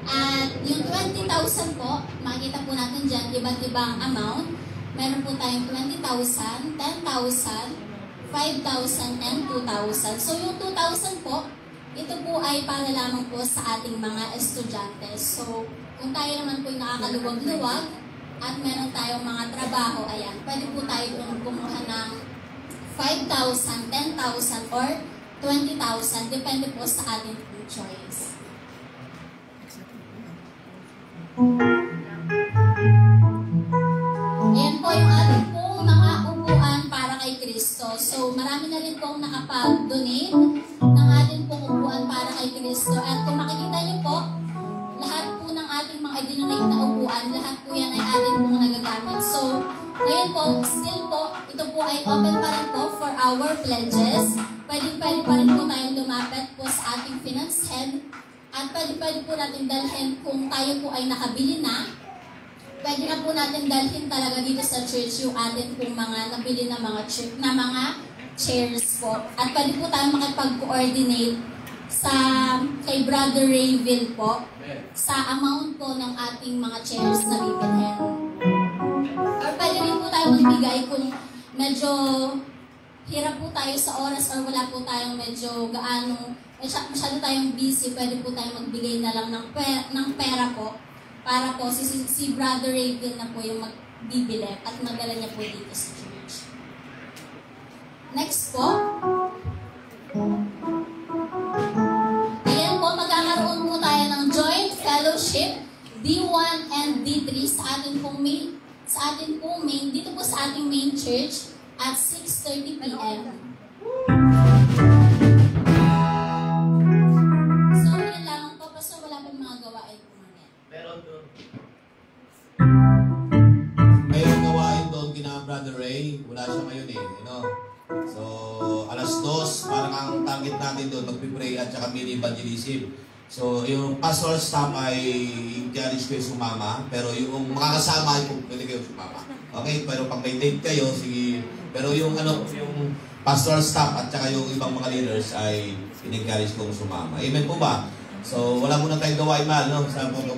[SPEAKER 2] At yung 20,000 po, makikita po natin dyan, iba't ibang amount. Meron po tayong 20,000, 10,000, 5,000, and 2,000. So yung 2,000 po, ito po ay para lamang po sa ating mga estudyante. So kung tayo naman po yung nakakaluwag-luwag at meron tayong mga trabaho, ayan, pwede po tayo kumuha ng 5,000, 10,000, or 20,000. Depende po sa ating choice. Ayan po yung ating pong mga upuan para kay Kristo. So, marami na rin pong nakapag-donate ng ating pong upuan para kay Kristo. At kung makikita niyo po, lahat po ng ating mga dinonate na upuan, lahat po yan ay ating pong nagagamit. So, ngayon po, still po, ito po ay open pa rin po for our pledges. Pwede pa rin po tayong lumapit po sa ating finance head. At pwede po natin dalhin kung tayo po ay nakabili na. Pwede na po natin dalhin talaga dito sa church yung atin pong mga nabili na mga chairs po. At pwede po tayong makipag-coordinate sa kay Brother Rayville po sa amount po ng ating mga chairs na bibilhin. Or pwede rin po tayo magbigay kung medyo hirap po tayo sa oras or wala po tayong medyo masyado tayong busy, pwede po tayong magbigay na lang ng pera po para po si Brother Rayville na po yung magbibili at magdala niya po dito sa church. Next po. Ayan po, magkakaroon po tayo ng joint fellowship D1 and D3 sa ating pong main, dito po sa ating main church at 6:30 p.m. So, yun lamang po. Basta wala pang mga gawain po mamaya.
[SPEAKER 4] Meron doon.
[SPEAKER 5] Mayroong gawain doon kina Brother Ray. Wala siya ngayon eh. You know? So, 2:00, parang ang target natin doon, magpipray at saka mini-evangelism. So, yung pastor staff ay encourage kayo sumama, pero yung makakasama ay pwede kayo sumama. Okay? Pero pag may date kayo, sige. Pero yung yung pastor staff at saka yung ibang mga leaders ay in-encourage kong sumama. Amen po ba? So, wala muna tayong gawain mahal, no? Sa mga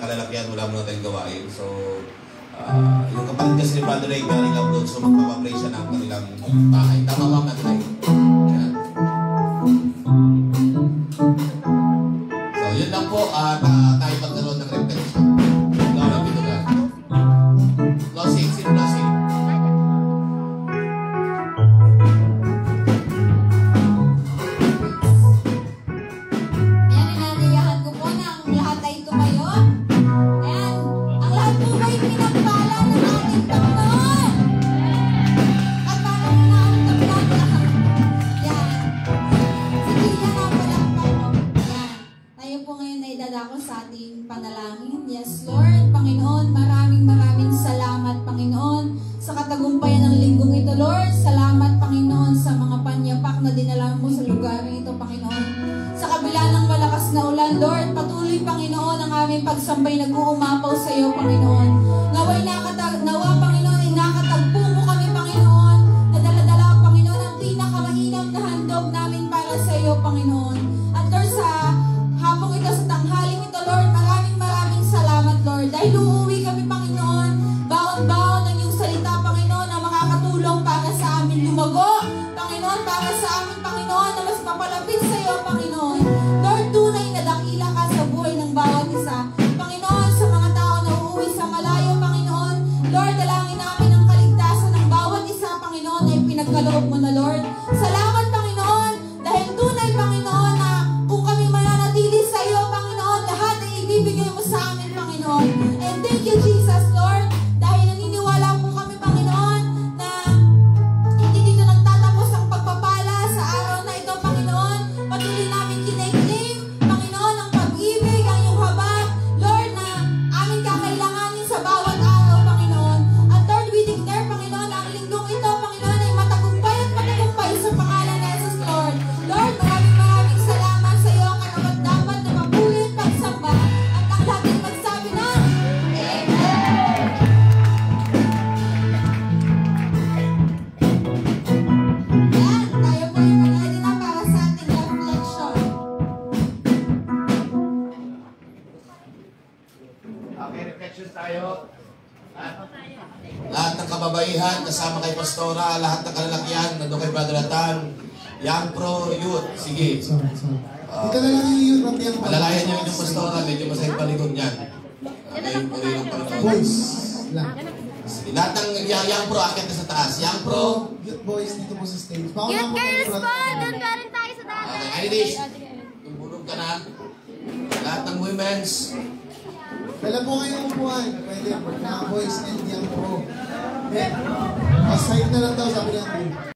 [SPEAKER 5] kalalakyan, wala muna tayong gawain. So, yung kapatid kasi ni Brother Ray, galing up doon, so magpapapray siya ng kanilang bahay. Tama ba natin ay? So, yun lang po, tayo pagkaroon ng reflection. Glory be to God. Closing, sin closing.
[SPEAKER 2] Ayan, inanayahan ko po na ang lahat ay tumayo. Ayan, ang lahat po ay pinagpala ng ating Panginoon. At parang na ang lahat. Yan. Sige, yan uuwi kami, Panginoon, baon-baon ng iyong salita, Panginoon, na makakatulong para sa amin lumago, Panginoon, para sa amin, Panginoon, na mas mapalapit sa iyo, Panginoon. Lord, tunay na dakila ka sa buhay ng bawat isa. Panginoon, sa mga tao na uuwi sa malayo, Panginoon, Lord, dalangin namin ang kaligtasan ng bawat isa, Panginoon, ay pinagkaloob mo na, Lord. Salamat, Panginoon, dahil tunay, Panginoon, na kung kami mananatili sa iyo, Panginoon, lahat ay ibibigay mo sa amin, Panginoon. And thank you, Jesus, Lord, dahil naniniwala po kami, Panginoon, na hindi dito nagtatapos ang pagpapala sa araw na ito, Panginoon. Patuloy namin kiniklaim, Panginoon, ang pag-ibig, ang iyong habag, Lord, na amin kakailanganin sa bawat araw, Panginoon. At Lord, we declare, Panginoon, na ang linggong ito, Panginoon, ay matagumpay at matagumpay sa pangalan ni Jesus, Lord. Lord, maraming salamat sa iyo ang karapat-dapat na mapulit pagsamba at ang lahat ay magsabi na, Amen! Yan, tayo po yung mag-ready na para sa ating reflection.
[SPEAKER 5] Okay, reflection tayo. Lahat ng kababaihan, kasama kay Pastora, lahat ng kalalakihan, nandun kay Brother Atan, Young Pro, Youth. Sige.
[SPEAKER 1] Sorry. Ito na lang yung youth at yung
[SPEAKER 5] Malalayan niyo yung Pastora, medyo masayang palikod niyan. Ngayon po rin ang palikod.
[SPEAKER 1] boys lang.
[SPEAKER 5] Sige, lahat ng Young Pro, akit na sa taas. Young Pro.
[SPEAKER 1] Youth boys dito po sa stage. Baka
[SPEAKER 2] Youth
[SPEAKER 1] naman
[SPEAKER 2] girls
[SPEAKER 1] kayo,
[SPEAKER 2] po, doon pa rin tayo sa daan.
[SPEAKER 5] Okay, Irish. Tumulog ka na. Lahat ng women's.
[SPEAKER 1] Dala po kayong upuan. Pwede, mga boys and young pro. Eh, aside na lang daw, sabi niya.